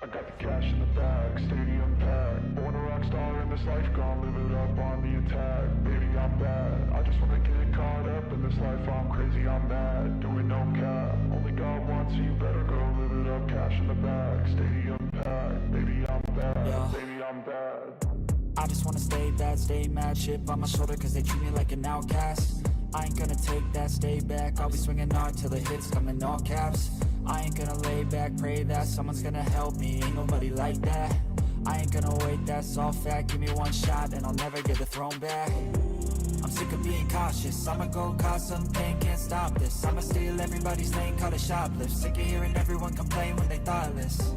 I got the cash in the bag, stadium packed. Born a rock star in this life, gonna live it up on the attack. Baby, I'm bad, I just wanna get caught up in this life. I'm crazy, I'm mad, doing no cap. Only God wants you, better go live it up. Cash in the bag, stadium packed. Baby, I'm bad, yeah. Baby, I'm bad. I just wanna stay bad, stay mad. Chip on my shoulder cause they treat me like an outcast. I ain't gonna take that, stay back. I'll be swinging hard till the hits come in all caps. I ain't gonna lay back, pray that someone's gonna help me. Ain't nobody like that. I ain't gonna wait, that's all fact. Give me one shot and I'll never get the throne back. I'm sick of being cautious, I'ma go cause something, can't stop this. I'ma steal everybody's lane, call it shoplift. Sick of hearing everyone complain when they thoughtless.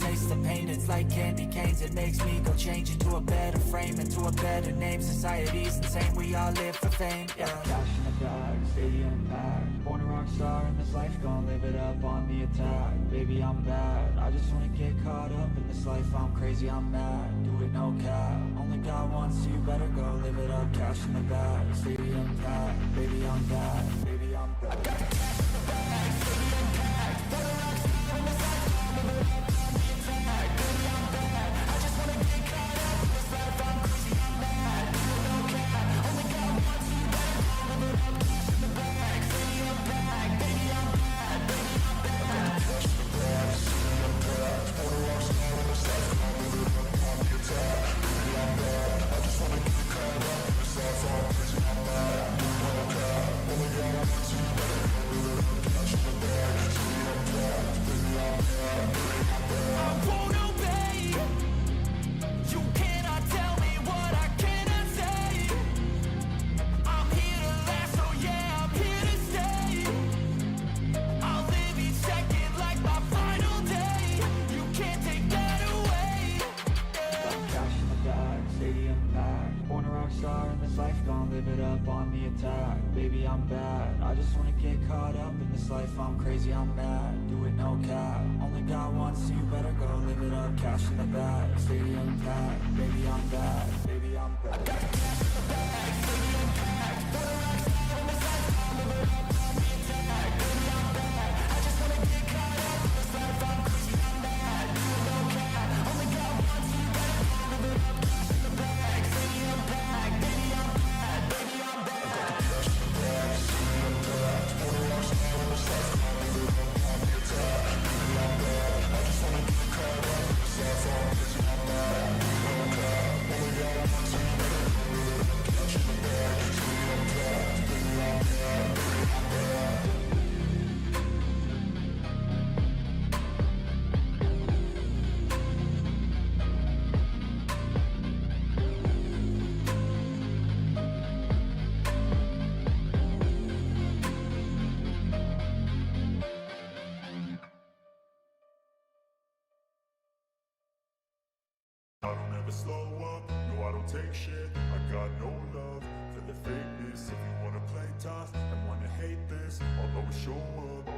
Taste the pain, it's like candy canes. It makes me go change into a better frame, into a better name. Society's insane, we all live for fame, yeah. Cash in the bag, stadium packed. Born a rock star in this life, gonna live it up on the attack. Baby, I'm bad, I just wanna get caught up in this life. I'm crazy, I'm mad, do it no cap. Only God wants you, better go live it up. Cash in the bag, stadium packed. Baby, I'm bad, baby, I'm bad. I got the cash in the bag, stadium packed. Born a rock star in this life, gonna live it up. Baby, I'm bad, I just wanna get caught up in this life. I'm crazy, I'm mad, do it no cap. Only God wants you, better go live it up. Cash in the bag, stadium packed. Baby, I'm bad, baby, I'm bad. I got the cash in the bag, stadium packed. Born a rock star in this life, I'll live it up on the attack. Baby, I'm bad, I just wanna get caught up in this life. I'm crazy, I'm mad, do it no cap. Only God wants you, better go live it up. Cash in the bag, stadium packed. Baby, I'm bad, baby, I'm bad. I don't ever slow up, no I don't take shit. I got no love for the fakeness. If you wanna play tough and wanna hate this, I'll always show up.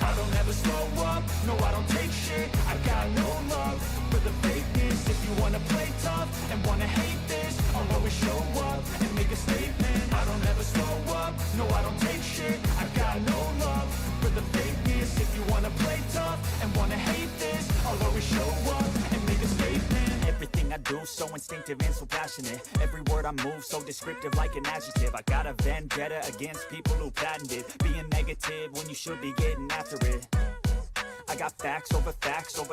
I don't ever slow up, no I don't take shit. I got no love for the fakeness. If you wanna play tough and wanna hate this, I'll always show up and make a statement. I don't ever slow up, no I don't take shit. I got no love for the fakeness. If you wanna play tough and wanna hate this, I'll always show up and make a statement. Everything I do so instinctive and so passionate. Every word I move so descriptive like an adjective. I got a vendetta against people who patented being negative when you should be getting after it. I got facts over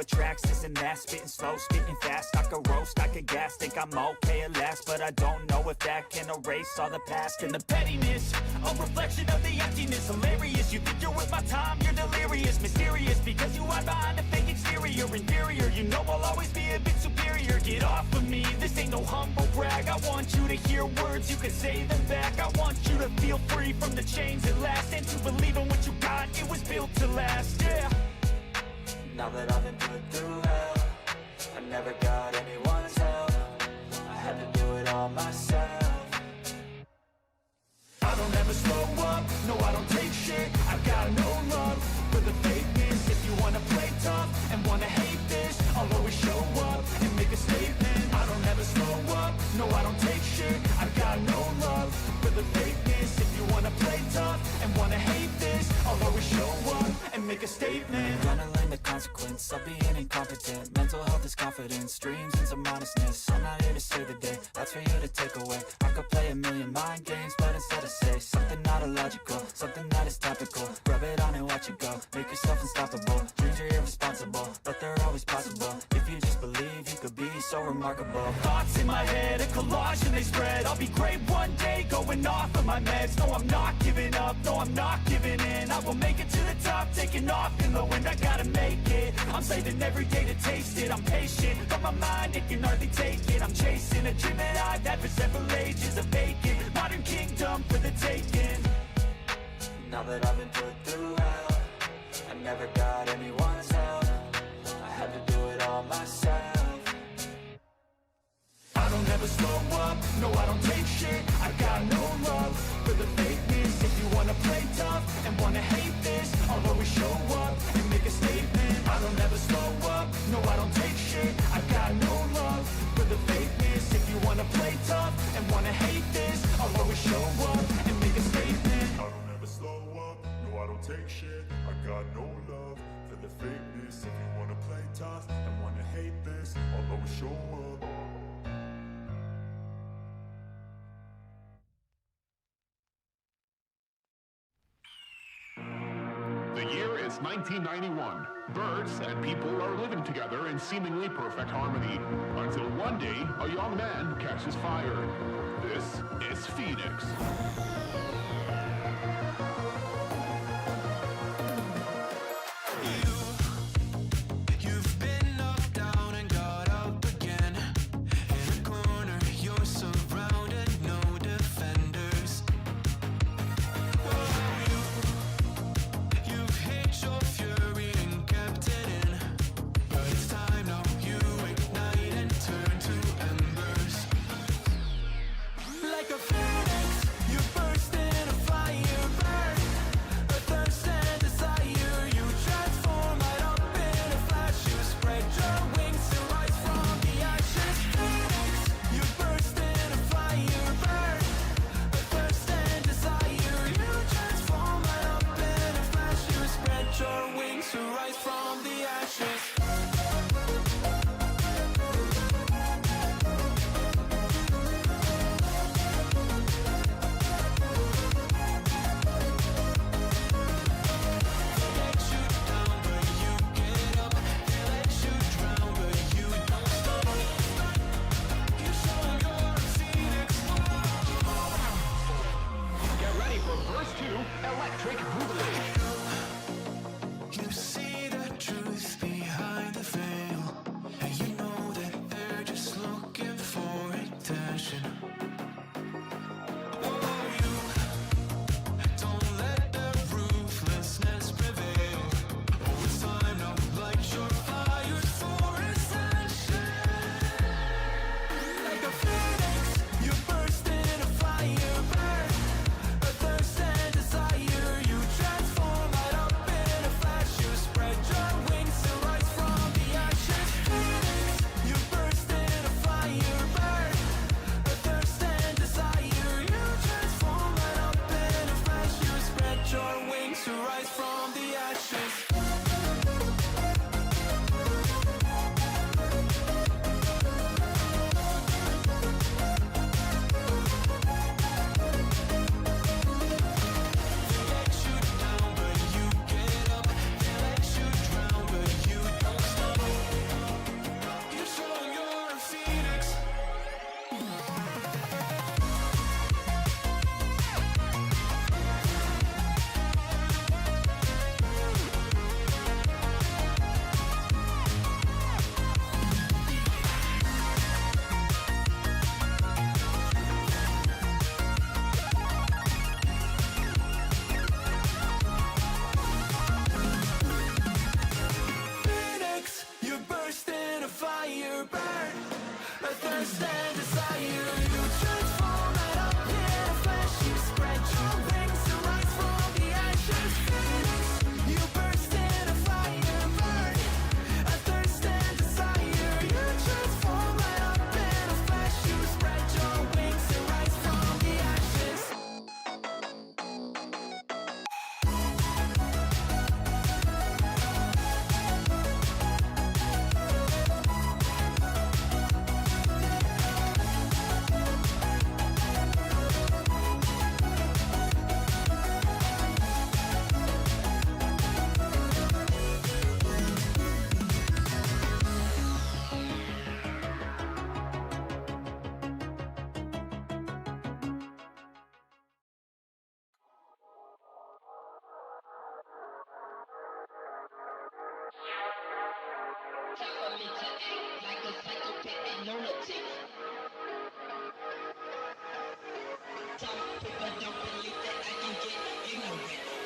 tracks, this and that. Spitting slow, spitting fast. I could roast, I could gas. Think I'm okay at last, but I don't know if that can erase all the past. And the pettiness, a reflection of the emptiness. Hilarious, you think you're worth my time, you're delirious. Mysterious, because you hide behind a fake exterior. Inferior, you know I'll always be a bit superior. Get off of me, this ain't no humble brag. I want you to hear words, you can say them back. I want you to feel free from the chains at last, and to believe in what you got, it was built to last, yeah. Now that I've been put through hell, I never got anyone's help. I had to do it all myself. I don't ever slow up, no I don't take shit. I got no love for the fakeness. If you wanna play tough and wanna hate this, I'll always show up and make a statement. I don't ever slow up, no I don't take shit. I got no love for the fakeness. If you wanna play tough and wanna hate this, I'll always show up and make a statement. Adrenaline, the consequence of being incompetent. Mental health is confidence, dreams into modestness. I'm not here to save the day, that's for you to take away. I could play a million mind games, but instead I say something not illogical, something that is topical. Rub it on and watch it go, make yourself unstoppable. Dreams are irresponsible, but they're always possible. If you just believe, you could be so remarkable. Thoughts in my head, a collage and they spread. I'll be great one day, going off of my meds. No, I'm not giving up, no, I'm not giving in. I will make it to the top, taking off in the wind. I gotta make it, I'm saving every day to taste it. I'm patient, but my mind, it can hardly take it. I'm chasing a dream that I've had for several ages. A vacant, modern kingdom for the taking. Now that I've been put through hell, I never got anyone's help. I had to do it all myself. I don't ever slow up, no I don't take shit. I got no love for the fakeness. If you wanna play tough and wanna hate this, I'll always show up and make a statement. I don't ever slow up, no I don't take shit. I got no love for the fakeness. If you wanna play tough and wanna hate this, I'll always show up and make a statement. I don't ever slow up, no I don't take shit. I got no love for the fakeness. If you wanna play tough and wanna hate this, I'll always show up. The year is 1991. Birds and people are living together in seemingly perfect harmony, until one day a young man catches fire. This is Phoenix. You've been knocked down and got up again. In a corner, you're surrounded, no defenders. You've hid your fury and kept it in. But it's time now, you ignite and turn to embers. Like a phoenix, you burn.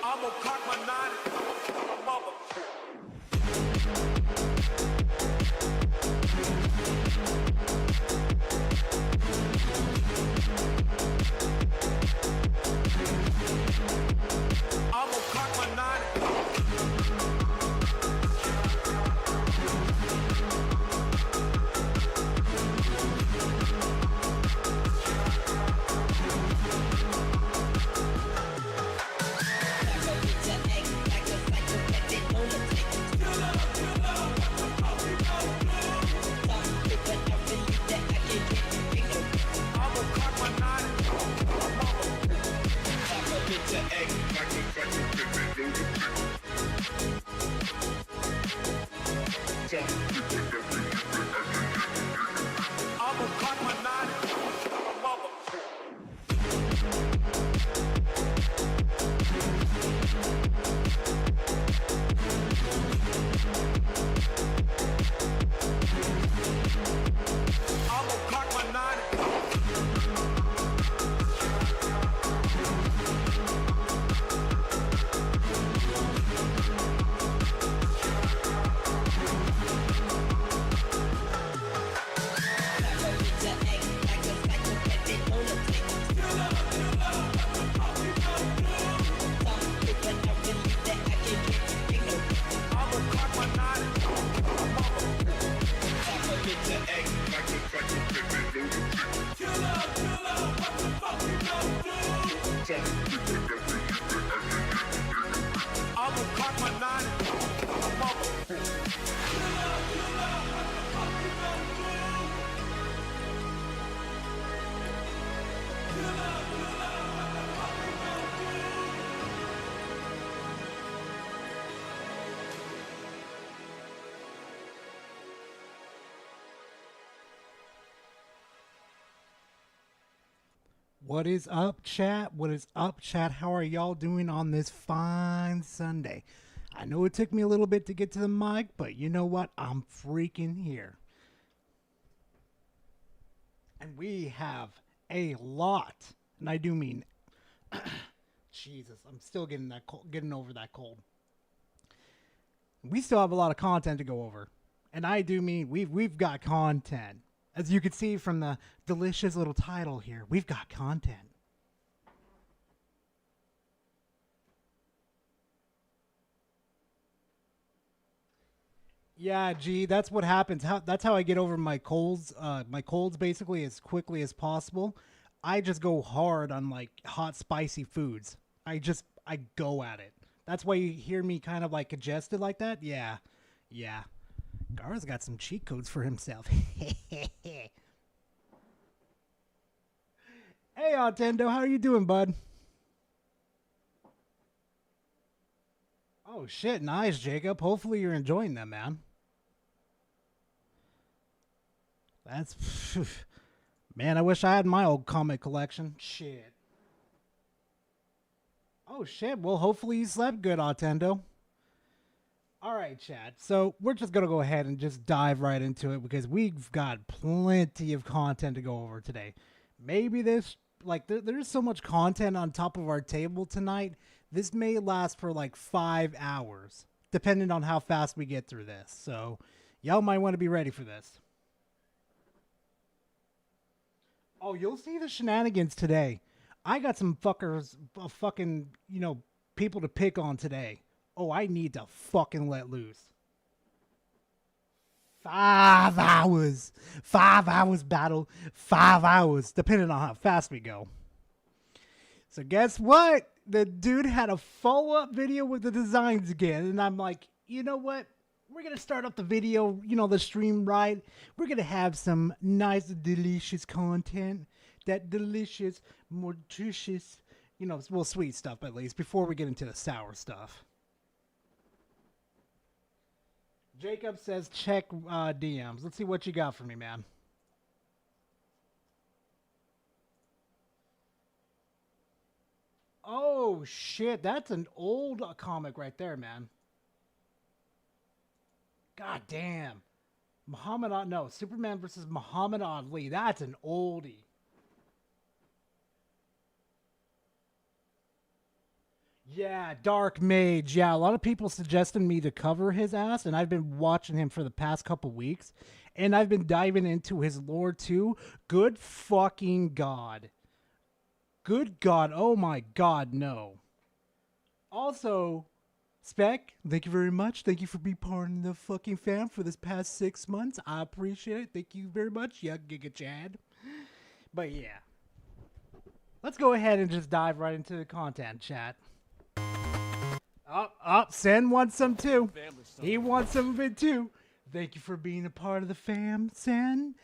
I'm gonna cock my nine, mother. I'm gonna cock my nine. I'm gonna cock my nine. I'm gonna cock my nine. Mother. I'm gonna cock my nine. I'm gonna cock my nine. I'm gonna cock my nine. Mother. What is up, chat? What is up, chat? How are y'all doing on this fine Sunday? I know it took me a little bit to get to the mic, but you know what? I'm freaking here. And we have a lot, and I do mean, Jesus, I'm still getting that cold, getting over that cold. We still have a lot of content to go over, and I do mean we've got content. As you can see from the delicious little title here, we've got content. Yeah, gee, that's what happens. That's how I get over my colds. My colds basically as quickly as possible. I just go hard on like hot, spicy foods. I go at it. That's why you hear me kind of like congested like that. Yeah. Gar's got some cheat codes for himself. Hey, Otendo, how are you doing, bud? Oh, shit. Nice, Jacob. Hopefully you're enjoying them, man. That's... Man, I wish I had my old comic collection. Shit. Oh, shit. Well, hopefully you slept good, Otendo. All right, chat. So we're just going to go ahead and just dive right into it because we've got plenty of content to go over today. Maybe this, like, there's so much content on top of our table tonight. This may last for like 5 hours, depending on how fast we get through this. So y'all might want to be ready for this. Oh, you'll see the shenanigans today. I got some fucking, people to pick on today. Oh, I need to fucking let loose. 5 hours. 5 hours battle. 5 hours, depending on how fast we go. So guess what? The dude had a follow-up video with the designs again. And I'm like, you know what? We're going to start up the video, the stream right. We're going to have some nice, delicious content. That delicious, nutritious, sweet stuff at least, before we get into the sour stuff. Jacob says, check DMs. Let's see what you got for me, man. Oh, shit. That's an old comic right there, man. God damn. No, Superman versus Muhammad Ali. That's an oldie. Yeah, Dark Mage. Yeah, a lot of people suggested me to cover his ass, and I've been watching him for the past couple weeks, and I've been diving into his lore too. Good fucking God. Good God. Oh my God, no. Also, Spec, thank you very much. Thank you for being part of the fucking fam for this past 6 months. I appreciate it. Thank you very much. Yeah, Giga Chad. But yeah. Let's go ahead and just dive right into the content, chat. Sen wants some too. He wants some of it too. Thank you for being a part of the fam, Sen.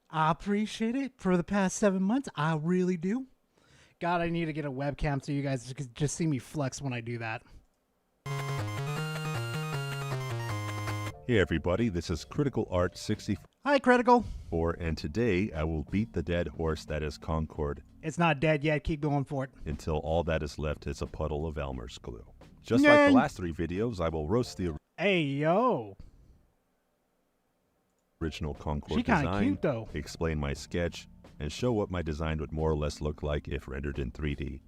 I appreciate it. For the past 7 months, I really do. God, I need to get a webcam so you guys can just see me flex when I do that. Hey everybody, this is Critical Art 64, Hi, Critical. and today I will beat the dead horse that is Concord It's not dead yet. Keep going for it. until all that is left is a puddle of Elmer's glue. Just like Yay. the last 3 videos, I will roast the Hey, yo. original Concord She kinda design, cute, though. explain my sketch, and show what my design would more or less look like if rendered in 3D.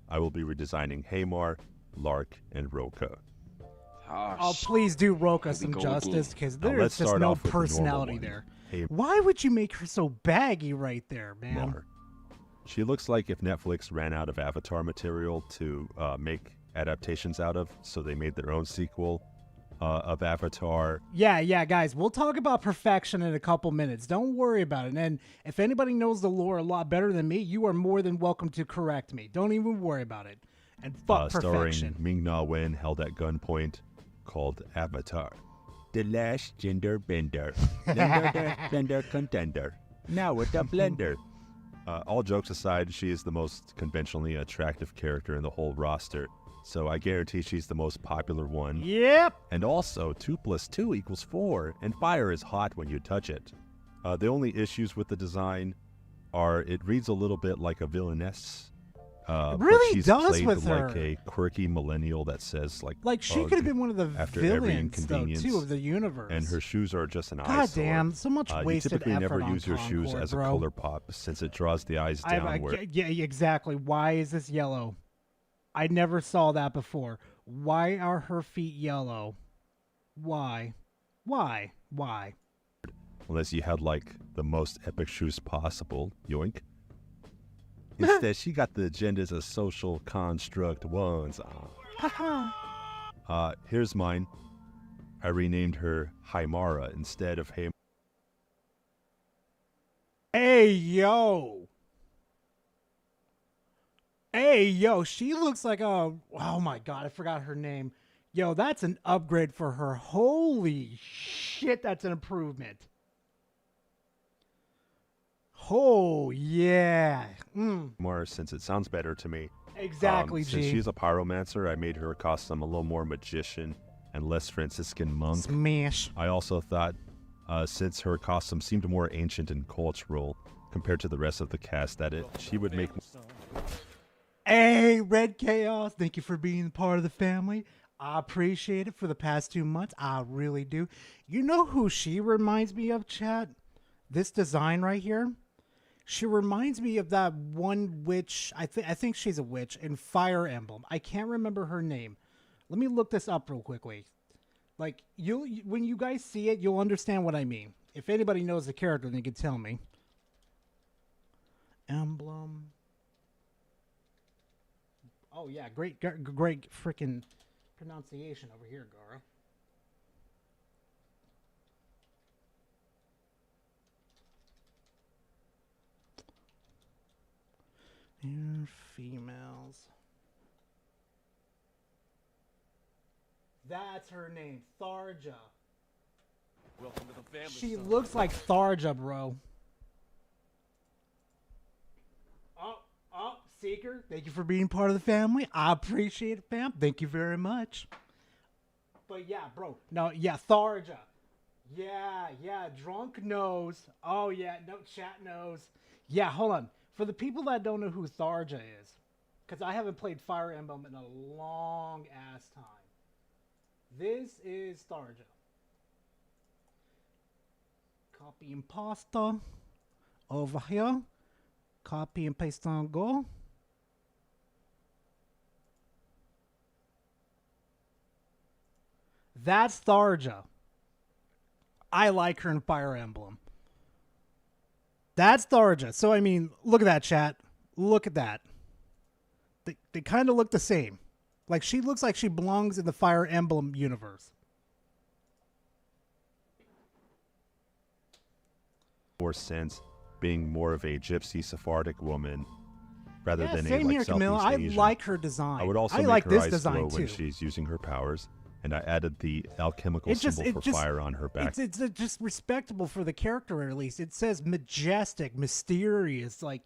I will be redesigning Hamar, Lark, and Roka. Oh, please do Roka some justice, because Now, there's let's just start no off with the normal personality one. there. Hey, Why would you make her so baggy right there, man? Mar. She looks like if Netflix ran out of Avatar material to make adaptations out of, so they made their own sequel of Avatar. Yeah, guys, we'll talk about perfection in a couple minutes. Don't worry about it. And if anybody knows the lore a lot better than me, you are more than welcome to correct me. Don't even worry about it. And fuck perfection. Starring Ming-Na Wen held at gunpoint, called Avatar. The last gender bender. Blender contender. Now with the blender. All jokes aside, she is the most conventionally attractive character in the whole roster, so I guarantee she's the most popular one. Yep. And also, 2 + 2 = 4, and fire is hot when you touch it. The only issues with the design are it reads a little bit like a villainess. It but really she's does played with like her. a quirky millennial that says Like, she "Ugh," could have been one of the after every villains, though, inconvenience, too, of the universe. and her shoes are just an God eyesore. damn, so much You wasted typically effort never on use your shoes Concord, as bro. a color pop since it draws the eyes downward. Yeah, exactly. Why is this yellow? I never saw that before. Why are her feet yellow? Why? Unless you had like the most epic shoes possible. Yoink. Instead, she got the agendas of social construct ones. Here's mine. I renamed her Hymara instead of Ham. Hey, yo. She looks like a... Oh, my God, I forgot her name. Yo, that's an upgrade for her. Holy shit, that's an improvement. Oh, yeah. More since it sounds better to me. Exactly, Since G. she's a pyromancer, I made her costume a little more magician and less Franciscan monk. Smash. I also thought, since her costume seemed more ancient and cultural compared to the rest of the cast, that she would make. Hey, Red Chaos, thank you for being part of the family. I appreciate it for the past 2 months. I really do. You know who she reminds me of, chat? This design right here? She reminds me of that one witch. I think she's a witch in Fire Emblem. I can't remember her name. Let me look this up real quickly. Like, when you guys see it, you'll understand what I mean. If anybody knows the character, they can tell me. Emblem. Oh, yeah. Great freaking pronunciation over here, Gara. And females. That's her name, Tharja. Welcome to the family. She son. looks like Tharja, bro. Seeker, thank you for being part of the family. I appreciate it, fam. Thank you very much. But yeah, bro. No, yeah, Tharja. Yeah, Drunk knows. Oh, yeah, no, chat knows. Yeah, hold on. For the people that don't know who Tharja is, because I haven't played Fire Emblem in a long ass time. This is Tharja. Copy and pasta. Over here. Copy and paste on go. That's Tharja. I like her in Fire Emblem. That's Tharja. So, I mean, look at that, chat. Look at that. They kind of look the same. Like, she looks like she belongs in the Fire Emblem universe. More sense being more of a gypsy Sephardic woman rather than a same like here, Camilla. Southeast I Asian. like her design. I would also I make like her this eyes design glow too. when she's using her powers, and I added the alchemical symbol for fire on her back. It's just respectable for the character, at least. It says majestic, mysterious, like,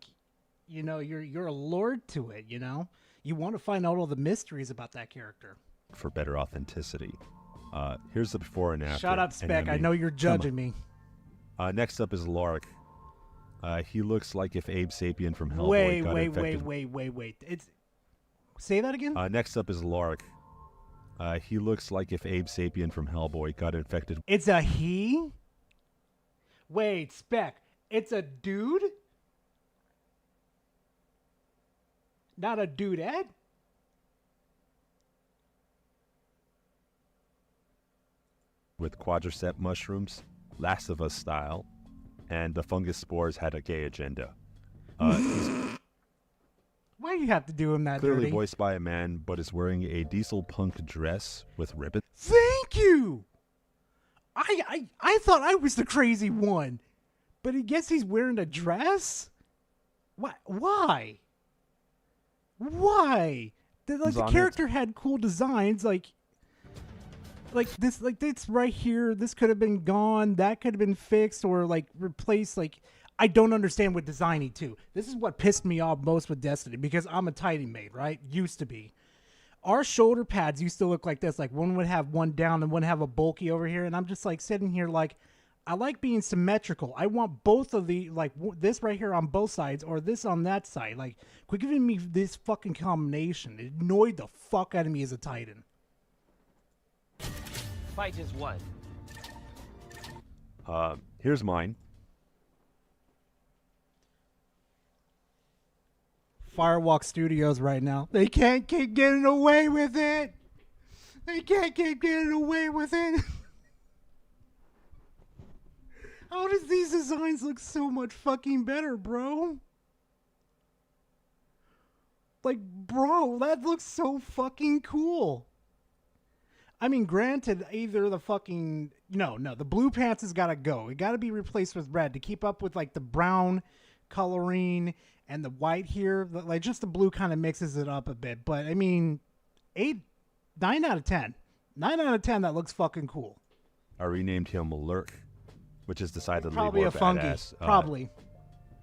you know, you're a lord to it, you know? You want to find out all the mysteries about that character. For better authenticity. Here's the before and after. Shut up, and Spec. I mean, know you're come judging me. on. Next up is Lark. He looks like if Abe Sapien from Hellboy got infected. Wait. It's say that again? Next up is Lark. He looks like if Abe Sapien from Hellboy got infected. It's a he? Wait, Spec. It's a dude? Not a dudette? With quadricep mushrooms, Last of Us style, and the fungus spores had a gay agenda. He's Why do you have to do him that clearly dirty? voiced by a man, but is wearing a diesel punk dress with ribbons. Thank you. I thought I was the crazy one, but I guess he's wearing a dress. Why? Why? He's The on character had cool designs, like this right here. This could have been gone. That could have been fixed or like replaced. Like, I don't understand with designing too. This is what pissed me off most with Destiny because I'm a Titan maid, right? Used to be. Our shoulder pads used to look like this. Like one would have one down and one have a bulky over here. And I'm just like sitting here like, I like being symmetrical. I want both of the, like this right here on both sides or this on that side. Like, quit giving me this fucking combination. It annoyed the fuck out of me as a Titan. Fight is won. Here's mine. Firewalk Studios right now. They can't keep getting away with it. They can't keep getting away with it. How does these designs look so much fucking better, bro? Like, bro, that looks so fucking cool. I mean, granted, either the fucking... No, the blue pants has got to go. It got to be replaced with red to keep up with, like, the brown coloring and the white here. Like, just the blue kind of mixes it up a bit. But, I mean, 9 out of 10. 9 out of 10, that looks fucking cool. I renamed him Lurk, which is decidedly Probably more a fungi. badass. Probably.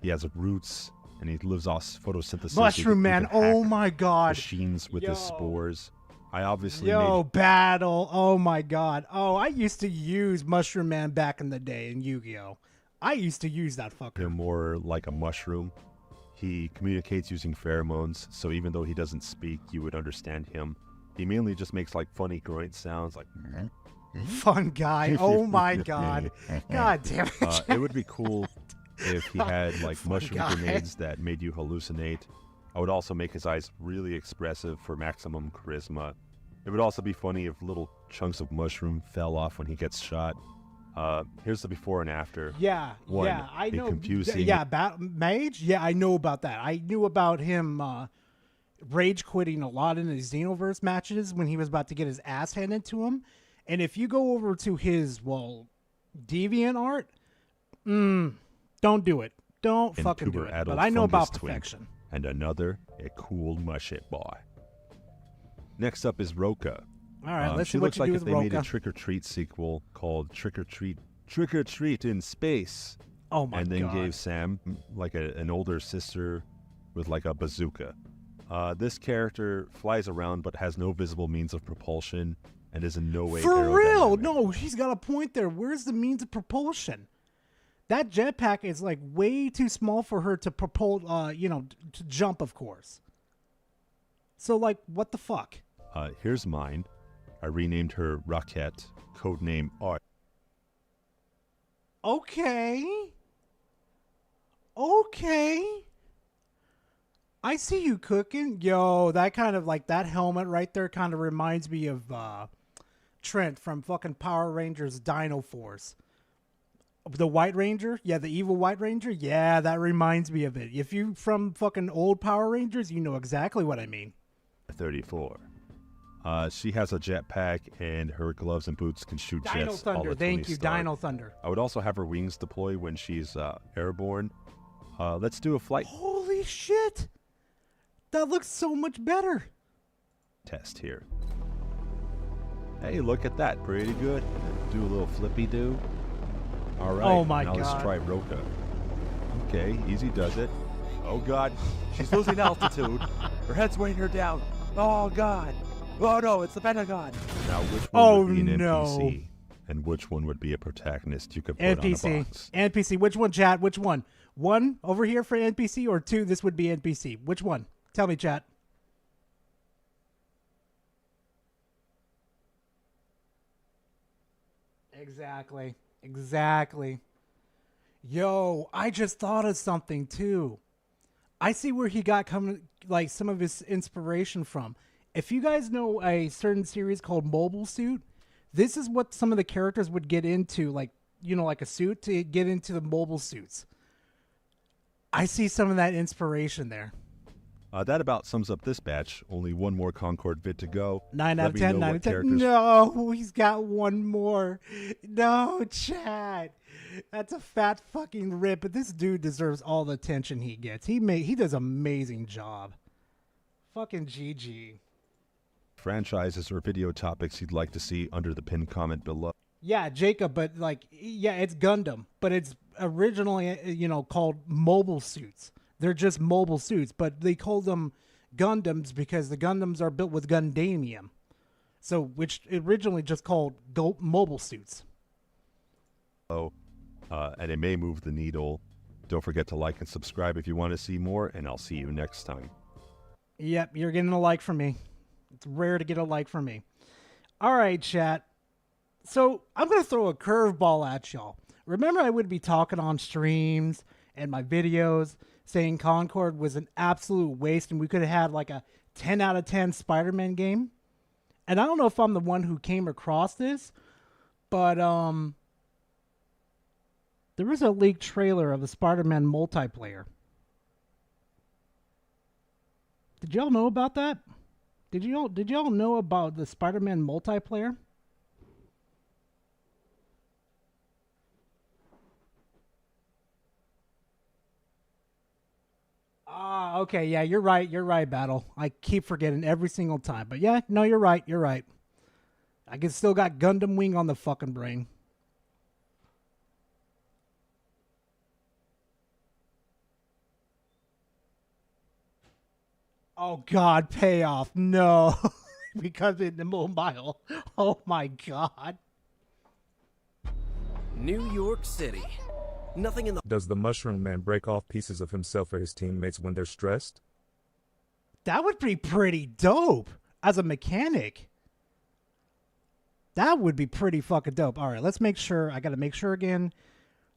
He has roots, and he lives off photosynthesis. Mushroom Man. Oh, my my God. Machines with his Yo. spores. I obviously Yo, made battle. Oh, my God. Oh, I used to use Mushroom Man back in the day in Yu-Gi-Oh! I used to use that fucker. him more like a mushroom. He communicates using pheromones, so even though he doesn't speak, you would understand him. He mainly just makes like funny groin sounds, like. Fun guy. Oh, my God. God damn it. It would be cool if he had like Fun mushroom guy. grenades that made you hallucinate. I would also make his eyes really expressive for maximum charisma. It would also be funny if little chunks of mushroom fell off when he gets shot. Here's the before and after. Yeah, One, yeah, I a know. confusing- Yeah, Mage. Yeah, I know about that. I knew about him rage quitting a lot in his Xenoverse matches when he was about to get his ass handed to him. And if you go over to his Deviant art, don't do it. Don't and fucking do tuber it. adult But I know about fungus twin, perfection. and another a cool mushit boy. Next up is Roka. All right, let's she see what looks you like do if with they made a Roka. Trick or Treat sequel called Trick or Treat in Space. Oh my and then God. gave Sam like an older sister with like a bazooka. This character flies around but has no visible means of propulsion and is in no way For real? aerodynamic. No, she's got a point there. Where's the means of propulsion? That jetpack is like way too small for her to propel, to jump, of course. So, like, what the fuck? Here's mine. I renamed her Rocket, codename Art. Okay. Okay. I see you cooking. Yo, that kind of like that helmet right there kind of reminds me of Trent from fucking Power Rangers Dino Force. The White Ranger? Yeah, the evil White Ranger? Yeah, that reminds me of it. If you from fucking old Power Rangers, you know exactly what I mean. 34. She has a jetpack, and her gloves and boots can shoot Dino jets. Thunder. Thank you, Stark. Dino Thunder. I would also have her wings deploy when she's airborne. Let's do a flight Holy shit. That looks so much better. test here. Hey, look at that. Pretty good. Do a little flippy-do. All right. Oh my now God. let's try Roka. Okay, easy does it. Oh, God. She's losing altitude. Her head's weighing her down. Oh, God. Oh, no, it's the Pentagon. Now, which one would be an NPC? And which one would be a protagonist you could put on a NPC. box? NPC. Which one, chat? Which one? One over here for NPC or two, this would be NPC. Which one? Tell me, chat. Exactly. Exactly. Yo, I just thought of something too. I see where he got like some of his inspiration from. If you guys know a certain series called Mobile Suit, this is what some of the characters would get into, like, you know, like a suit to get into the mobile suits. I see some of that inspiration there. That about sums up this batch. Only one more Concord vid to go. 9 Let out of me 10, know 9 what out of 10. characters- No, he's got one more. No, Chad. That's a fat fucking rip, but this dude deserves all the attention he gets. He does an amazing job. Fucking GG. franchises or video topics you'd like to see under the pinned comment below. Yeah, Jacob, but like, yeah, it's Gundam, but it's originally, you know, called mobile suits. They're just mobile suits, but they call them Gundams because the Gundams are built with Gundamium. So, which originally just called mobile suits. And it may move the needle. Don't forget to like and subscribe if you want to see more, and I'll see you next time. Yep, you're getting a like from me. It's rare to get a like from me. All right, chat. So I'm going to throw a curveball at y'all. Remember, I would be talking on streams and my videos saying Concord was an absolute waste and we could have had like a 10 out of 10 Spider-Man game. And I don't know if I'm the one who came across this, but there was a leaked trailer of a Spider-Man multiplayer. Did y'all know about that? Did y'all know about the Spider-Man multiplayer? Ah, okay, yeah, you're right, Battle. I keep forgetting every single time. But yeah, no, you're right. I can still got Gundam Wing on the fucking brain. Oh God, payoff. No. Because in the mobile. Oh my God. New York City. Nothing in the Does the Mushroom Man break off pieces of himself or his teammates when they're stressed? That would be pretty dope as a mechanic. That would be pretty fucking dope. All right, let's make sure. I got to make sure again.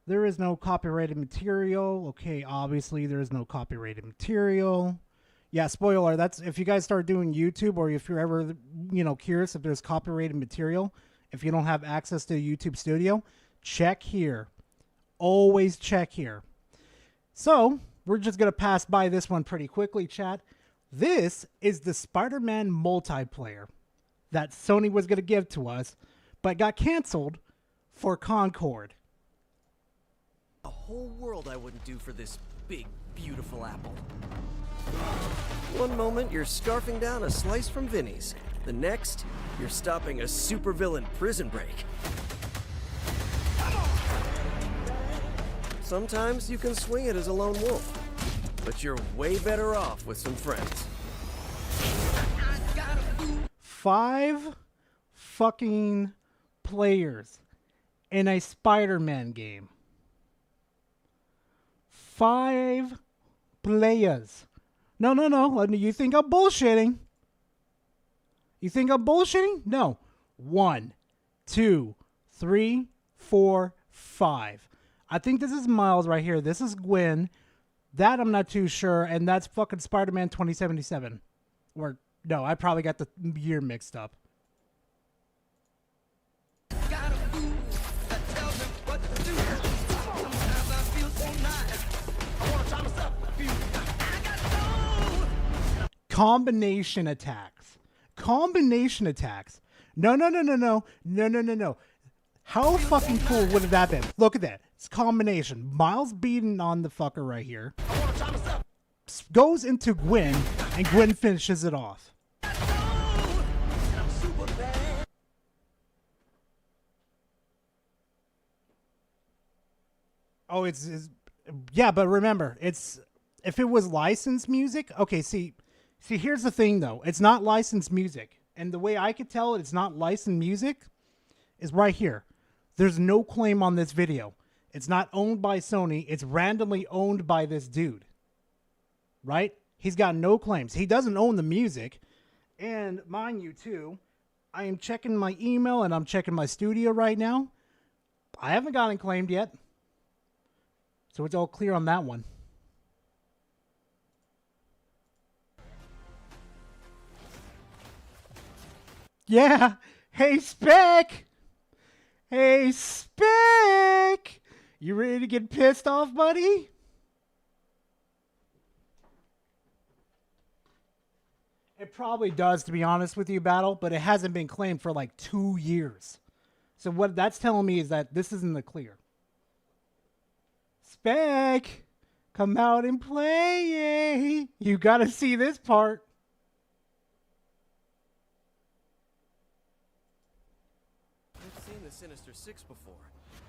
There is no copyrighted material. Okay, obviously there is no copyrighted material. Yeah, spoiler, that's if you guys start doing YouTube or if you're ever, you know, curious if there's copyrighted material, if you don't have access to YouTube Studio, check here. Always check here. So, we're just going to pass by this one pretty quickly, chat. This is the Spider-Man multiplayer that Sony was going to give to us, but got canceled for Concord. A whole world I wouldn't do for this big, beautiful apple. One moment, you're scarfing down a slice from Vinny's. The next, you're stopping a supervillain prison break. Sometimes you can swing it as a lone wolf, but you're way better off with some friends. 5 fucking players in a Spider-Man game. 5 players. No. You think I'm bullshitting? You think I'm bullshitting? No. 1, 2, 3, 4, 5. I think this is Miles right here. This is Gwen. That I'm not too sure. And that's fucking Spider-Man 2077. Or, no, I probably got the year mixed up. Combination attacks. Combination attacks. No. How fucking cool would have that been? Look at that. It's combination. Miles beating on the fucker right here. Goes into Gwen, and Gwen finishes it off. Oh, it's yeah, but remember, it's if it was licensed music. Okay, see, here's the thing though. It's not licensed music, and the way I could tell it's not licensed music is right here. There's no claim on this video. It's not owned by Sony. It's randomly owned by this dude. Right? He's got no claims. He doesn't own the music. And mind you too, I am checking my email and I'm checking my studio right now. I haven't gotten claimed yet. So it's all clear on that one. Yeah. Hey, Spec. Hey, Spec. You ready to get pissed off, buddy? It probably does, to be honest with you, Battle, but it hasn't been claimed for like 2 years. So what that's telling me is that this is in the clear. Spec, come out and play. You gotta see this part. I've seen the Sinister Six before.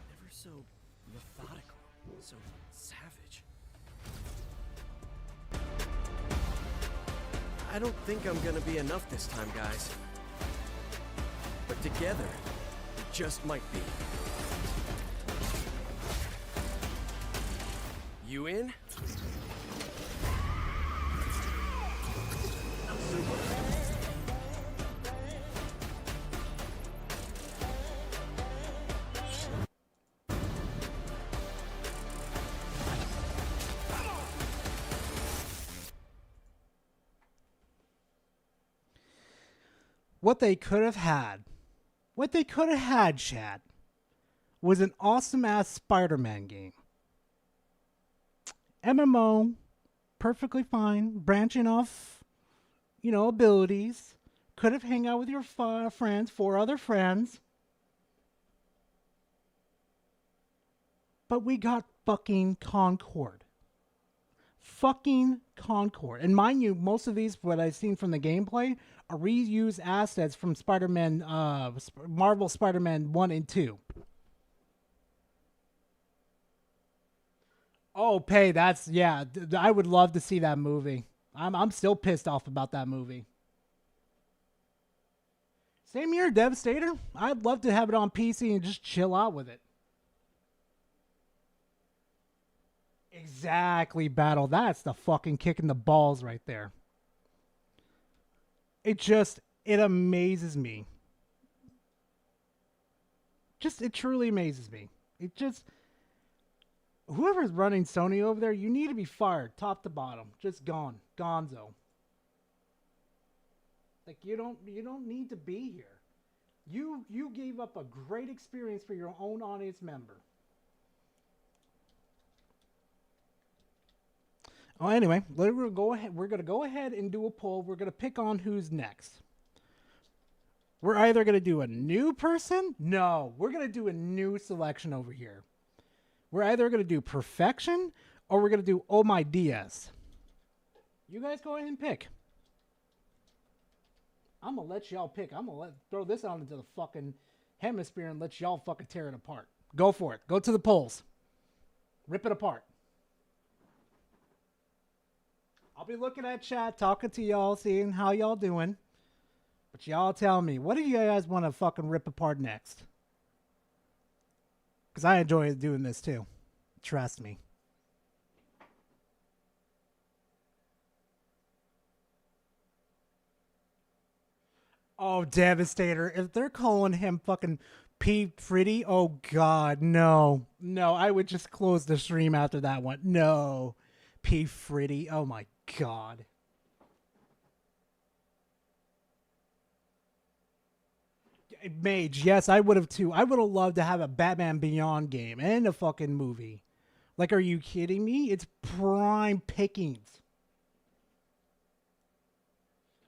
Never so methodical, so savage. I don't think I'm gonna be enough this time, guys. But together, we just might be. You in? What they could have had, Chad, was an awesome-ass Spider-Man game. MMO, perfectly fine, branching off, abilities. Could have hung out with your friends, 4 other friends. But we got fucking Concord. Fucking Concord. And mind you, most of these, what I've seen from the gameplay, are reused assets from Spider-Man, Marvel Spider-Man 1 and 2. Oh, Pay, yeah, I would love to see that movie. I'm still pissed off about that movie. Same here, Devastator. I'd love to have it on PC and just chill out with it. Exactly, Battle. That's the fucking kick in the balls right there. It amazes me. It truly amazes me. Whoever's running Sony over there, you need to be fired, top to bottom. Just gone. Gonzo. Like, you don't need to be here. You gave up a great experience for your own audience member. Oh, anyway, we're gonna go ahead and do a poll. We're gonna pick on who's next. We're either gonna do a new person. No, we're gonna do a new selection over here. We're either gonna do Perfection or we're gonna do Oh My Diaz. You guys go ahead and pick. I'm gonna let y'all pick. I'm gonna throw this out into the fucking hemisphere and let y'all fucking tear it apart. Go for it. Go to the polls. Rip it apart. I'll be looking at chat, talking to y'all, seeing how y'all doing. But y'all tell me, what do you guys want to fucking rip apart next? Because I enjoy doing this too. Trust me. Oh, Devastator. If they're calling him fucking P. Fritty? Oh, God, no. No, I would just close the stream after that one. No. P. Fritty? Oh, my God. Mage, yes, I would have too. I would have loved to have a Batman Beyond game and a fucking movie. Like, are you kidding me? It's prime pickings.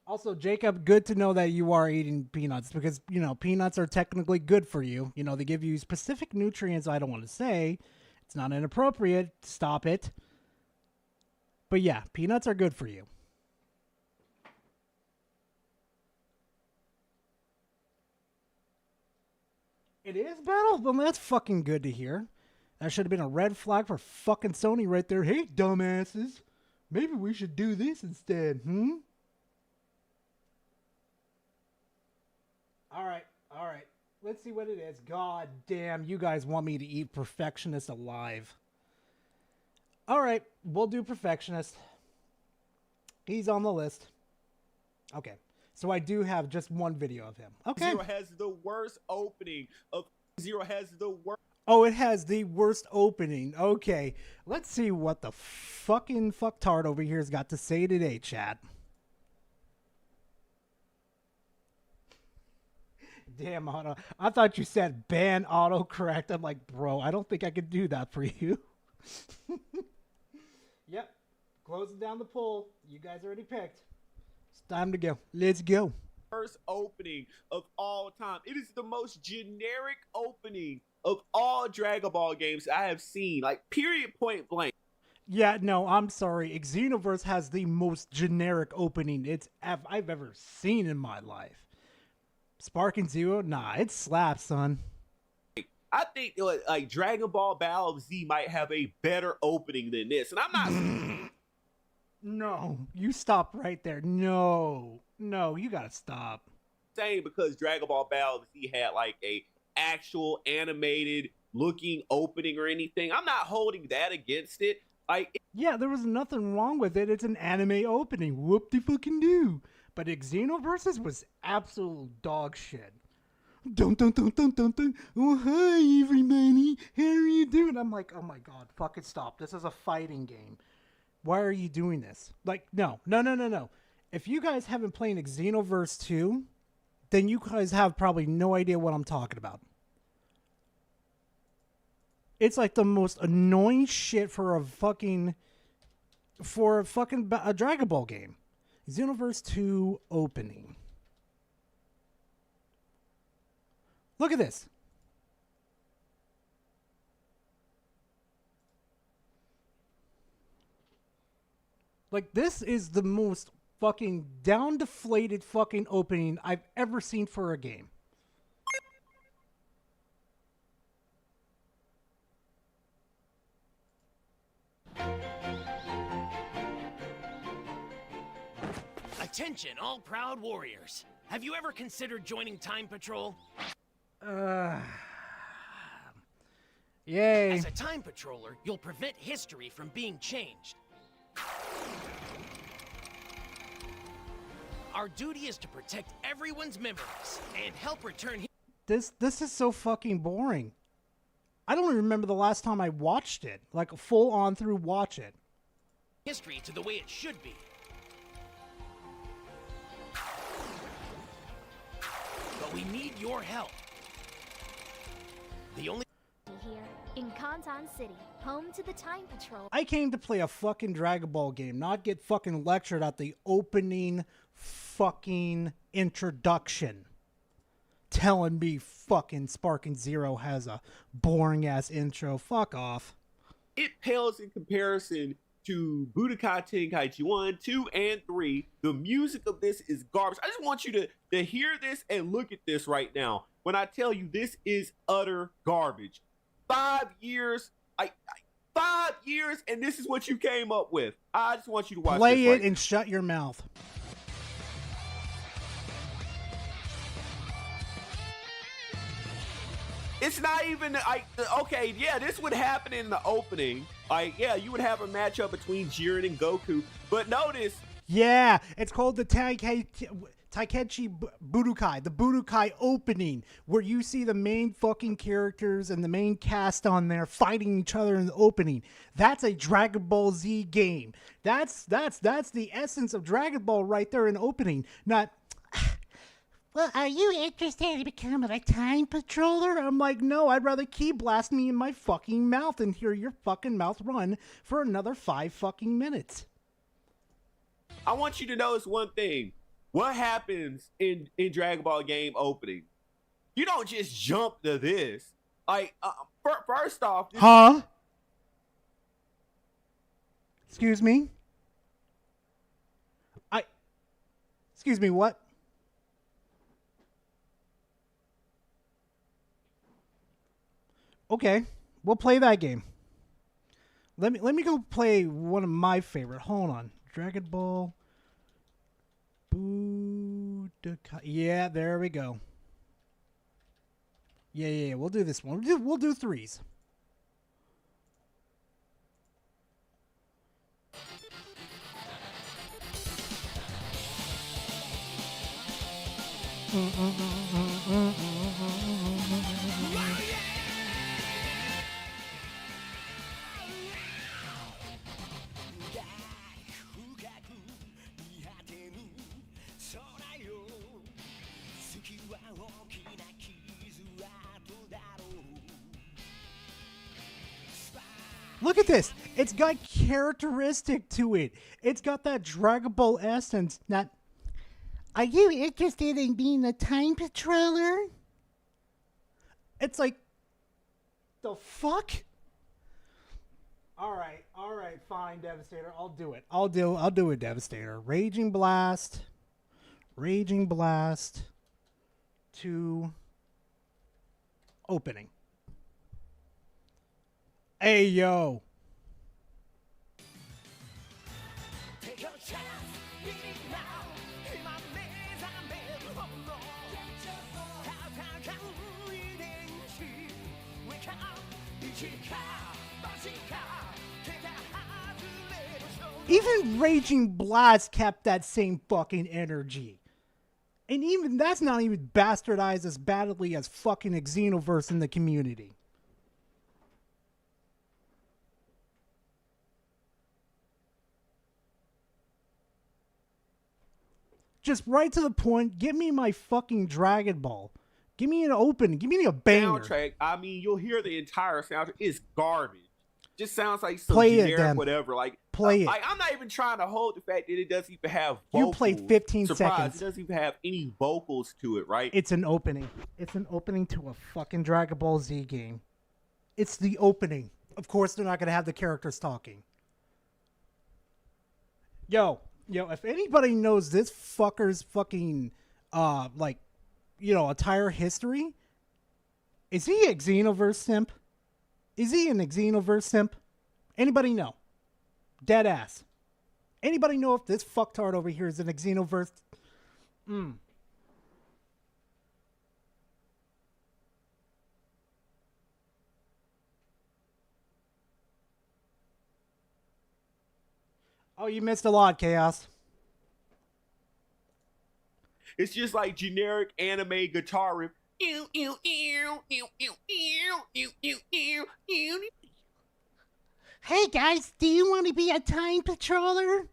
Also, Jacob, good to know that you are eating peanuts because, you know, peanuts are technically good for you. You know, they give you specific nutrients I don't want to say. It's not inappropriate. Stop it. But yeah, peanuts are good for you. It is battle? Well, that's fucking good to hear. That should have been a red flag for fucking Sony right there. Hey, dumbasses. Maybe we should do this instead, All right. Let's see what it is. God damn, you guys want me to eat Perfectionist alive. All right, we'll do Perfectionist. He's on the list. Okay. So I do have just one video of him. Okay. Zero has the worst opening of Zero has the worst. Oh, it has the worst opening. Okay. Let's see what the fucking fucktard over here's got to say today, chat. Damn, Auto. I thought you said ban autocorrect. I'm like, bro, I don't think I could do that for you. Yep. Closing down the poll. You guys already picked. It's time to go. Let's go. First opening of all time. It is the most generic opening of all Dragon Ball games I have seen. Like, period, point blank. Yeah, no, I'm sorry. Xenoverse has the most generic opening I've ever seen in my life. Sparking Zero? Nah, it slaps, son. I think like Dragon Ball Battle of Z might have a better opening than this. And I'm not... No, you stop right there. No, you gotta stop. Saying because Dragon Ball Battle of Z had like a actual animated looking opening or anything. I'm not holding that against it. Yeah, there was nothing wrong with it. It's an anime opening. Whoop-de-fucking-do. But Xenoverse was absolute dog shit. Dun. Oh, hi, everybody. How are you doing? I'm like, oh my god, fucking stop. This is a fighting game. Why are you doing this? Like, no. If you guys haven't played Xenoverse 2, then you guys have probably no idea what I'm talking about. It's like the most annoying shit for a fucking Dragon Ball game. Xenoverse 2 opening. Look at this. Like, this is the most fucking down-deflated fucking opening I've ever seen for a game. Attention, all proud warriors. Have you ever considered joining Time Patrol? Yay. As a Time Patroller, you'll prevent history from being changed. Our duty is to protect everyone's memories and help return... This is so fucking boring. I don't even remember the last time I watched it. Like, full on through watch it. ...history to the way it should be. But we need your help. The only... Here in Kantan City, home to the Time Patrol. I came to play a fucking Dragon Ball game, not get fucking lectured at the opening fucking introduction. Telling me fucking Sparking Zero has a boring ass intro. Fuck off. It pales in comparison to Budokai Tenkaichi 1, 2, and 3. The music of this is garbage. I just want you to hear this and look at this right now. When I tell you this is utter garbage. 5 years, 5 years, and this is what you came up with. I just want you to watch Play this it right and shut your mouth. It's not even okay. Yeah, this would happen in the opening. Yeah, you would have a matchup between Jiren and Goku. But notice, yeah, it's called the Taikechi Budokai, the Budokai opening, where you see the main fucking characters and the main cast on there fighting each other in the opening. That's a Dragon Ball Z game. That's the essence of Dragon Ball right there in opening. Not, well, are you interested in becoming a time patroller? I'm like, no, I'd rather key blast me in my fucking mouth and hear your fucking mouth run for another 5 fucking minutes. I want you to notice one thing. What happens in Dragon Ball game opening? You don't just jump to this. Like, first off... Huh? Excuse me? Excuse me, what? Okay, we'll play that game. Let me go play one of my favorite. Hold on. Dragon Ball... Budokai. Yeah, there we go. Yeah. We'll do this one. We'll do 3s. Look at this. It's got characteristic to it. It's got that Dragon Ball essence. Not. Are you interested in being a time patroller? It's like, the fuck? All right, fine, Devastator. I'll do it. I'll do it, Devastator. Raging Blast 2 opening. Hey, yo. Even Raging Blast kept that same fucking energy. And even that's not even bastardized as badly as fucking Xenoverse in the community. Just right to the point, give me my fucking Dragon Ball. Give me an open, give me a banger. Soundtrack, I mean, you'll hear the entire soundtrack. It's garbage. Just sounds like some Play generic it, then. whatever. Like, Play it. I'm not even trying to hold the fact that it doesn't even have vocals. You played 15 seconds. It doesn't even have any vocals to it, right? It's an opening. It's an opening to a fucking Dragon Ball Z game. It's the opening. Of course, they're not going to have the characters talking. Yo, if anybody knows this fucker's fucking, entire history, is he a Xenoverse simp? Is he an Xenoverse simp? Anybody know? Dead ass. Anybody know if this fucktard over here is an Xenoverse? Oh, you missed a lot, Chaos. It's just like generic anime guitar riff. Hey guys, do you want to be a time patroller?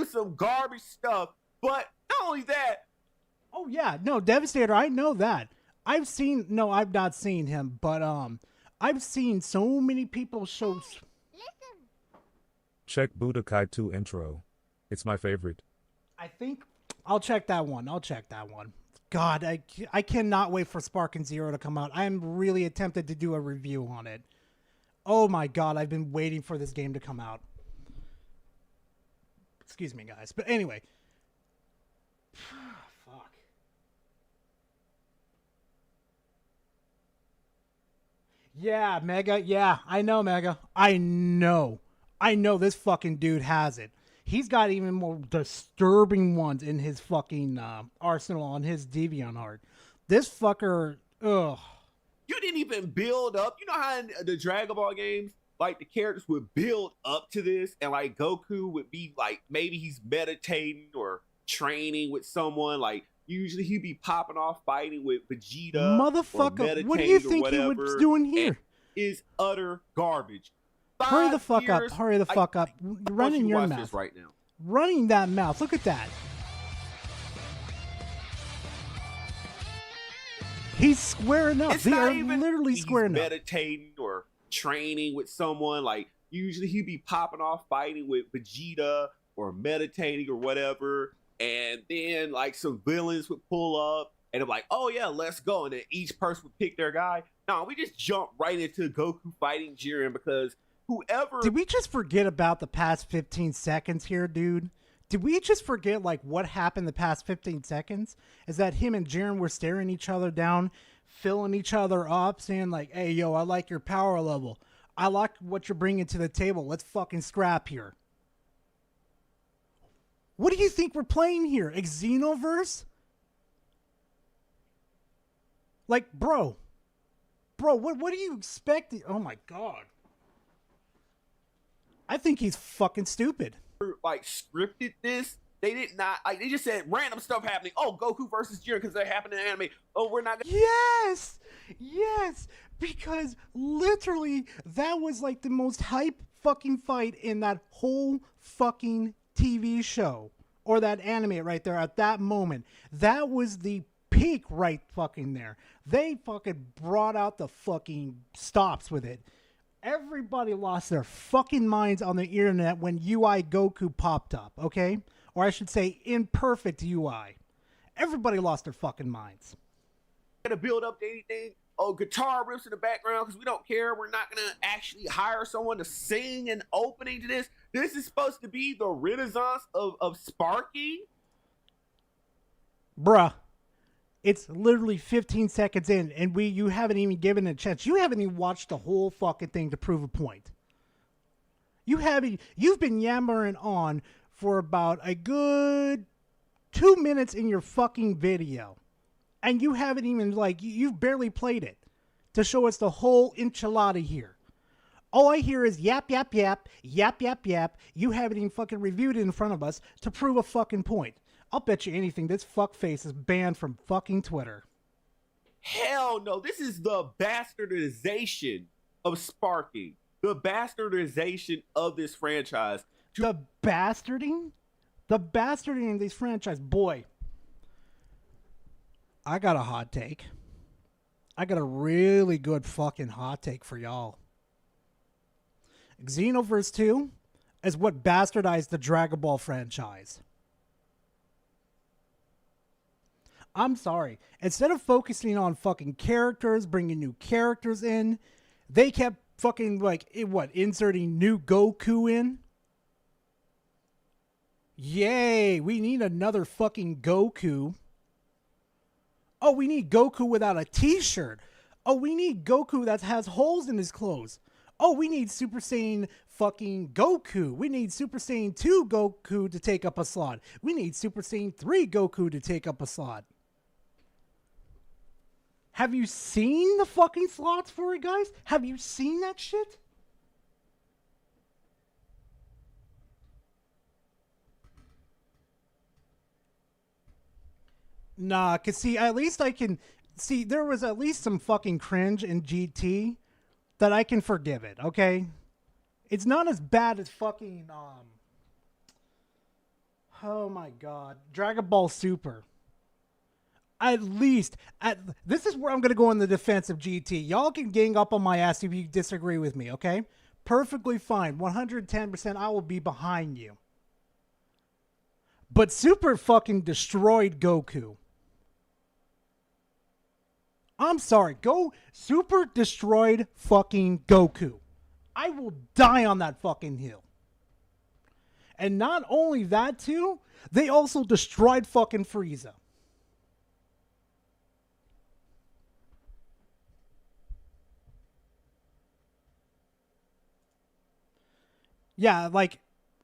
Some garbage stuff. But not only that. Oh yeah, no, Devastator, I know that. I've not seen him, but I've seen so many people show. Check Budokai 2 intro. It's my favorite. I think I'll check that one. God, I cannot wait for Sparking Zero to come out. I am really tempted to do a review on it. Oh my God, I've been waiting for this game to come out. Excuse me, guys. But anyway. Fuck. Yeah, Mega. Yeah, I know, Mega. I know this fucking dude has it. He's got even more disturbing ones in his fucking arsenal on his DeviantArt. This fucker, ugh. You didn't even build up. You know how in the Dragon Ball games, like the characters would build up to this, and like Goku would be like maybe he's meditating or training with someone. Like usually he'd be popping off fighting with Vegeta. Motherfucker, what do you think he was doing here? Is utter garbage. Hurry the fuck 5 years, up. Hurry the fuck up. Running your mouth. This right now. Running that mouth. Look at that. He's squaring up. They are literally squaring up. Meditating or training with someone. Like usually he'd be popping off fighting with Vegeta or meditating or whatever. And then like some villains would pull up and they're like, oh yeah, let's go. And then each person would pick their guy. No, we just jump right into Goku fighting Jiren because whoever... Did we just forget about the past 15 seconds here, dude? Did we just forget like what happened the past 15 seconds? Is that him and Jiren were staring each other down, filling each other up, saying like, hey, yo, I like your power level. I like what you're bringing to the table. Let's fucking scrap here. What do you think we're playing here? A Xenoverse? Like, bro, what do you expect? Oh my God. I think he's fucking stupid. Like scripted this. They did not, like, they just said random stuff happening. Oh, Goku versus Jiren because they're happening in anime. Oh, we're not gonna... Yes, because literally that was like the most hype fucking fight in that whole fucking TV show or that anime right there at that moment. That was the peak right fucking there. They fucking brought out the fucking stops with it. Everybody lost their fucking minds on the internet when UI Goku popped up, okay? Or I should say imperfect UI. Everybody lost their fucking minds. Gonna build up to anything. Oh, guitar riffs in the background because we don't care. We're not gonna actually hire someone to sing an opening to this. This is supposed to be the renaissance of Sparky. Bruh, it's literally 15 seconds in, and you haven't even given it a chance. You haven't even watched the whole fucking thing to prove a point. You've been yammering on for about a good 2 minutes in your fucking video. And you haven't even, like, you've barely played it to show us the whole enchilada here. All I hear is yap, yap, yap, yap, yap, yap. You haven't even fucking reviewed it in front of us to prove a fucking point. I'll bet you anything this fuckface is banned from fucking Twitter. Hell no, this is the bastardization of Sparky. The bastardization of this franchise. The bastarding? The bastarding of this franchise. Boy, I got a hot take. I got a really good fucking hot take for y'all. Xenoverse 2 is what bastardized the Dragon Ball franchise. I'm sorry. Instead of focusing on fucking characters, bringing new characters in, they kept fucking, like, inserting new Goku in? Yay, we need another fucking Goku. Oh, we need Goku without a t-shirt. Oh, we need Goku that has holes in his clothes. Oh, we need Super Saiyan fucking Goku. We need Super Saiyan 2 Goku to take up a slot. We need Super Saiyan 3 Goku to take up a slot. Have you seen the fucking slots for it, guys? Have you seen that shit? Nah, cause see, at least I can see there was at least some fucking cringe in GT that I can forgive it, okay? It's not as bad as fucking oh my God, Dragon Ball Super. At least, this is where I'm gonna go in the defense of GT. Y'all can gang up on my ass if you disagree with me, okay? Perfectly fine, 110%. I will be behind you. But Super fucking destroyed Goku. I'm sorry, Super destroyed fucking Goku. I will die on that fucking hill. And not only that too, they also destroyed fucking Frieza. Yeah, like,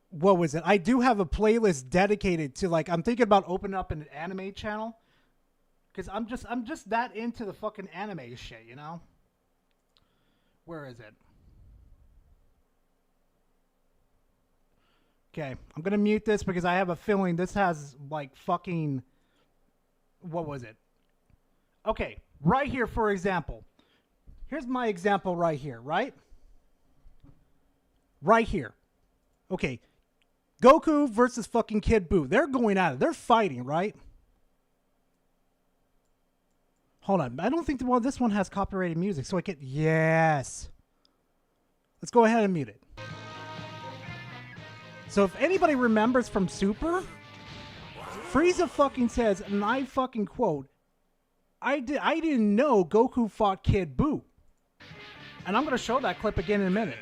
what was it? I do have a playlist dedicated to, like, I'm thinking about opening up an anime channel. Because I'm just that into the fucking anime shit, you know? Where is it? Okay, I'm gonna mute this because I have a feeling this has like fucking. What was it? Okay, right here, for example. Here's my example right here, right? Right here. Okay, Goku versus fucking Kid Buu. They're going at it. They're fighting, right? Hold on. I don't think this one has copyrighted music, so I can. Yes. Let's go ahead and mute it. So if anybody remembers from Super, Frieza fucking says, and I fucking quote, I didn't know Goku fought Kid Buu. And I'm going to show that clip again in a minute.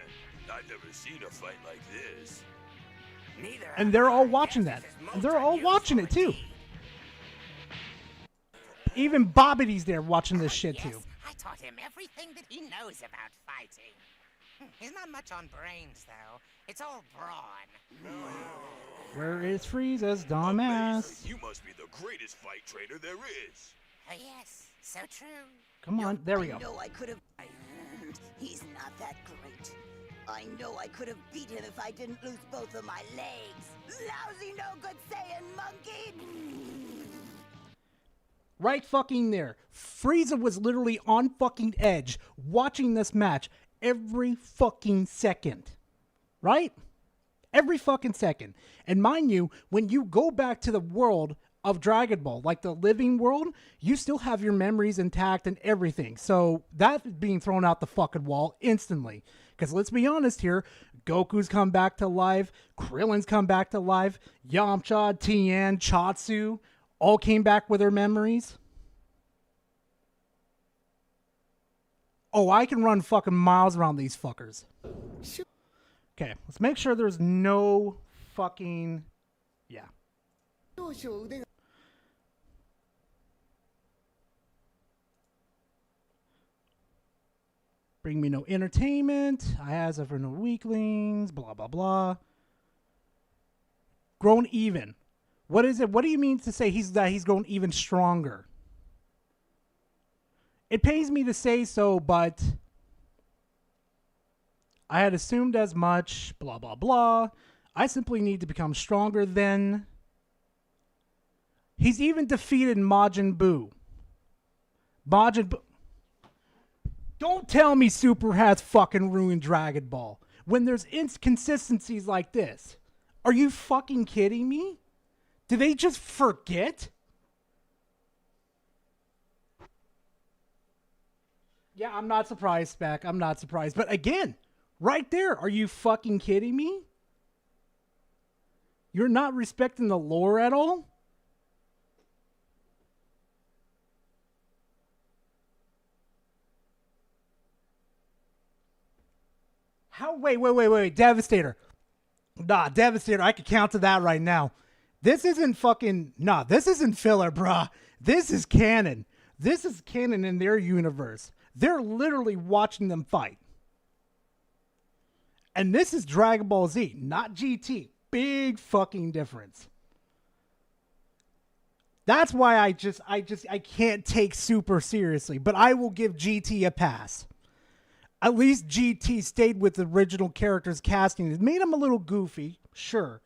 I've never seen a fight like this. Neither. And they're all watching that. And they're all watching it too. Even Bobbity's there watching this shit too. I taught him everything that he knows about fighting. He's not much on brains, though. It's all brawn. Where is Frieza's dumbass? You must be the greatest fight trainer there is. Oh, yes, so true. Come on, there we go. I know I could have. He's not that great. I know I could have beat him if I didn't lose both of my legs. Lousy, no good Saiyan monkey. Right fucking there. Frieza was literally on fucking edge watching this match every fucking second. Right? Every fucking second. And mind you, when you go back to the world of Dragon Ball, like the living world, you still have your memories intact and everything. So that's being thrown out the fucking wall instantly. Because let's be honest here, Goku's come back to life, Krillin's come back to life, Yamcha, Tien, Chaozu, all came back with their memories. Oh, I can run fucking miles around these fuckers. Okay, let's make sure there's no fucking... Yeah. Bring me no entertainment. I has for no weaklings. Blah, blah, blah. Grown even. What is it? What do you mean to say he's grown even stronger? It pains me to say so, but I had assumed as much. Blah, blah, blah. I simply need to become stronger than. He's even defeated Majin Buu. Majin Buu. Don't tell me Super has fucking ruined Dragon Ball when there's inconsistencies like this. Are you fucking kidding me? Did they just forget? Yeah, I'm not surprised, Spec. I'm not surprised. But again, right there, are you fucking kidding me? You're not respecting the lore at all? How? Wait. Devastator. Nah, Devastator. I could count to that right now. This isn't fucking... Nah, this isn't filler, bruh. This is canon. This is canon in their universe. They're literally watching them fight. And this is Dragon Ball Z, not GT. Big fucking difference. That's why I can't take Super seriously. But I will give GT a pass. At least GT stayed with the original characters casting. It made him a little goofy, sure.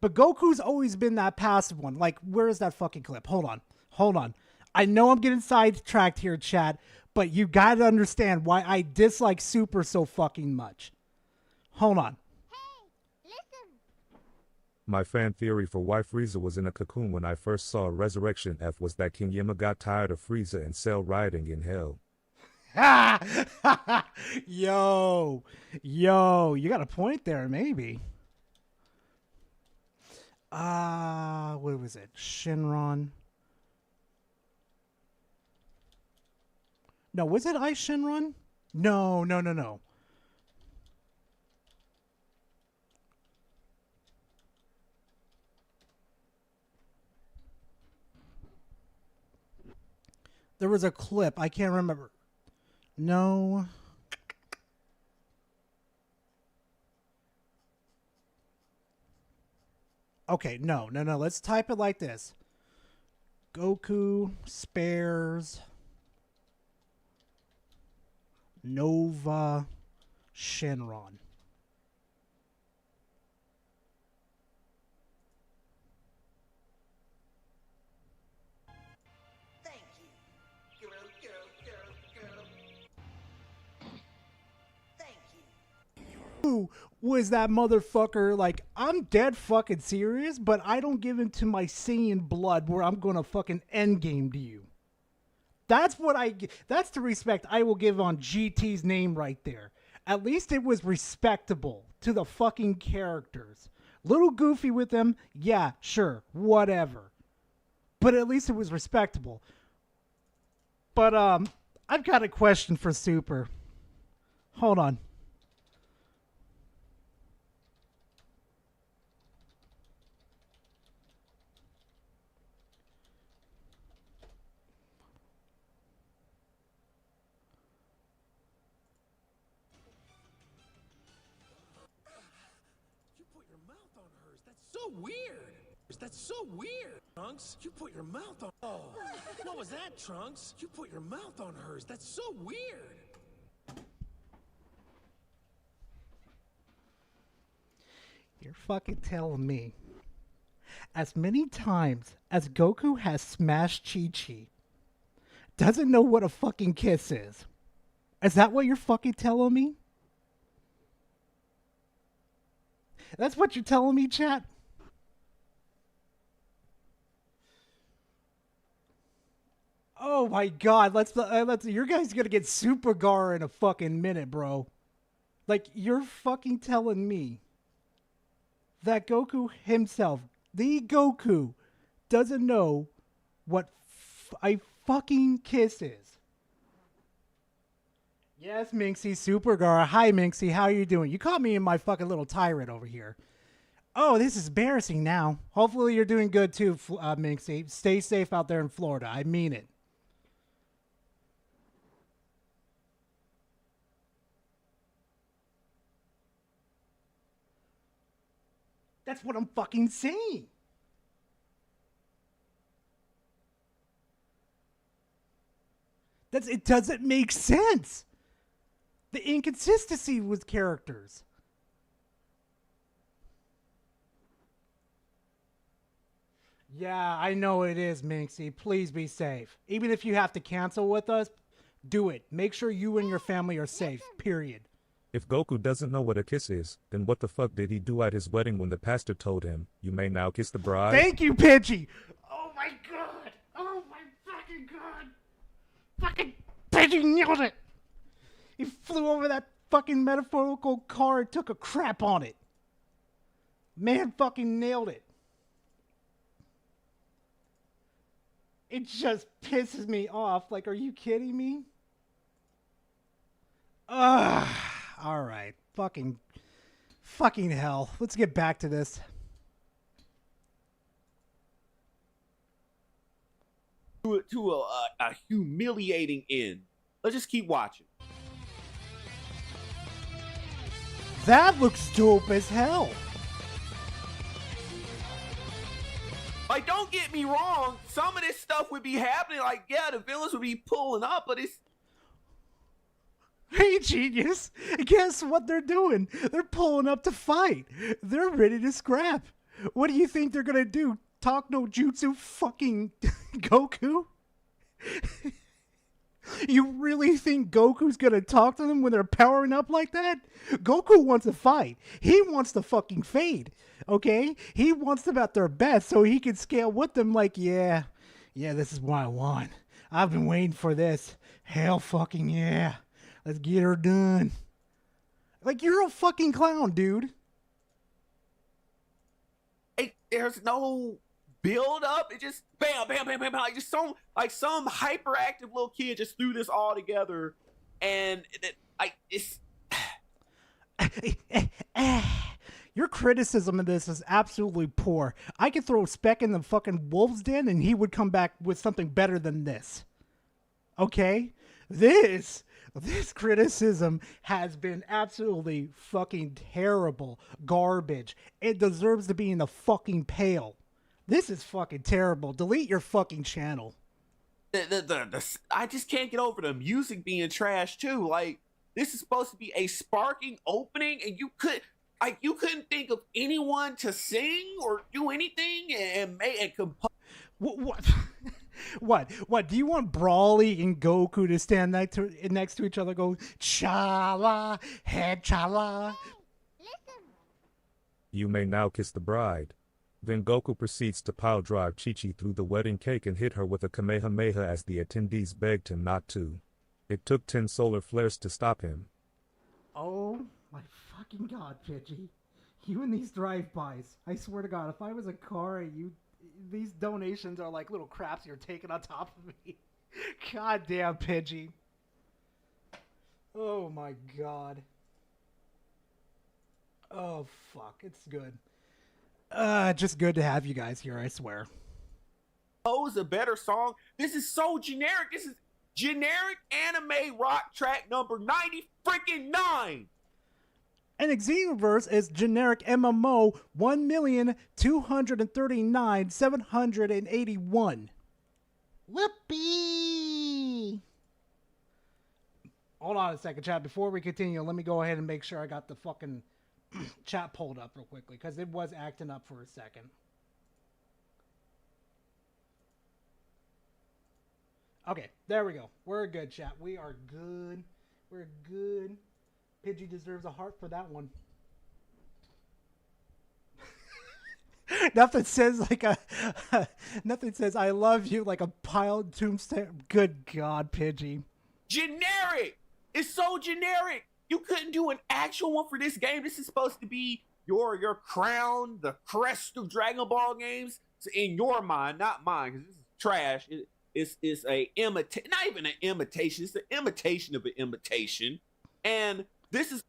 But Goku's always been that passive one. Like, where is that fucking clip? Hold on. I know I'm getting sidetracked here, chat, but you gotta understand why I dislike Super so fucking much. Hold on. My fan theory for why Frieza was in a cocoon when I first saw Resurrection F was that King Yima got tired of Frieza and Cell rioting in hell. Yo, you got a point there, maybe. What was it? Shenron. No, was it Ice Shenron? No. There was a clip. I can't remember. No. Okay, no. Let's type it like this. Goku spares Nova Shenron. Goku was that motherfucker, like, I'm dead fucking serious, but I don't give into my Saiyan blood where I'm gonna fucking endgame to you. That's the respect I will give on GT's name right there. At least it was respectable to the fucking characters. Little goofy with them, yeah, sure, whatever. But at least it was respectable. But, I've got a question for Super. Hold on. So weird. That's so weird, Trunks. You put your mouth on. Oh, what was that, Trunks? You put your mouth on hers. That's so weird. You're fucking telling me, as many times as Goku has smashed Chi-Chi, doesn't know what a fucking kiss is? Is that what you're fucking telling me? That's what you're telling me, chat? Oh my god, let's your guys gonna get Super Gar in a fucking minute, bro. Like, you're fucking telling me that Goku himself, the Goku, doesn't know what a fucking kiss is. Yes, Minxie, Super Gar. Hi, Minxie, how are you doing? You caught me in my fucking little tirade over here. Oh, this is embarrassing now. Hopefully you're doing good too, Minxie. Stay safe out there in Florida. I mean it. That's what I'm fucking saying. It doesn't make sense. The inconsistency with characters. Yeah, I know it is, Minxie. Please be safe. Even if you have to cancel with us, do it. Make sure you and your family are safe, period. If Goku doesn't know what a kiss is, then what the fuck did he do at his wedding when the pastor told him, you may now kiss the bride? Thank you, Pidgey! Oh my god! Oh my fucking god! Fucking Pidgey nailed it! He flew over that fucking metaphorical car and took a crap on it. Man fucking nailed it. It just pisses me off. Like, are you kidding me? Ugh. All right. Fucking hell. Let's get back to this. To a humiliating end. Let's just keep watching. That looks dope as hell. Like, don't get me wrong. Some of this stuff would be happening. Like, yeah, the villains would be pulling up, but it's... Hey, genius. Guess what they're doing? They're pulling up to fight. They're ready to scrap. What do you think they're going to do? Talk no jutsu fucking Goku? You really think Goku's going to talk to them when they're powering up like that? Goku wants to fight. He wants to fucking fade. Okay? He wants them at their best so he can scale with them like, yeah, this is what I want. I've been waiting for this. Hell fucking yeah. Let's get her done. Like, you're a fucking clown, dude. There's no build up. It just bam, bam, bam, bam, bam. Like, just some hyperactive little kid just threw this all together, and it's. Your criticism of this is absolutely poor. I could throw Speck in the fucking wolf's den, and he would come back with something better than this. Okay, this criticism has been absolutely fucking terrible garbage. It deserves to be in the fucking pail. This is fucking terrible. Delete your fucking channel. I just can't get over the music being trash too. Like, this is supposed to be a sparking opening, and you couldn't think of anyone to sing or do anything and compose. What? What? Do you want Brawly and Goku to stand next to each other, go cha-la, head cha-la? You may now kiss the bride. Then Goku proceeds to pile drive Chi-Chi through the wedding cake and hit her with a Kamehameha as the attendees begged him not to. It took 10 solar flares to stop him. Oh my fucking god, Pidgey. You and these drive-bys. I swear to god, if I was a car, these donations are like little craps you're taking on top of me. God damn, Pidgey. Oh my god. Oh fuck, it's good. Just good to have you guys here, I swear. Pose a better song. This is so generic. This is generic anime rock track number 90 freaking 9. And Xenoverse is generic MMO 1,239,781. Whoopee! Hold on a second, chat. Before we continue, let me go ahead and make sure I got the fucking chat pulled up real quickly, because it was acting up for a second. Okay, there we go. We're good, chat. We are good. We're good. Pidgey deserves a heart for that one. Nothing says like nothing says I love you like a piled tombstone. Good God, Pidgey. Generic. It's so generic. You couldn't do an actual one for this game. This is supposed to be your crown, the crest of Dragon Ball games. It's in your mind, not mine, because this is trash. It's a not even an imitation. It's an imitation of an imitation. And this is...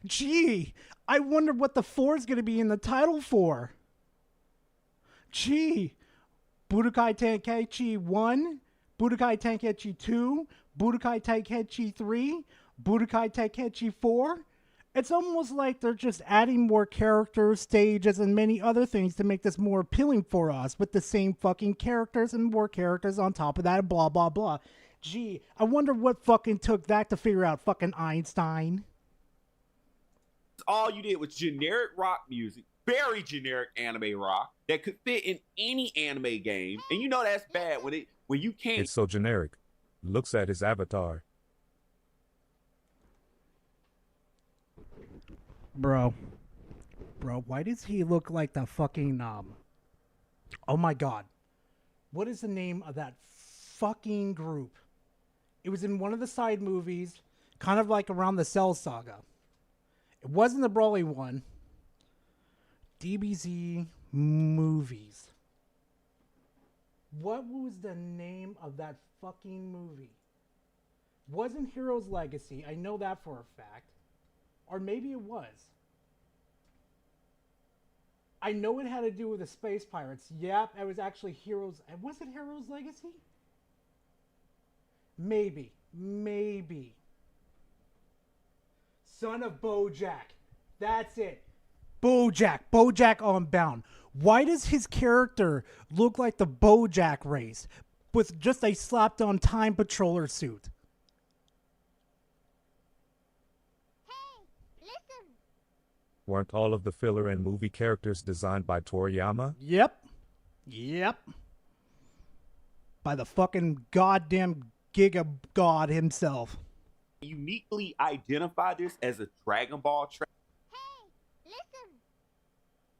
Gee, I wonder what the 4 is going to be in the title for. Gee, Budokai Tenkaichi 1, Budokai Tenkaichi 2, Budokai Tenkaichi 3, Budokai Tenkaichi 4. It's almost like they're just adding more characters, stages, and many other things to make this more appealing for us, with the same fucking characters and more characters on top of that, blah, blah, blah. Gee, I wonder what fucking took that to figure out fucking Einstein. All you did was generic rock music, very generic anime rock that could fit in any anime game, and you know that's bad when you can't. It's so generic. Looks at his avatar. Bro, why does he look like the fucking oh my god, what is the name of that fucking group? It was in one of the side movies, kind of like around the Cell Saga. It wasn't the Broly one. DBZ movies. What was the name of that fucking movie? Wasn't Heroes Legacy. I know that for a fact. Or maybe it was. I know it had to do with the space pirates. Yep, it was actually Heroes. Was it Heroes Legacy? Maybe. Son of Bojack. That's it. Bojack Unbound. Why does his character look like the Bojack race with just a slapped on Time Patroller suit? Weren't all of the filler and movie characters designed by Toriyama? Yep. By the fucking goddamn Giga God himself. Uniquely identify this as a Dragon Ball track.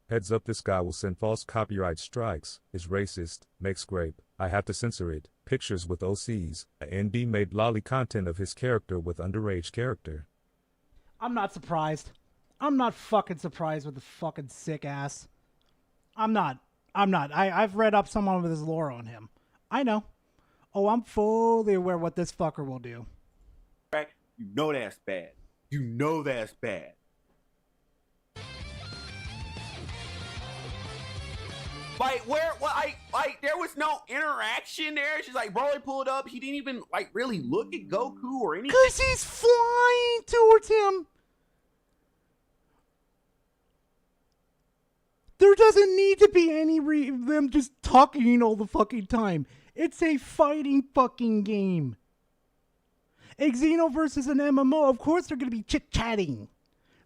Heads up, this guy will send false copyright strikes, is racist, makes grape, I have to censor it, pictures with OCs, a NB made lolly content of his character with underage character. I'm not surprised. I'm not fucking surprised with the fucking sick ass. I'm not. I've read up some of his lore on him. I know. Oh, I'm fully aware what this fucker will do. You know that's bad. You know that's bad. Like, there was no interaction there. She's like, Broly pulled up. He didn't even, really look at Goku or anything. Because he's flying towards him. There doesn't need to be any them just talking all the fucking time. It's a fighting fucking game. Xenoverse is an MMO. Of course they're going to be chit-chatting.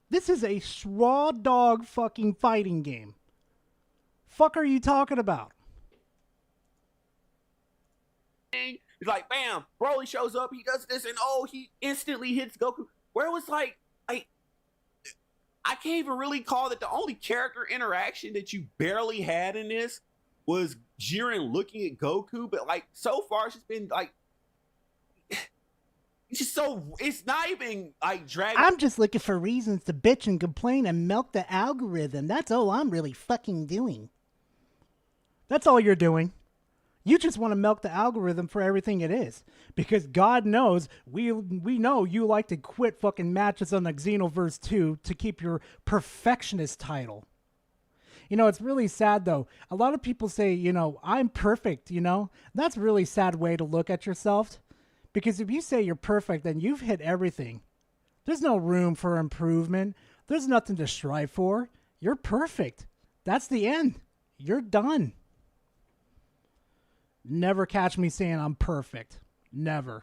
This is a raw dog fucking fighting game. Fuck are you talking about? It's like, bam, Broly shows up, he does this, and he instantly hits Goku. Where it was I can't even really call it. The only character interaction that you barely had in this was Jiren looking at Goku, but like so far it's just been like it's just so it's not even like Dragon. I'm just looking for reasons to bitch and complain and milk the algorithm. That's all I'm really fucking doing. That's all you're doing. You just want to milk the algorithm for everything it is. Because God knows, we know you like to quit fucking matches on the Xenoverse 2 to keep your perfectionist title. You know, it's really sad though. A lot of people say, you know, I'm perfect, you know? That's a really sad way to look at yourself. Because if you say you're perfect, then you've hit everything. There's no room for improvement. There's nothing to strive for. You're perfect. That's the end. You're done. Never catch me saying I'm perfect. Never.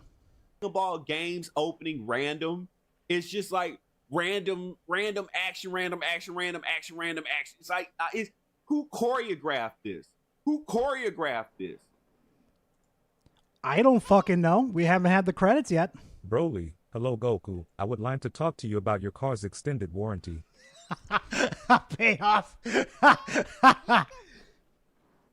Ball games opening random. It's just like random action, random action, random action, random action. It's like, who choreographed this? Who choreographed this? I don't fucking know. We haven't had the credits yet. Broly, hello Goku. I would like to talk to you about your car's extended warranty. Payoff.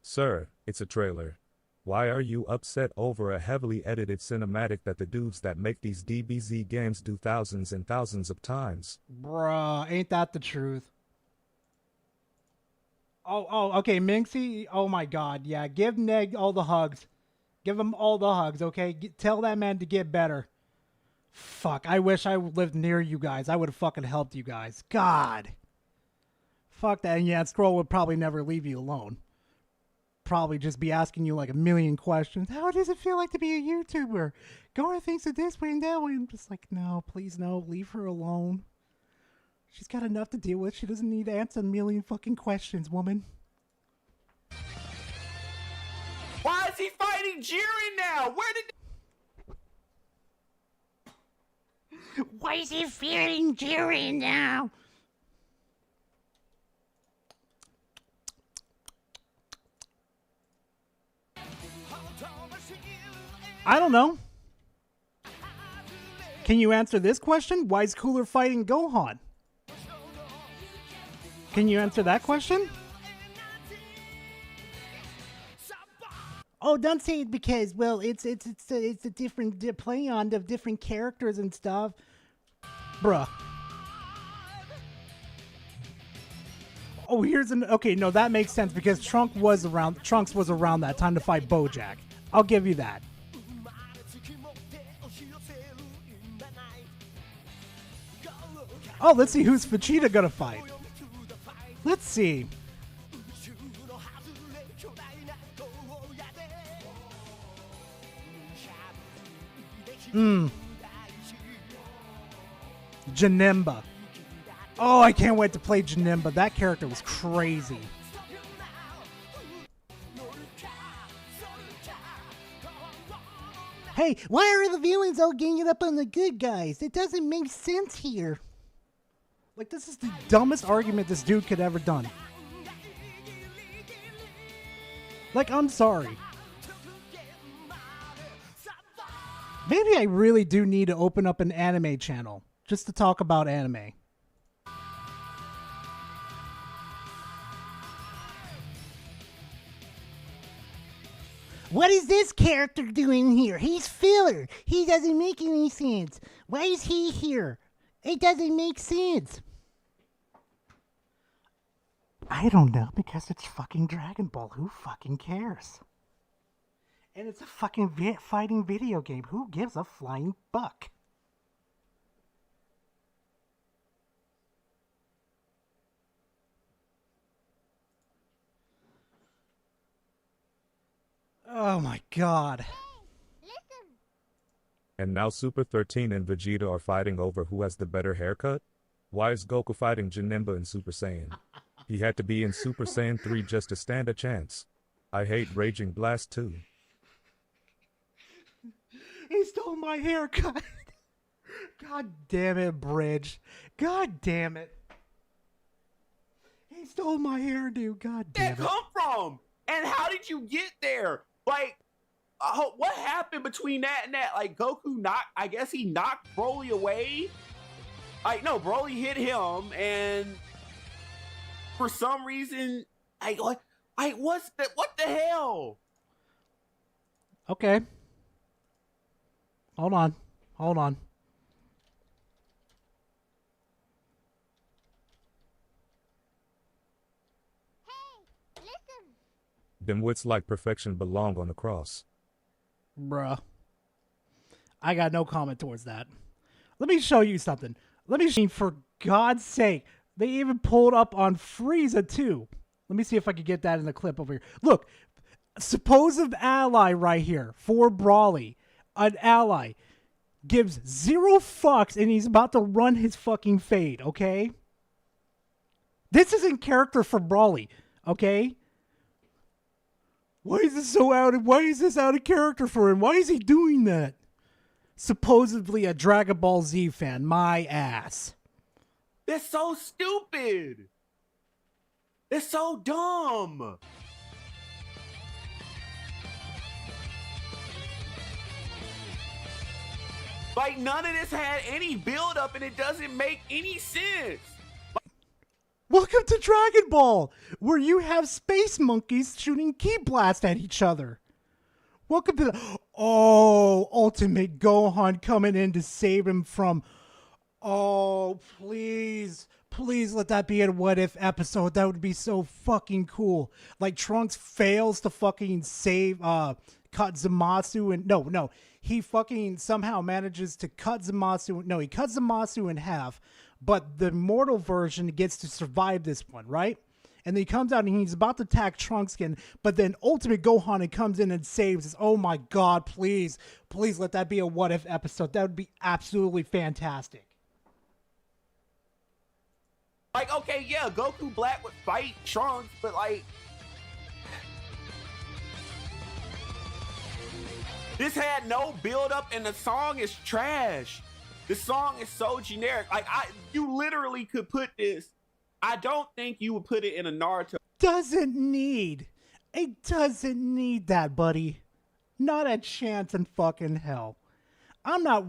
Sir, it's a trailer. Why are you upset over a heavily edited cinematic that the dudes that make these DBZ games do thousands and thousands of times? Bruh, ain't that the truth? Oh, okay, Minxie. Oh my God, yeah. Give Neg all the hugs. Give him all the hugs, okay? Tell that man to get better. Fuck, I wish I lived near you guys. I would have fucking helped you guys. God. Fuck that. And yeah, Scroll would probably never leave you alone. Probably just be asking you like a million questions. How does it feel like to be a YouTuber? Going things to this way and that way. I'm just like, no, please no. Leave her alone. She's got enough to deal with. She doesn't need to answer a million fucking questions, woman. Why is he fighting Jiren now? Where did... Why is he fearing Jiren now? I don't know. Can you answer this question? Why is Cooler fighting Gohan? Can you answer that question? Oh, don't say it because, well, it's a different play on the different characters and stuff. Bruh. Oh, here's an... Okay, no, that makes sense because Trunks was around that time to fight Bojack. I'll give you that. Oh, let's see who's Vegeta gonna fight. Let's see. Janemba. Oh, I can't wait to play Janemba. That character was crazy. Hey, why are the villains all ganging up on the good guys? It doesn't make sense here. Like, this is the dumbest argument this dude could ever done. Like, I'm sorry. Maybe I really do need to open up an anime channel just to talk about anime. What is this character doing here? He's filler. He doesn't make any sense. Why is he here? It doesn't make sense. I don't know, because it's fucking Dragon Ball. Who fucking cares? And it's a fucking fighting video game. Who gives a flying buck? Oh my God. And now Super 13 and Vegeta are fighting over who has the better haircut? Why is Goku fighting Janemba in Super Saiyan? He had to be in Super Saiyan 3 just to stand a chance. I hate Raging Blast too. He stole my haircut. God damn it, Bridge. God damn it. He stole my hairdo. God damn it. Where did that come from? And how did you get there? Like, what happened between that and that? Like, Goku I guess he knocked Broly away? Like, no, Broly hit him, and for some reason, what the hell? Okay. Hold on. Them wits like perfection belong on the cross. Bruh. I got no comment towards that. Let me show you something. For God's sake. They even pulled up on Frieza too. Let me see if I can get that in the clip over here. Look. Supposed ally right here for Brawly. An ally. Gives 0 fucks and he's about to run his fucking fade, okay? This isn't character for Brawly, okay? Why is this out of character for him? Why is he doing that? Supposedly a Dragon Ball Z fan. My ass. That's so stupid. It's so dumb. Like, none of this had any build up and it doesn't make any sense. Welcome to Dragon Ball, where you have space monkeys shooting ki blast at each other. Welcome to the... Oh, Ultimate Gohan coming in to save him from... Oh, please. Please let that be a What If episode. That would be so fucking cool. Like, Trunks fails to fucking save cut Zamasu and... No. He fucking somehow manages to cut Zamasu... No, he cuts Zamasu in half. But the mortal version gets to survive this one, right? And then he comes out and he's about to attack Trunks again. But then Ultimate Gohan comes in and saves us. Oh my god, please. Please let that be a What If episode. That would be absolutely fantastic. Like, okay, yeah, Goku Black would fight Trunks, but like... This had no build up and the song is trash. The song is so generic. Like, you literally could put this. I don't think you would put it in a Naruto. It doesn't need that, buddy. Not a chance in fucking hell. I'm not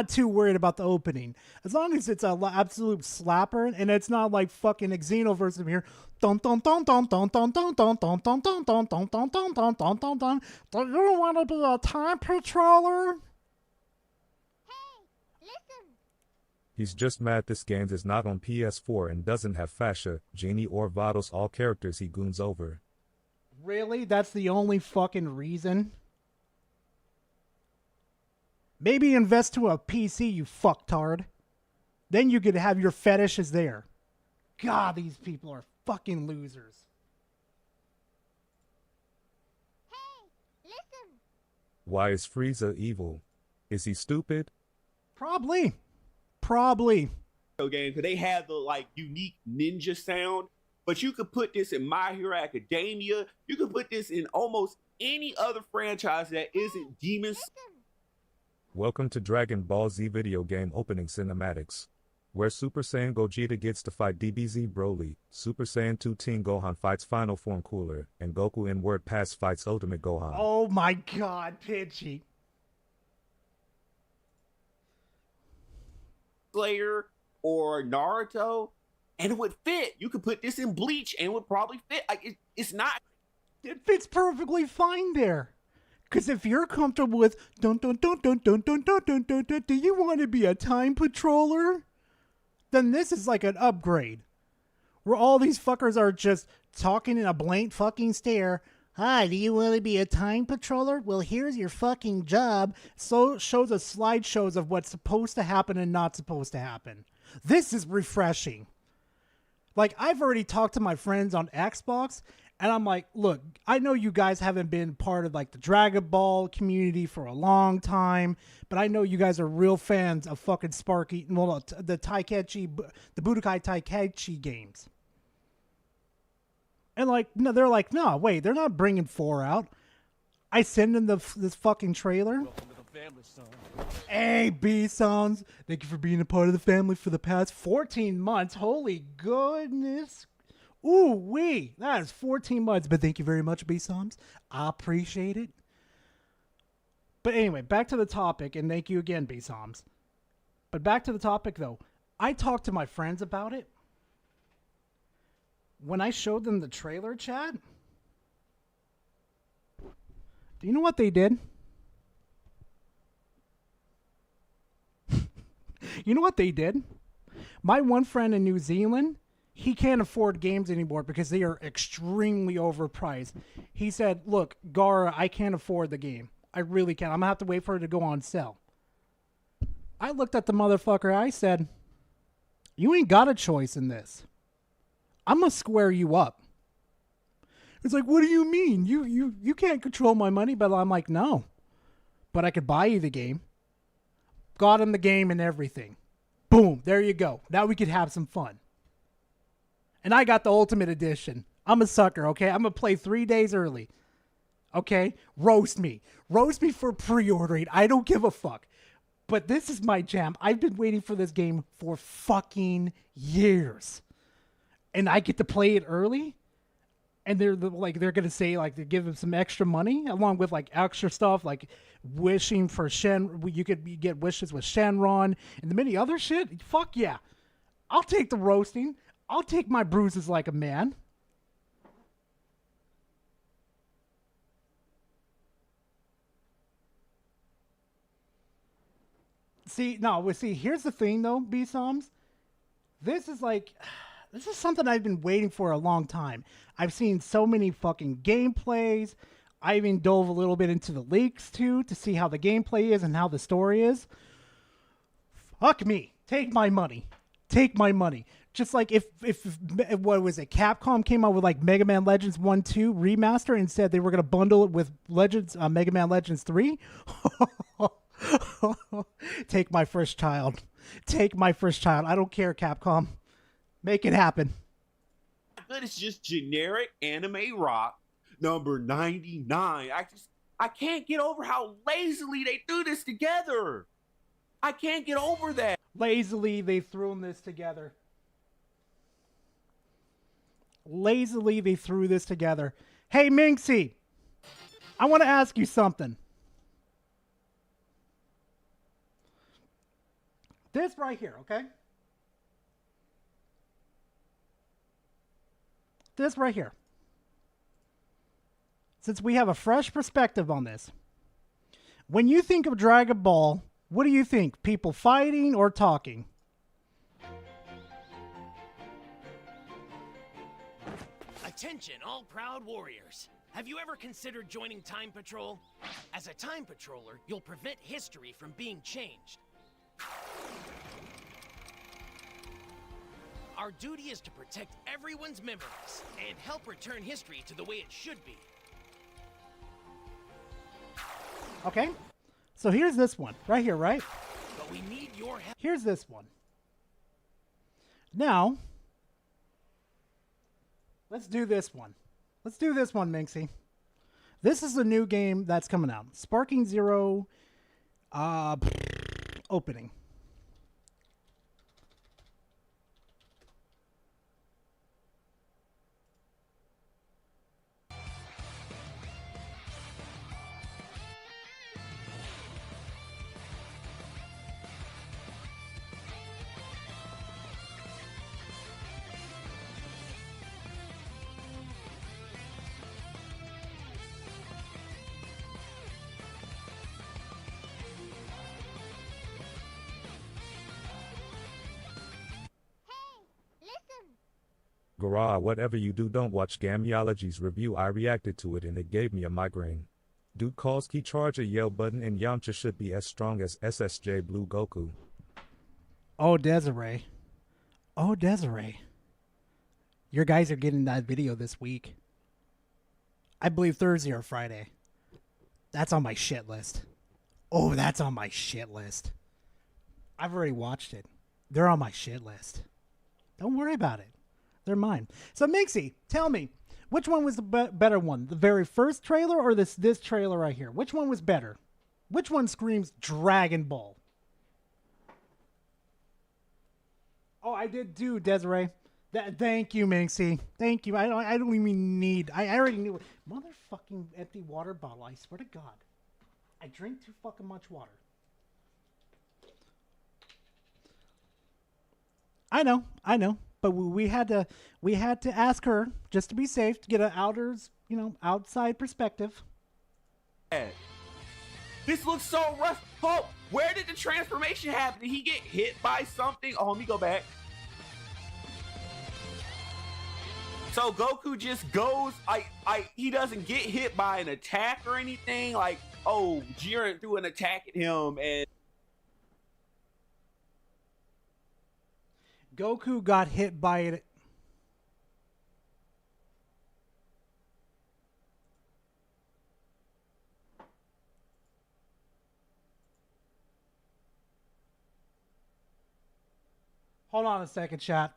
too worried about the opening. As long as it's an absolute slapper and it's not like fucking Xenoverse from here. Dun dun dun dun dun dun dun dun dun dun dun dun dun dun dun dun dun dun dun. Do you want to be a time patroller? He's just mad this game is not on PS4 and doesn't have Fasha, Genie, or Vados, all characters he goons over. Really? That's the only fucking reason? Maybe invest to a PC, you fucktard. Then you could have your fetishes there. God, these people are fucking losers. Why is Frieza evil? Is he stupid? Probably. Game, because they have the like unique ninja sound, but you could put this in My Hero Academia. You could put this in almost any other franchise that isn't Demon. Welcome to Dragon Ball Z video game opening cinematics, where Super Saiyan Gogeta gets to fight DBZ Broly, Super Saiyan 2 Teen Gohan fights Final Form Cooler, and Goku in Word Pass fights Ultimate Gohan. Oh my god, Pidgey. Slayer or Naruto, and it would fit. You could put this in Bleach and it would probably fit. Like, it's not. It fits perfectly fine there. Because if you're comfortable with dun dun dun dun dun dun dun dun dun dun, do you want to be a time patroller? Then this is like an upgrade. Where all these fuckers are just talking in a blank fucking stare. Hi, do you want to be a time patroller? Well, here's your fucking job. So shows us slideshows of what's supposed to happen and not supposed to happen. This is refreshing. Like, I've already talked to my friends on Xbox, and I'm like, look, I know you guys haven't been part of like the Dragon Ball community for a long time, but I know you guys are real fans of fucking Sparky, well, the Budokai Tenkaichi games. And like, no, they're like, no, wait, they're not bringing 4 out. I send them this fucking trailer. Hey, B-Sounds, thank you for being a part of the family for the past 14 months. Holy goodness. Ooh, wee, that is 14 months, but thank you very much, B-Sounds. I appreciate it. But anyway, back to the topic, and thank you again, B-Soms. But back to the topic, though. I talked to my friends about it. When I showed them the trailer, Chad, do you know what they did? You know what they did? My one friend in New Zealand, he can't afford games anymore because they are extremely overpriced. He said, look, Gara, I can't afford the game. I really can't. I'm going to have to wait for it to go on sale. I looked at the motherfucker. I said, you ain't got a choice in this. I'm going to square you up. It's like, what do you mean? You can't control my money. But I'm like, no. But I could buy you the game. Got him the game and everything. Boom. There you go. Now we could have some fun. And I got the Ultimate Edition. I'm a sucker, okay? I'm going to play 3 days early. Okay? Roast me. Roast me for pre-ordering. I don't give a fuck. But this is my jam. I've been waiting for this game for fucking years. And I get to play it early. And they're gonna say like they give them some extra money along with like extra stuff like wishing for you get wishes with Shenron and the many other shit. Fuck yeah. I'll take the roasting. I'll take my bruises like a man. See, here's the thing though, B-Soms. This is something I've been waiting for a long time. I've seen so many fucking gameplays. I even dove a little bit into the leaks too to see how the gameplay is and how the story is. Fuck me. Take my money. Take my money. Just like if what was it? Capcom came out with like Mega Man Legends 1-2 remaster and said they were going to bundle it with Mega Man Legends 3. Take my first child. Take my first child. I don't care, Capcom. Make it happen. But it's just generic anime rock number 99. I can't get over how lazily they threw this together. I can't get over that. Lazily they threw this together. Lazily they threw this together. Hey, Minxie, I want to ask you something. This right here, okay? This right here. Since we have a fresh perspective on this. When you think of Dragon Ball, what do you think? People fighting or talking? Attention, all proud warriors. Have you ever considered joining Time Patrol? As a Time Patroller, you'll prevent history from being changed. Our duty is to protect everyone's memories and help return history to the way it should be. Okay. So here's this one. Right here, right? But we need your help. Here's this one. Now, let's do this one. Let's do this one, Minxie. This is the new game that's coming out. Sparking Zero opening. Gara, whatever you do, don't watch Gamiology's review. I reacted to it and it gave me a migraine. Dude calls key charge a yell button and Yamcha should be as strong as SSJ Blue Goku. Oh, Desiree. Oh, Desiree. Your guys are getting that video this week. I believe Thursday or Friday. That's on my shit list. Oh, that's on my shit list. I've already watched it. They're on my shit list. Don't worry about it. They're mine. So, Minxie, tell me, which one was the better one? The very first trailer or this trailer right here? Which one was better? Which one screams Dragon Ball? Oh, I did do, Desiree. Thank you, Minxie. Thank you. I don't even need... I already knew it. Motherfucking empty water bottle. I swear to God. I drink too fucking much water. I know, but we had to ask her just to be safe to get an outside perspective. This looks so rough. Oh, where did the transformation happen? Did he get hit by something? Oh, let me go back. So Goku just goes, he doesn't get hit by an attack or anything. Like, oh, Jiren threw an attack at him and Goku got hit by it. Hold on a second, chat.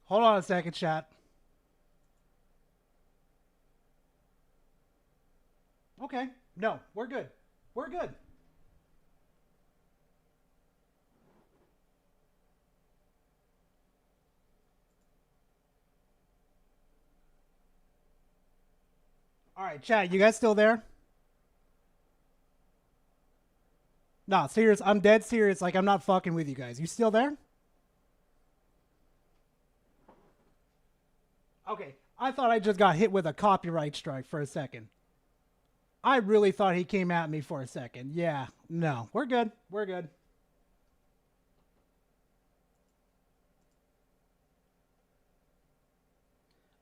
Hold on a second, chat. Okay. No, we're good. We're good. All right, chat, you guys still there? No, serious. I'm dead serious. Like, I'm not fucking with you guys. You still there? Okay. I thought I just got hit with a copyright strike for a second. I really thought he came at me for a second. Yeah. No. We're good. We're good.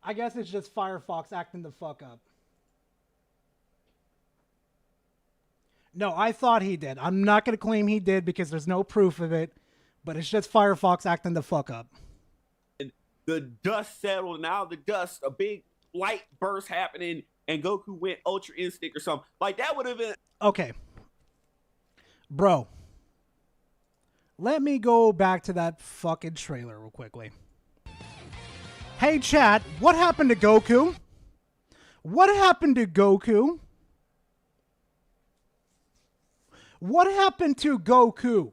I guess it's just Firefox acting the fuck up. No, I thought he did. I'm not going to claim he did because there's no proof of it, but it's just Firefox acting the fuck up. The dust settled. Now the dust, a big light burst happening, and Goku went Ultra Instinct or something. Like, that would have been... Okay. Bro. Let me go back to that fucking trailer real quickly. Hey, chat, what happened to Goku? What happened to Goku? What happened to Goku?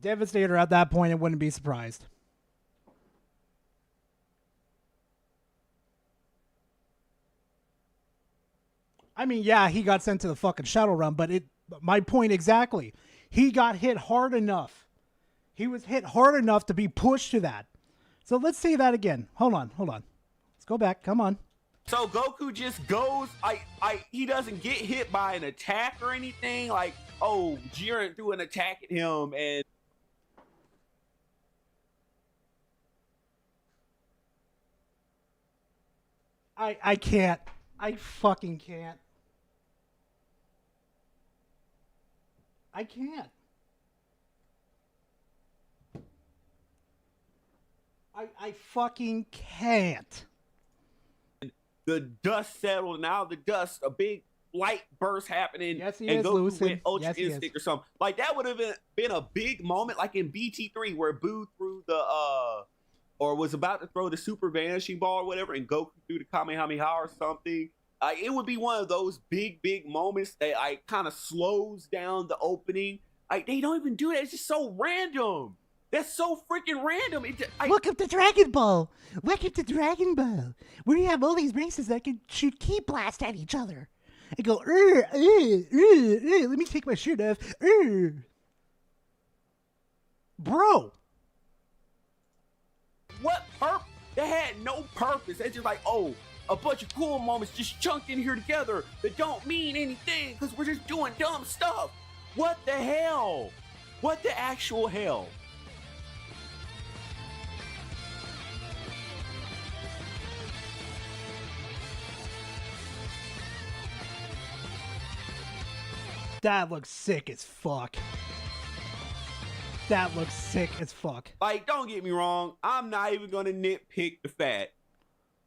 Devastator at that point, I wouldn't be surprised. I mean, yeah, he got sent to the fucking Shadow Realm, but my point exactly. He got hit hard enough. He was hit hard enough to be pushed to that. So let's say that again. Hold on. Let's go back. Come on. So Goku just goes, he doesn't get hit by an attack or anything. Like, oh, Jiren threw an attack at him and... I can't. I fucking can't. I can't. I fucking can't. The dust settled. Now the dust, a big light burst happening. Yes, he and is, Goku Lucid. went Ultra Yes, he Instinct or something. Like, that would have been a big moment, like in BT3, where Boo threw the or was about to throw the super vanishing ball or whatever, and Goku threw the Kamehameha or something. It would be one of those big moments that kind of slows down the opening. They don't even do that. It's just so random. That's so freaking random. Welcome to Dragon Ball. Welcome to Dragon Ball, where you have all these races that can shoot ki blast at each other and go, let me take my shirt off. Bro. What purpose? They had no purpose. It's just like, oh, a bunch of cool moments just chunked in here together that don't mean anything because we're just doing dumb stuff. What the hell? What the actual hell? That looks sick as fuck. That looks sick as fuck. Like, don't get me wrong. I'm not even going to nitpick the fact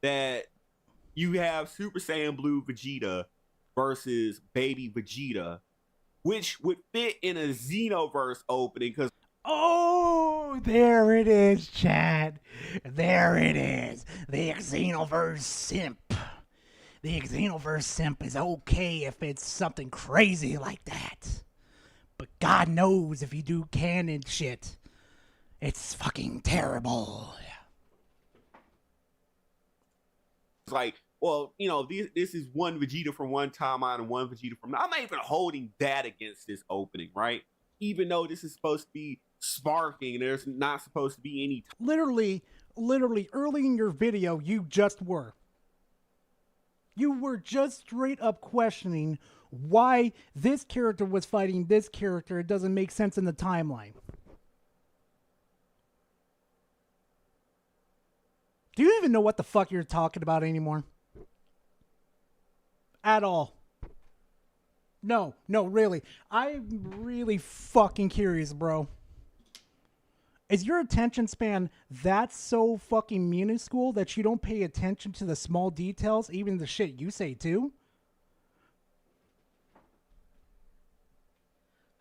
that you have Super Saiyan Blue Vegeta versus Baby Vegeta, which would fit in a Xenoverse opening because... Oh, there it is, Chad. There it is. The Xenoverse simp. The Xenoverse simp is okay if it's something crazy like that. But God knows if you do canon shit, it's fucking terrible. It's like, well, you know, this is one Vegeta from one timeline and one Vegeta from. I'm not even holding that against this opening, right? Even though this is supposed to be sparking and there's not supposed to be any. Literally, early in your video, you just were. You were just straight up questioning why this character was fighting this character. It doesn't make sense in the timeline. Do you even know what the fuck you're talking about anymore? At all. No, really. I'm really fucking curious, bro. Is your attention span that so fucking minuscule that you don't pay attention to the small details, even the shit you say too?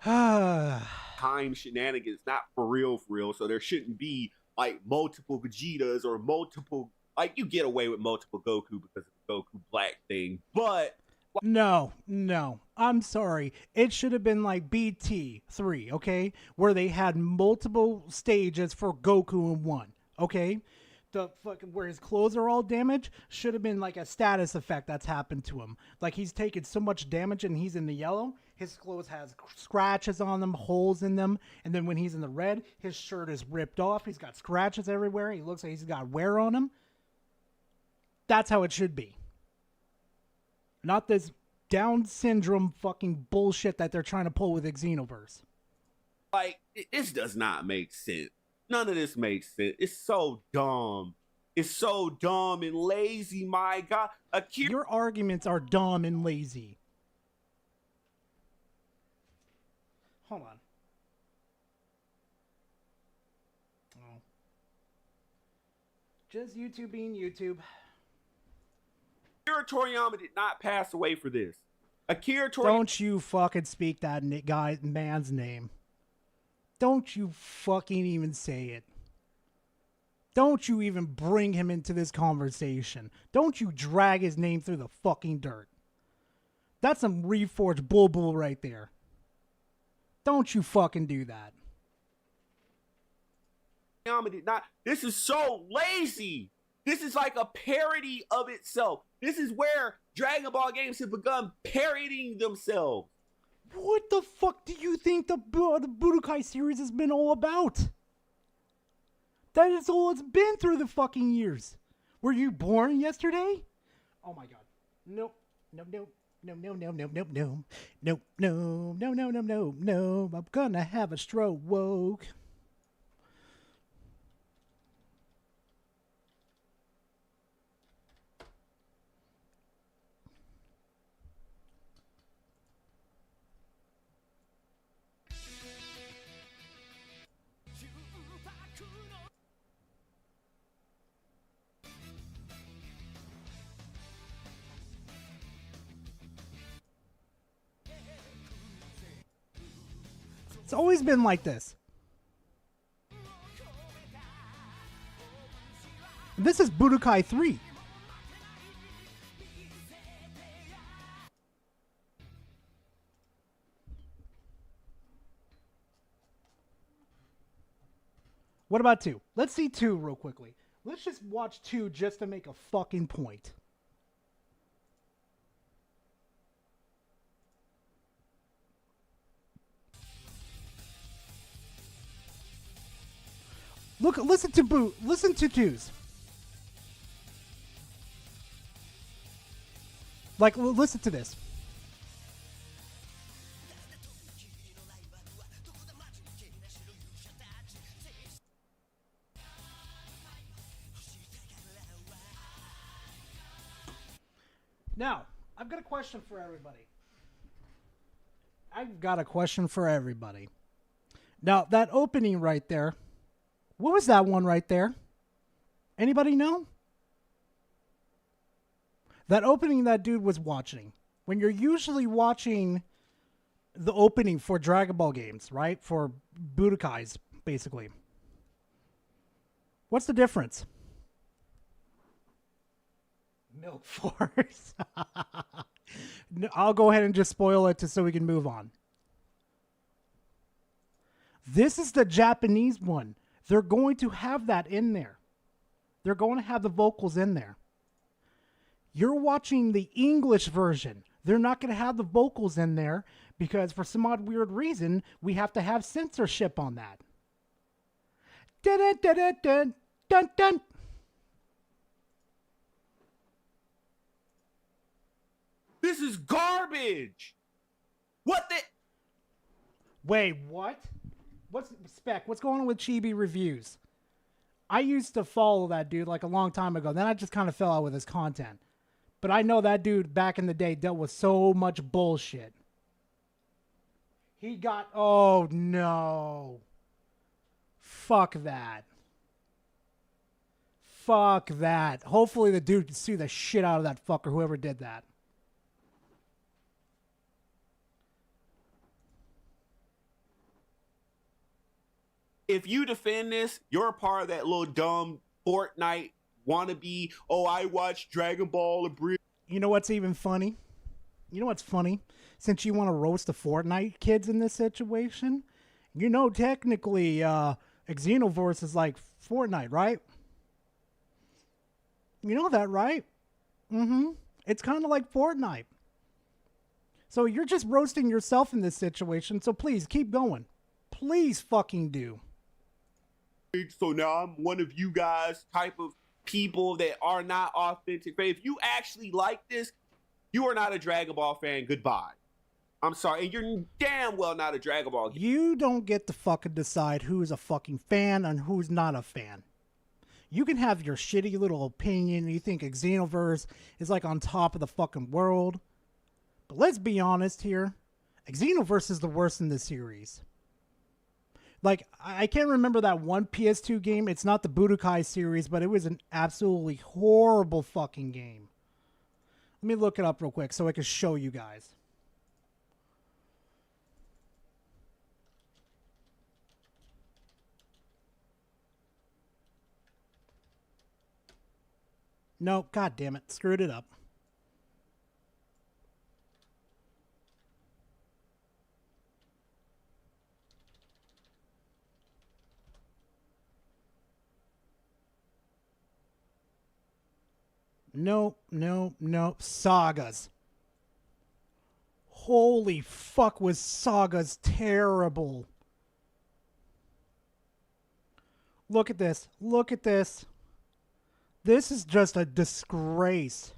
Time shenanigans, not for real, so there shouldn't be like multiple Vegetas or multiple, like you get away with multiple Goku because of the Goku Black thing, but no, I'm sorry. It should have been like BT3, okay? Where they had multiple stages for Goku in one, okay? The fucking where his clothes are all damaged should have been like a status effect that's happened to him. Like he's taken so much damage and he's in the yellow, his clothes has scratches on them, holes in them, and then when he's in the red, his shirt is ripped off. He's got scratches everywhere. He looks like he's got wear on him. That's how it should be. Not this Down syndrome fucking bullshit that they're trying to pull with Xenoverse. Like, this does not make sense. None of this makes sense. It's so dumb. It's so dumb and lazy, my God. Your arguments are dumb and lazy. Hold on. Oh. Just YouTube being YouTube. Akira Toriyama did not pass away for this. Akira Toriyama. Don't you fucking speak that man's name. Don't you fucking even say it. Don't you even bring him into this conversation. Don't you drag his name through the fucking dirt. That's some Reforged bull right there. Don't you fucking do that. Toriyama did not. This is so lazy. This is like a parody of itself. This is where Dragon Ball games have begun parodying themselves. What the fuck do you think the Budokai series has been all about? That is all it's been through the fucking years. Were you born yesterday? Oh my God. Nope. No. I'm gonna have a stroke. It's always been like this. This is Budokai 3. What about 2? Let's see 2 real quickly. Let's just watch 2 just to make a fucking point. Look, listen to 2's. Like, listen to this. Now, I've got a question for everybody. Now, that opening right there, what was that one right there? Anybody know? That opening that dude was watching. When you're usually watching the opening for Dragon Ball games, right? For Budokai's, basically. What's the difference? Milk Force. No, I'll go ahead and just spoil it just so we can move on. This is the Japanese one. They're going to have that in there. They're going to have the vocals in there. You're watching the English version. They're not going to have the vocals in there because for some odd weird reason, we have to have censorship on that. Dun dun dun dun dun dun. This is garbage. What the? Wait, what? What's going on with Chibi Reviews? I used to follow that dude like a long time ago. Then I just kind of fell out with his content. But I know that dude back in the day dealt with so much bullshit. He got... Oh, no. Fuck that. Fuck that. Hopefully the dude can sue the shit out of that fucker, whoever did that. If you defend this, you're a part of that little dumb Fortnite wannabe. Oh, I watched Dragon Ball Abridged. You know what's even funny? You know what's funny? Since you want to roast the Fortnite kids in this situation, you know technically Xenoverse is like Fortnite, right? You know that, right? Mm-hmm. It's kind of like Fortnite. So you're just roasting yourself in this situation, so please keep going. Please fucking do. So now I'm one of you guys type of people that are not authentic. If you actually like this, you are not a Dragon Ball fan. Goodbye. I'm sorry. And you're damn well not a Dragon Ball. You don't get to fucking decide who's a fucking fan and who's not a fan. You can have your shitty little opinion. You think Xenoverse is like on top of the fucking world. But let's be honest here. Xenoverse is the worst in the series. Like, I can't remember that one PS2 game. It's not the Budokai series, but it was an absolutely horrible fucking game. Let me look it up real quick so I can show you guys. No, god damn it. Screwed it up. Nope. Sagas. Holy fuck, was Sagas terrible. Look at this. Look at this. This is just a disgrace.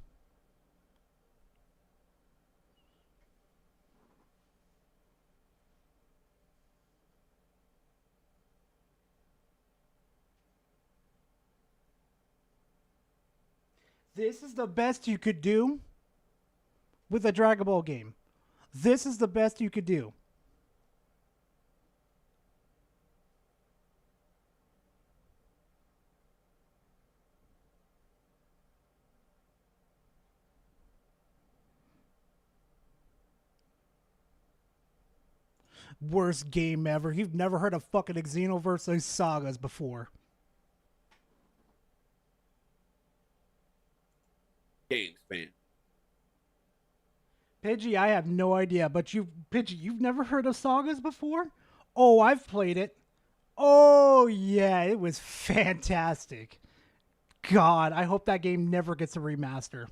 This is the best you could do with a Dragon Ball game. This is the best you could do. Worst game ever. You've never heard of fucking Xenoverse Sagas before. Games fan. Pidgey, I have no idea, but Pidgey, you've never heard of Sagas before? Oh, I've played it. Oh, yeah, it was fantastic. God, I hope that game never gets a remaster.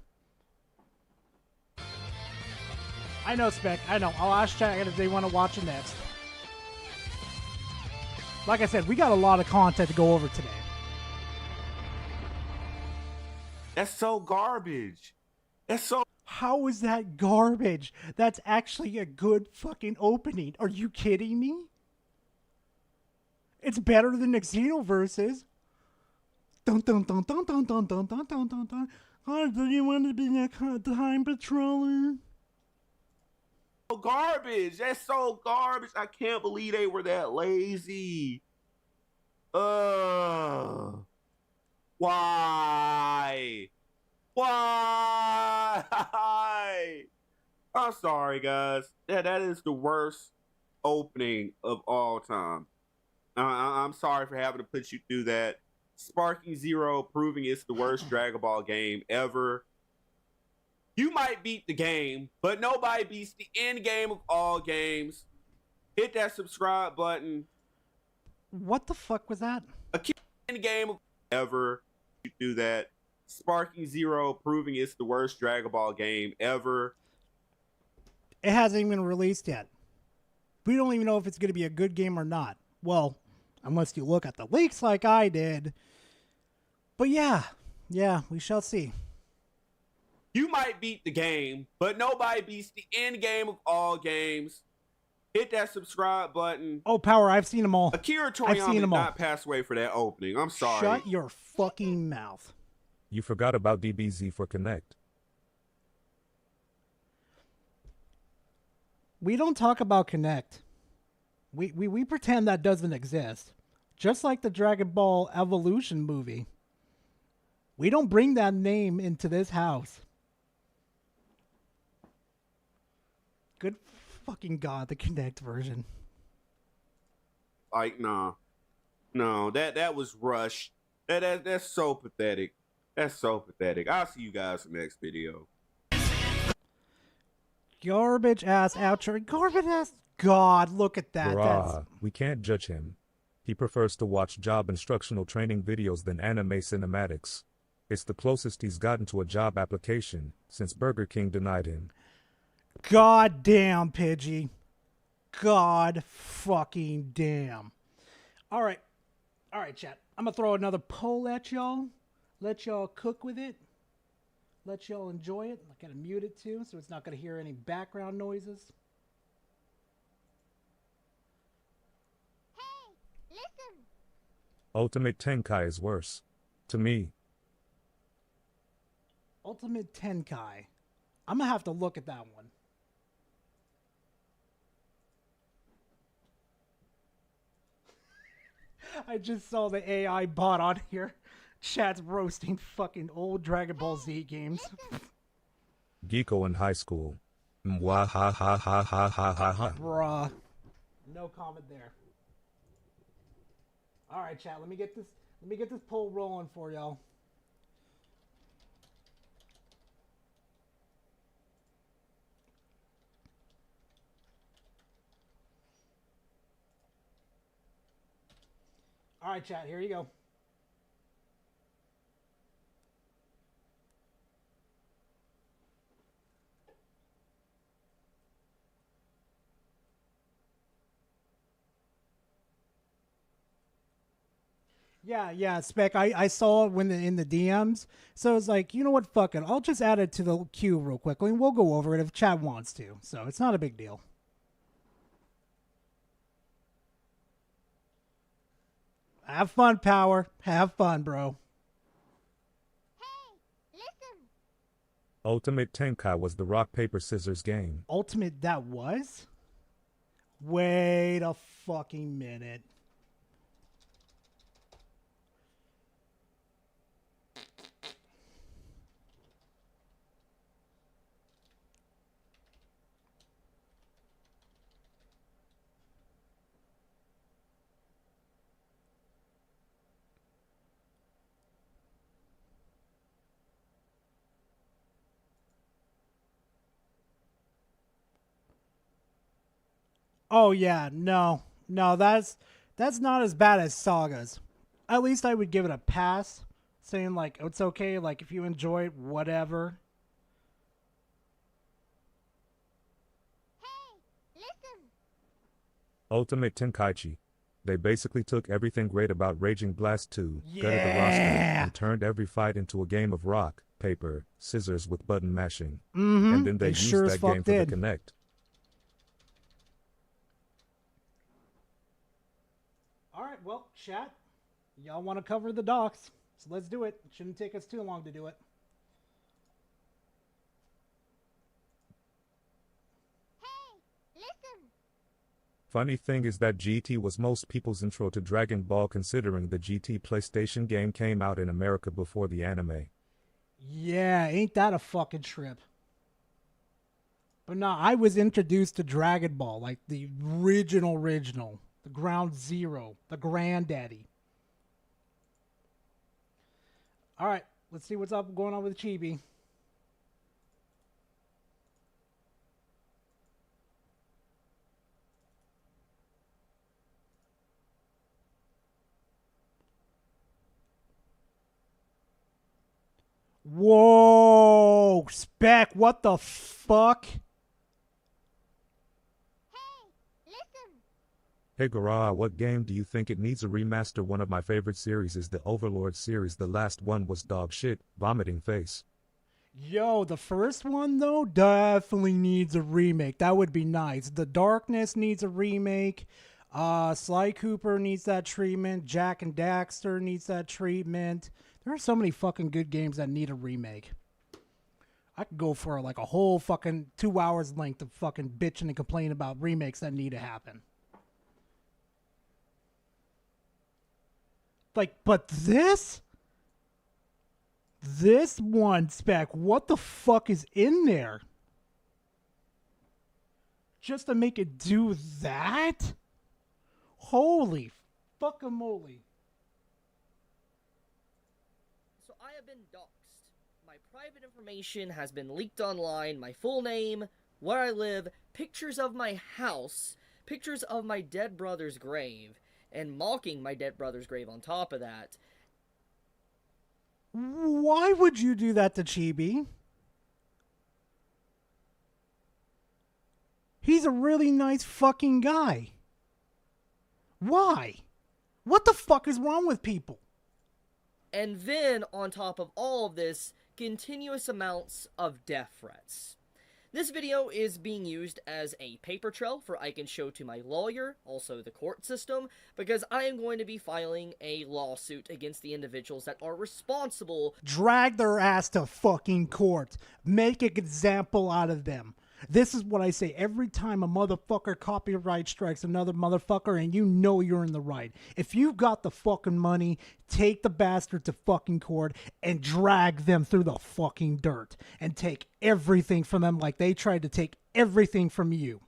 I know, Spec. I know. I'll ask chat if they want to watch it next. Like I said, we got a lot of content to go over today. That's so garbage. That's so... How is that garbage? That's actually a good fucking opening. Are you kidding me? It's better than Xenoverse. Dun dun dun dun dun dun dun dun dun dun dun. Oh, do you want to be a time patroller? Garbage. That's so garbage. I can't believe they were that lazy. Why? I'm sorry, guys. That is the worst opening of all time. I'm sorry for having to put you through that. Sparking Zero proving it's the worst Dragon Ball game ever. You might beat the game, but nobody beats the end game of all games. Hit that subscribe button. What the fuck was that? End game of ever. You do that. Sparking Zero proving it's the worst Dragon Ball game ever. It hasn't even released yet. We don't even know if it's going to be a good game or not. Well, unless you look at the leaks like I did. But yeah, we shall see. You might beat the game, but nobody beats the end game of all games. Hit that subscribe button. Oh, Power, I've seen them all. Akira I've seen Toriyama did them all. not pass away for that opening. I'm sorry. Shut your fucking mouth. You forgot about DBZ for Connect. We don't talk about Connect. We pretend that doesn't exist. Just like the Dragon Ball Evolution movie. We don't bring that name into this house. Good fucking God, the Connect version. Like, nah. No, that was rushed. That's so pathetic. That's so pathetic. I'll see you guys in the next video. Garbage ass outro. Garbage ass. God, look at that. Bruh, we can't judge him. He prefers to watch job instructional training videos than anime cinematics. It's the closest he's gotten to a job application since Burger King denied him. God damn, Pidgey. God fucking damn. All right, chat. I'm going to throw another poll at y'all. Let y'all cook with it. Let y'all enjoy it. I got to mute it too, so it's not going to hear any background noises. Listen. Ultimate Tenkai is worse. To me. Ultimate Tenkai. I'm going to have to look at that one. I just saw the AI bot on here. Chat's roasting fucking old Dragon Ball Z games. Geeko in high school. Mwah ha ha ha ha ha ha ha. Bruh. No comment there. Alright, chat, let me get this poll rolling for y'all. Alright, chat, here you go. Yeah, Spec. I saw it when in the DMs. So it's like, you know what, fuck it. I'll just add it to the queue real quickly and we'll go over it if chat wants to. So it's not a big deal. Have fun, Power. Have fun, bro. Ultimate Tenkai was the rock, paper, scissors game. Ultimate that was? Wait a fucking minute. Oh yeah, no, that's not as bad as Sagas. At least I would give it a pass, saying like it's okay, like if you enjoy it, whatever. Ultimate Tenkaichi. They basically took everything great about Raging Blast 2, gutted the roster, and turned every fight into a game of rock, paper, scissors with button mashing. And then they used that game for the Connect. Alright, well, chat, y'all want to cover the docs, so let's do it. It shouldn't take us too long to do it. Funny thing is that GT was most people's intro to Dragon Ball, considering the GT PlayStation game came out in America before the anime. Yeah, ain't that a fucking trip. But nah, I was introduced to Dragon Ball, like the original. The ground zero. The granddaddy. All right, let's see what's up going on with Chibi. Whoa, Spec, what the fuck? Hey Garage, what game do you think it needs a remaster? One of my favorite series is the Overlord series. The last one was dog shit, vomiting face. Yo, the first one, though, definitely needs a remake. That would be nice. The Darkness needs a remake. Sly Cooper needs that treatment. Jack and Daxter needs that treatment. There are so many fucking good games that need a remake. I could go for like a whole fucking 2 hours length of fucking bitching and complaining about remakes that need to happen. Like, but this one, Spec, what the fuck is in there? Just to make it do that? Holy fucking moly. So I have been doxxed. My private information has been leaked online. My full name, where I live, pictures of my house, pictures of my dead brother's grave, and mocking my dead brother's grave on top of that. Why would you do that to Chibi? He's a really nice fucking guy. Why? What the fuck is wrong with people? And then, on top of all of this, continuous amounts of death threats. This video is being used as a paper trail for I can show to my lawyer, also the court system, because I am going to be filing a lawsuit against the individuals that are responsible. Drag their ass to fucking court. Make an example out of them. This is what I say every time a motherfucker copyright strikes another motherfucker and you know you're in the right. If you've got the fucking money, take the bastard to fucking court and drag them through the fucking dirt and take everything from them like they tried to take everything from you.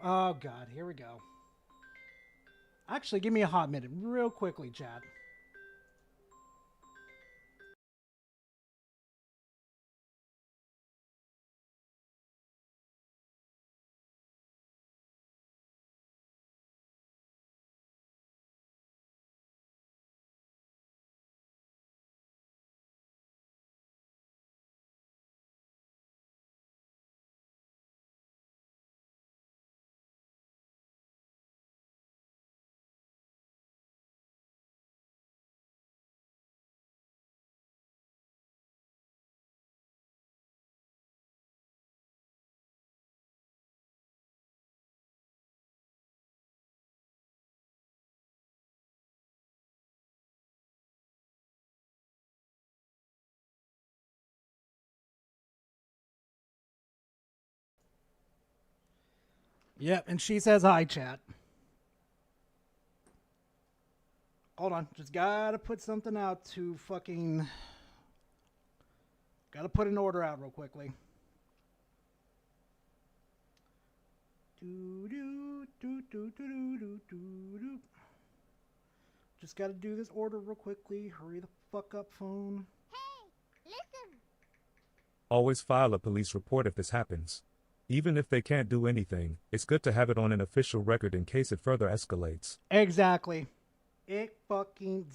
Oh God, here we go. Actually, give me a hot minute real quickly, Chad. Yep, and she says hi, chat. Hold on, just gotta put something out to fucking... Gotta put an order out real quickly. Just gotta do this order real quickly. Hurry the fuck up, phone. Always file a police report if this happens. Even if they can't do anything, it's good to have it on an official record in case it further escalates. Exactly. Exactly.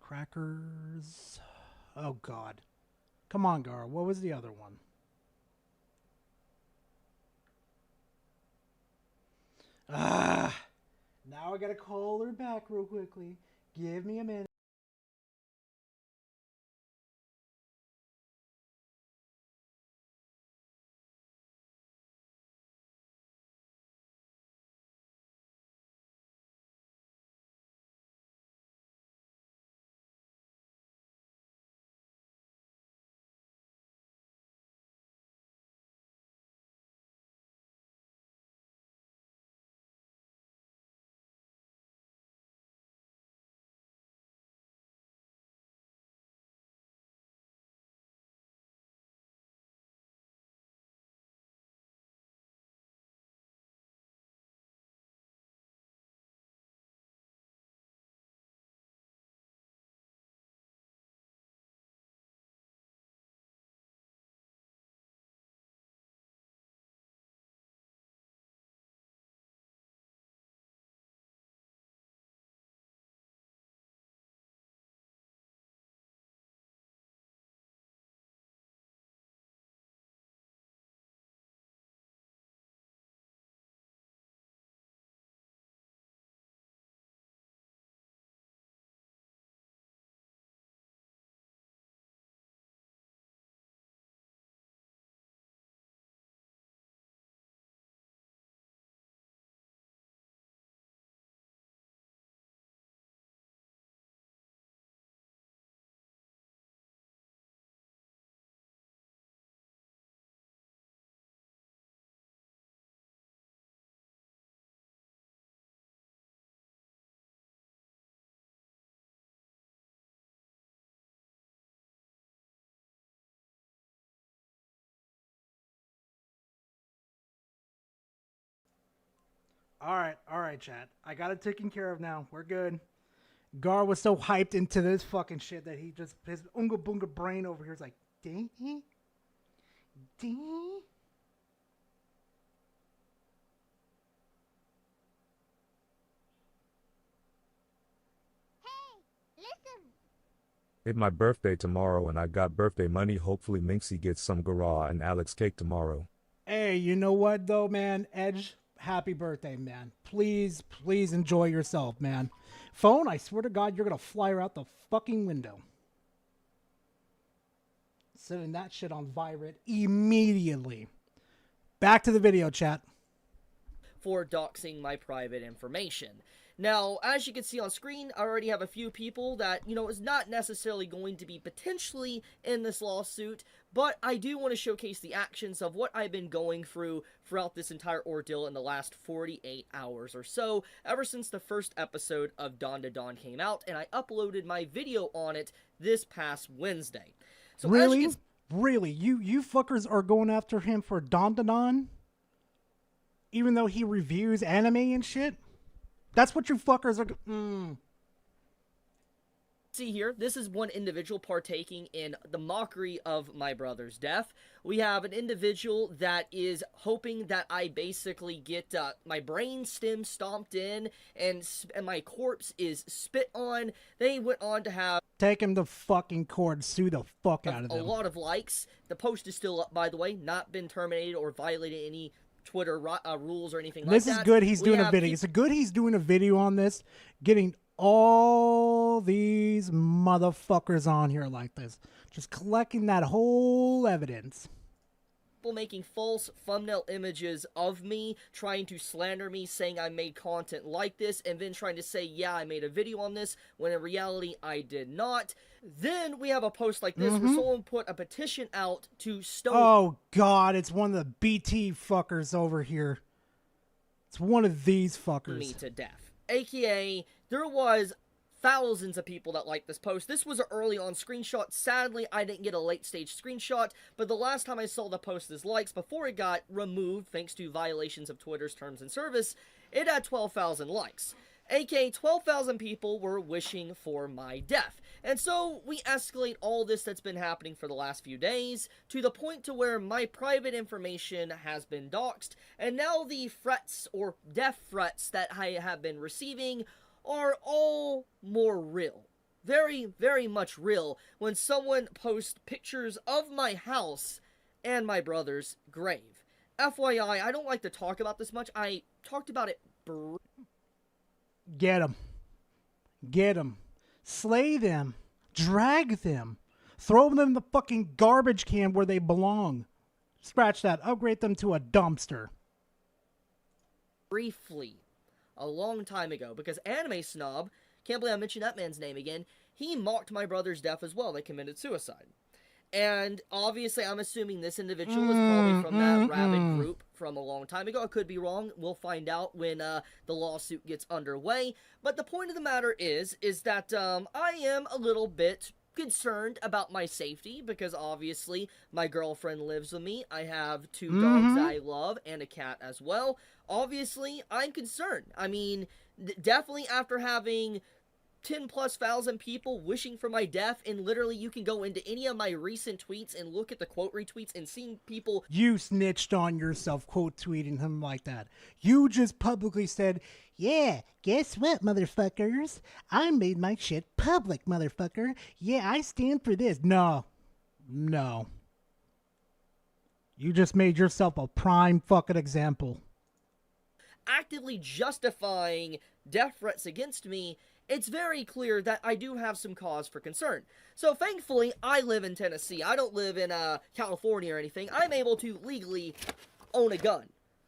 Crackers. Oh, God. Come on, Gar. What was the other one? Now I gotta call her back real quickly. Give me a minute. All right, chat. I got it taken care of now. We're good. Gar was so hyped into this fucking shit that his unga bunga brain over here is like, ding, ding. It's my birthday tomorrow and I got birthday money. Hopefully Minxie gets some Gara and Alex cake tomorrow. Hey, you know what though, man? Edge, happy birthday, man. Please enjoy yourself, man. Phone, I swear to God, you're gonna fly her out the fucking window. Setting that shit on Virate immediately. Back to the video, chat. For doxing my private information. Now, as you can see on screen, I already have a few people that, is not necessarily going to be potentially in this lawsuit, but I do want to showcase the actions of what I've been going throughout this entire ordeal in the last 48 hours or so, ever since the first episode of Dawn to Dawn came out, and I uploaded my video on it this past Wednesday. So really? Really? You fuckers are going after him for Dawn to Dawn? Even though he reviews anime and shit? That's what you fuckers are... See here, this is one individual partaking in the mockery of my brother's death. We have an individual that is hoping that I basically get my brain stem stomped in and my corpse is spit on. They went on to have... Take him to fucking court, sue the fuck out of them. A lot of likes. The post is still up, by the way, not been terminated or violated any Twitter rules or anything like that. This is good he's doing a video. It's good he's doing a video on this, getting all these motherfuckers on here like this. Just collecting that whole evidence. People making false thumbnail images of me, trying to slander me, saying I made content like this, and then trying to say, yeah, I made a video on this, when in reality, I did not. Then we have a post like this where someone put a petition out to stone... Oh, God, it's one of the BT fuckers over here. It's one of these fuckers. ...me to death. AKA, there was thousands of people that liked this post. This was an early on screenshot. Sadly, I didn't get a late stage screenshot, but the last time I saw the post's likes, before it got removed thanks to violations of Twitter's terms and service, it had 12,000 likes. aka 12,000 people were wishing for my death. And so we escalate all this that's been happening for the last few days to the point to where my private information has been doxed, and now the threats or death threats that I have been receiving are all more real. Very, very much real when someone posts pictures of my house and my brother's grave. FYI, I don't like to talk about this much. I talked about it Get them. Get them. Slay them. Drag them. Throw them in the fucking garbage can where they belong. Scratch that. Upgrade them to a dumpster. briefly, a long time ago, because Anime Snob, can't believe I mentioned that man's name again, he mocked my brother's death as well. They committed suicide. And obviously, I'm assuming this individual is probably from that rabid group from a long time ago. I could be wrong. We'll find out when the lawsuit gets underway. But the point of the matter is that I am a little bit concerned about my safety because obviously my girlfriend lives with me. I have 2 dogs that I love and a cat as well. Obviously, I'm concerned. I mean, definitely after having 10,000+ people wishing for my death, and literally you can go into any of my recent tweets and look at the quote retweets and seeing people... You snitched on yourself quote tweeting him like that. You just publicly said, yeah, guess what, motherfuckers? I made my shit public, motherfucker. Yeah, I stand for this. No. No. You just made yourself a prime fucking example. Actively justifying death threats against me, it's very clear that I do have some cause for concern. So thankfully, I live in Tennessee. I don't live in California or anything. I'm able to legally own a gun.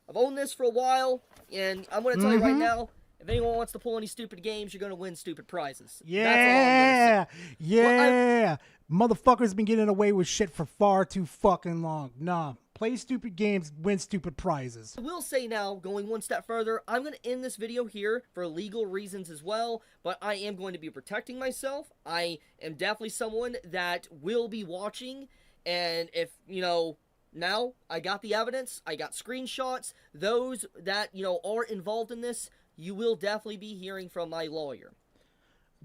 I've owned this for a while, and I'm going to tell you right now, if anyone wants to pull any stupid games, you're going to win stupid prizes. Yeah! Yeah! Motherfuckers been getting away with shit for far too fucking long. Nah. Play stupid games, win stupid prizes. I will say now, going one step further, I'm going to end this video here for legal reasons as well, but I am going to be protecting myself. I am definitely someone that will be watching, and if, you know, Now, I got the evidence, I got screenshots. Those that, are involved in this, you will definitely be hearing from my lawyer.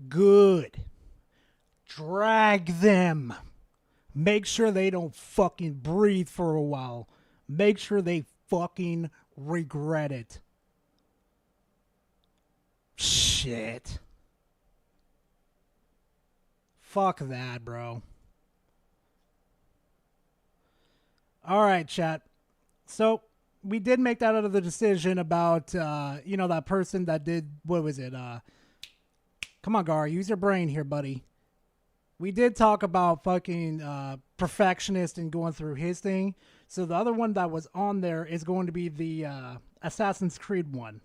Good. Drag them. Make sure they don't fucking breathe for a while. Make sure they fucking regret it. Shit. Fuck that, bro. All right, chat. So we did make that out of the decision about, that person that did, what was it? Come on, Gar, use your brain here, buddy. We did talk about fucking Perfectionist and going through his thing. So the other one that was on there is going to be the Assassin's Creed one.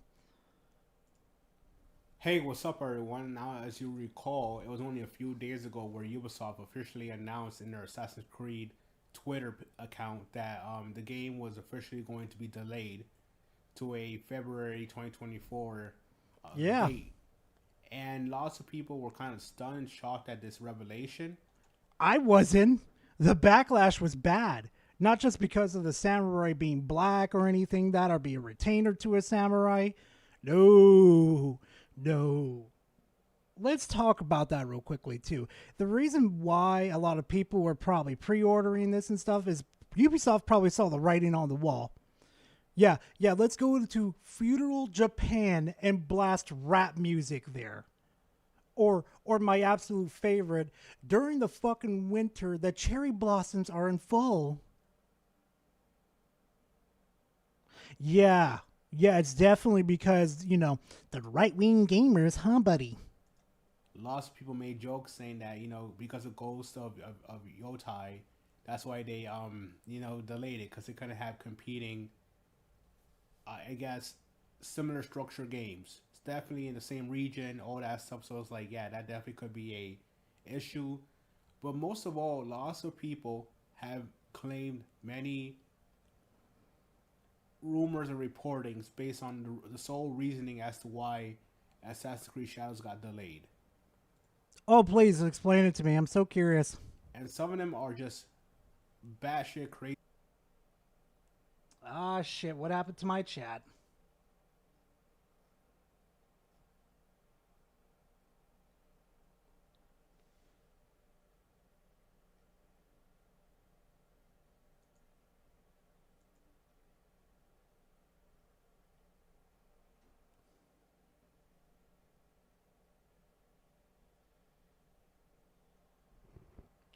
Hey, what's up, everyone? Now, as you recall, it was only a few days ago where Ubisoft officially announced in their Assassin's Creed Twitter account that the game was officially going to be delayed to a February 2024 date. And lots of people were kind of stunned and shocked at this revelation. I wasn't. The backlash was bad. Not just because of the samurai being black or anything that, or be a retainer to a samurai. No. Let's talk about that real quickly, too. The reason why a lot of people were probably pre-ordering this and stuff is Ubisoft probably saw the writing on the wall. Yeah, let's go to feudal Japan and blast rap music there. Or my absolute favorite, during the fucking winter, the cherry blossoms are in full. Yeah, it's definitely because, the right-wing gamers, huh, buddy? Lots of people made jokes saying that, because of Ghost of Yotai, that's why they, delayed it, because they kind of have competing, I guess, similar structure games. It's definitely in the same region, all that stuff, so it's like, yeah, that definitely could be a issue. But most of all, lots of people have claimed many rumors and reportings based on the sole reasoning as to why Assassin's Creed Shadows got delayed. Oh, please explain it to me. I'm so curious. And some of them are just batshit crazy. Ah, shit. What happened to my chat?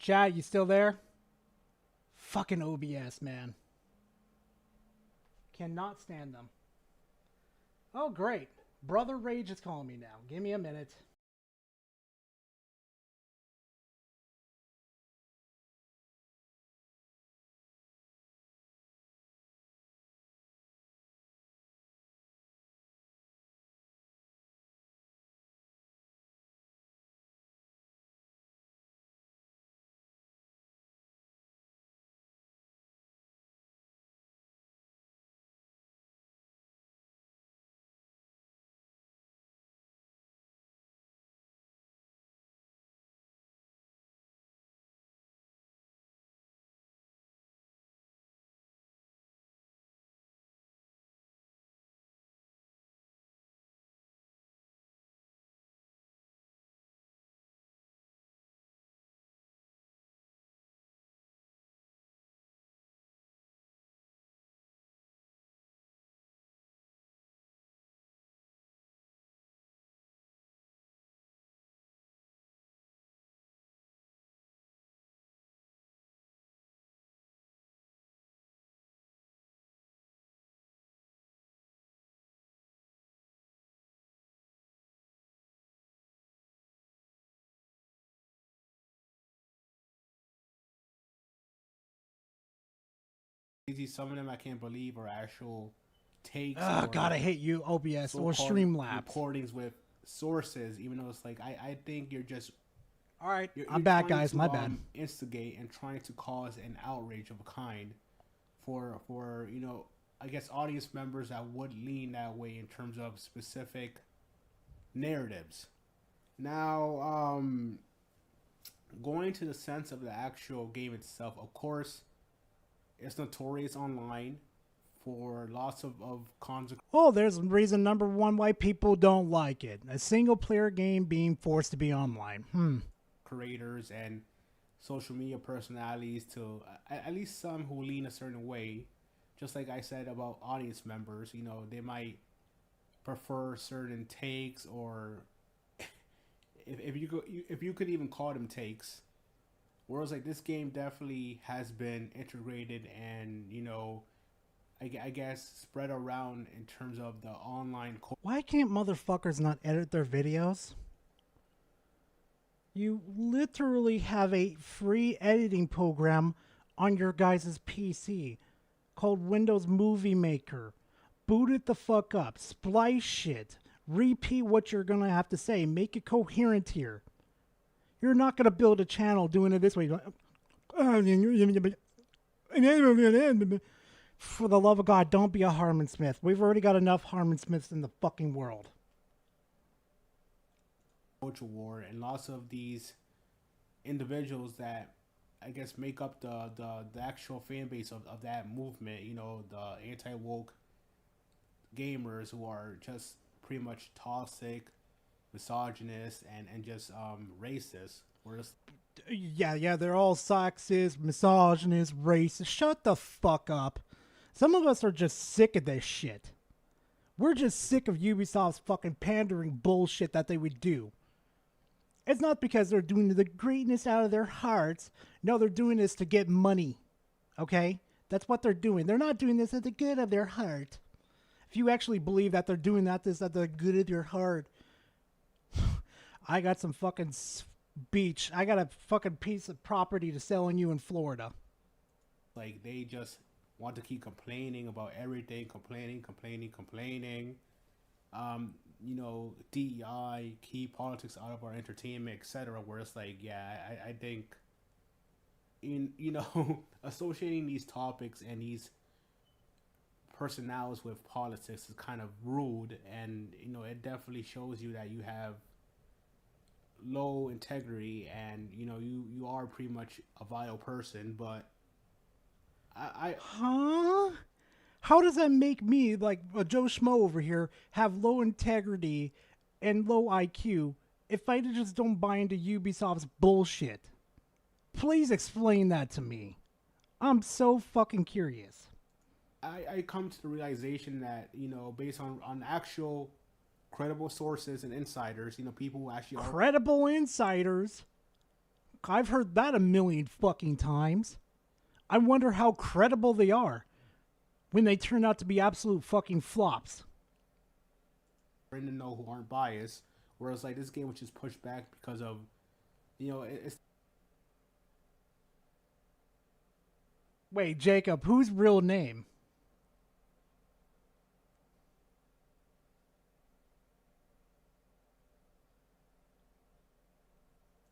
Chat, you still there? Fucking OBS, man. Cannot stand them. Oh, great. Brother Rage is calling me now. Give me a minute. Some of them I can't believe are actual takes. Oh, God, I hate you, OBS or Streamlabs. Recordings with sources, even though it's like, I think you're just... All right, I'm back, guys. My bad. Instigate and trying to cause an outrage of a kind for I guess audience members that would lean that way in terms of specific narratives. Now, going to the sense of the actual game itself, of course, it's notorious online for lots of consequences. Oh, there's reason number one why people don't like it. A single player game being forced to be online. Creators and social media personalities to at least some who lean a certain way. Just like I said about audience members, you know, they might prefer certain takes, or if you could even call them takes. Whereas like this game definitely has been integrated and, you know, I guess spread around in terms of the online. Why can't motherfuckers not edit their videos? You literally have a free editing program on your guys' PC called Windows Movie Maker. Boot it the fuck up. Splice shit. Repeat what you're gonna have to say. Make it coherent here. You're not gonna build a channel doing it this way. For the love of God, don't be a Harmon Smith. We've already got enough Harmon Smiths in the fucking world. Culture war, and lots of these individuals that I guess make up the actual fan base of that movement, you know, the anti-woke gamers who are just pretty much toxic, misogynist, and just racist. Whereas Yeah, they're all sexist, misogynist, racist. Shut the fuck up. Some of us are just sick of this shit. We're just sick of Ubisoft's fucking pandering bullshit that they would do. It's not because they're doing the greatness out of their hearts. No, they're doing this to get money. Okay? That's what they're doing. They're not doing this at the good of their heart. If you actually believe that they're doing this at the good of your heart, I got some fucking beach. I got a fucking piece of property to sell on you in Florida. Like, they just want to keep complaining about everything, complaining. You know, DEI, keep politics out of our entertainment, etc. Where it's like, yeah, I think you know, associating these topics and these personalities with politics is kind of rude, and you know, it definitely shows you that you have low integrity, and you know, you are pretty much a vile person. But Huh? How does that make me, like a Joe Schmo over here, have low integrity and low IQ if I just don't buy into Ubisoft's bullshit? Please explain that to me. I'm so fucking curious. I come to the realization that, you know, based on actual credible sources and insiders, you know, people who actually are Credible insiders? I've heard that a million fucking times. I wonder how credible they are when they turn out to be absolute fucking flops. in the know who aren't biased, whereas like this game was just pushed back because of, you know, it's. Wait, Jacob, whose real name?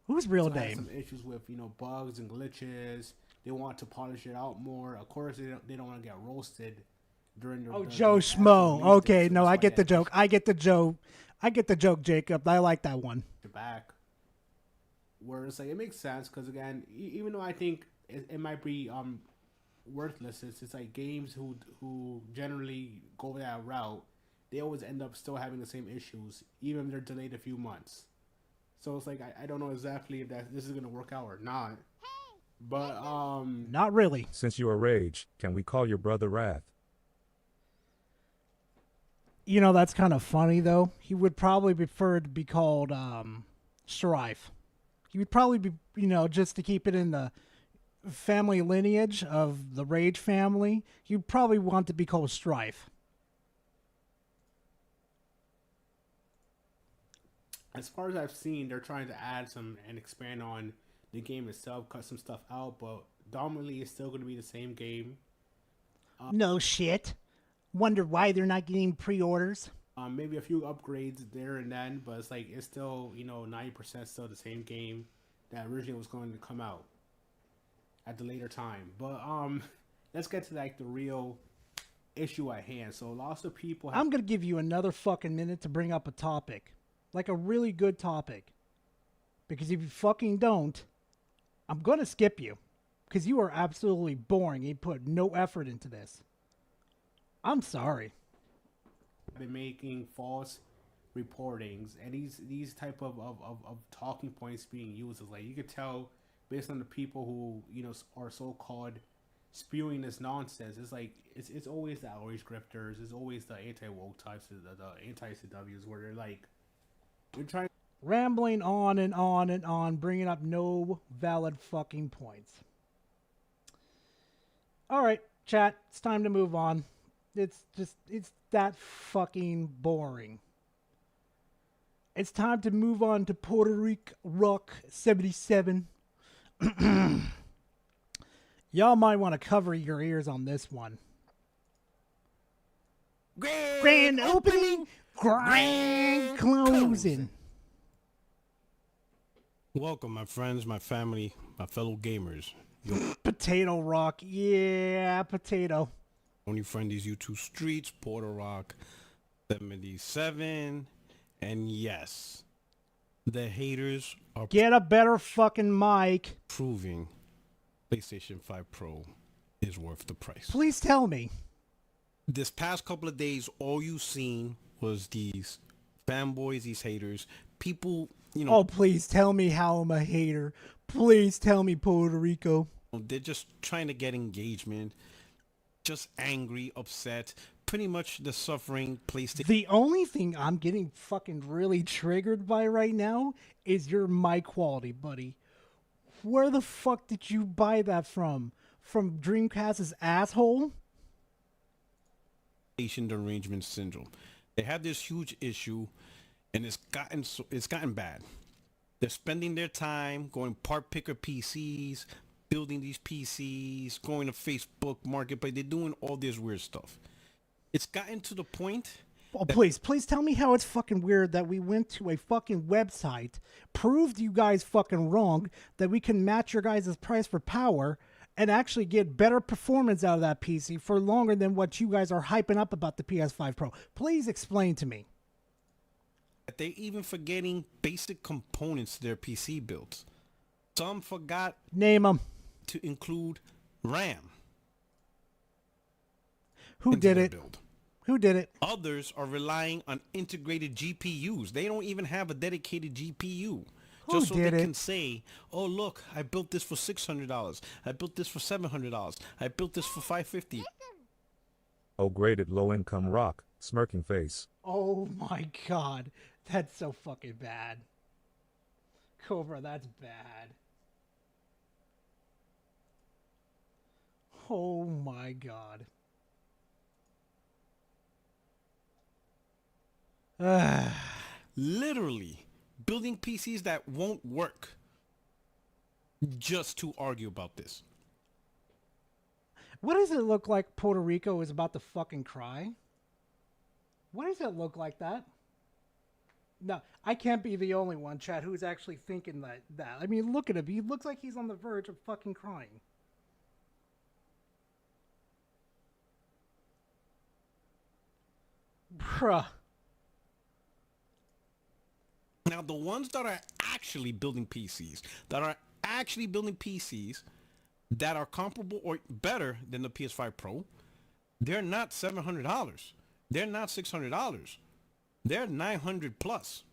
Whose real Had name? some issues with, you know, bugs and glitches. They want to polish it out more. Of course, they don't want to get roasted during the. Oh, Joe Schmo. Okay, no, I get the joke. I get the joke. I get the joke, Jacob. I like that one. Back. Where it's like it makes sense because again, even though I think it might be worthless, it's like games who generally go that route, they always end up still having the same issues, even if they're delayed a few months. So it's like I don't know exactly if this is gonna work out or not. But not really. Since you are Rage, can we call your brother Wrath? You know, that's kind of funny though. He would probably prefer to be called Strife. He would probably be, you know, just to keep it in the family lineage of the Rage family, he'd probably want to be called Strife. As far as I've seen, they're trying to add some and expand on the game itself, cut some stuff out, but dominantly it's still going to be the same game. No shit. Wonder why they're not getting pre-orders. Maybe a few upgrades there and then, but it's like it's still, you know, 90% still the same game that originally was going to come out at the later time. But let's get to like the real issue at hand. So lots of people I'm going to give you another fucking minute to bring up a topic. Like a really good topic. Because if you fucking don't, I'm going to skip you. because you are absolutely boring. You put no effort into this. I'm sorry. Been making false reportings, and these type of talking points being used is like, you could tell based on the people who, you know, are so-called spewing this nonsense. It's like it's always the outrage grifters, it's always the anti-woke types, the anti-CWs, where they're like, we're trying Rambling on and on and on, bringing up no valid fucking points. All right, chat, it's time to move on. It's that fucking boring. It's time to move on to Puerto Rico Rock 77. Y'all might want to cover your ears on this one. Grand opening, grand closing. Welcome, my friends, my family, my fellow gamers. Your Potato Rock, yeah, potato. only friend is YouTube Streets, Puerto Rock 77, and yes, the haters are Get a better fucking mic. proving PlayStation 5 Pro is worth the price. Please tell me. This past couple of days, all you've seen was these fanboys, these haters, people, you know. Oh, please tell me how I'm a hater. Please tell me, Puerto Rico. They're just trying to get engagement, just angry, upset, pretty much the suffering PlayStation. The only thing I'm getting fucking really triggered by right now is your mic quality, buddy. Where the fuck did you buy that from? From Dreamcast's asshole? Derangement syndrome. They had this huge issue, and it's gotten bad. They're spending their time going part picker PCs, building these PCs, going to Facebook Marketplace. They're doing all this weird stuff. It's gotten to the point. Oh, please tell me how it's fucking weird that we went to a fucking website, proved you guys fucking wrong, that we can match your guys' price for power, and actually get better performance out of that PC for longer than what you guys are hyping up about the PS5 Pro. Please explain to me. They're even forgetting basic components to their PC builds. Some forgot. Name them. To include RAM. Who did it? Build. Who did it? Others are relying on integrated GPUs. They don't even have a dedicated GPU. Who Just so did they it? can say, oh, look, I built this for $600. I built this for $700. I built this for $550. Oh, graded low-income rock, smirking face. Oh my god. That's so fucking bad. Cobra, that's bad. Oh my god. Literally building PCs that won't work just to argue about this. What does it look like Puerto Rico is about to fucking cry? What does it look like that? No, I can't be the only one, Chad, who's actually thinking that. I mean, look at him. He looks like he's on the verge of fucking crying. Bruh. Now, the ones that are actually building PCs, that are comparable or better than the PS5 Pro, they're not $700. They're not $600. They're 900 plus,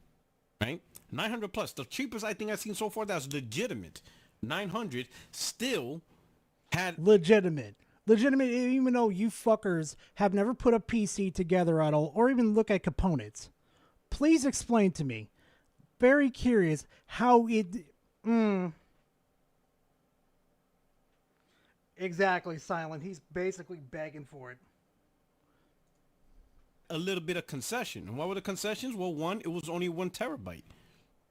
right? 900 plus. The cheapest I think I've seen so far that's legitimate, 900, still had legitimate, even though you fuckers have never put a PC together at all or even look at components. Please explain to me. Very curious how it. Exactly, Silent. He's basically begging for it. a little bit of concession. And what were the concessions? Well, one, it was only 1 terabyte.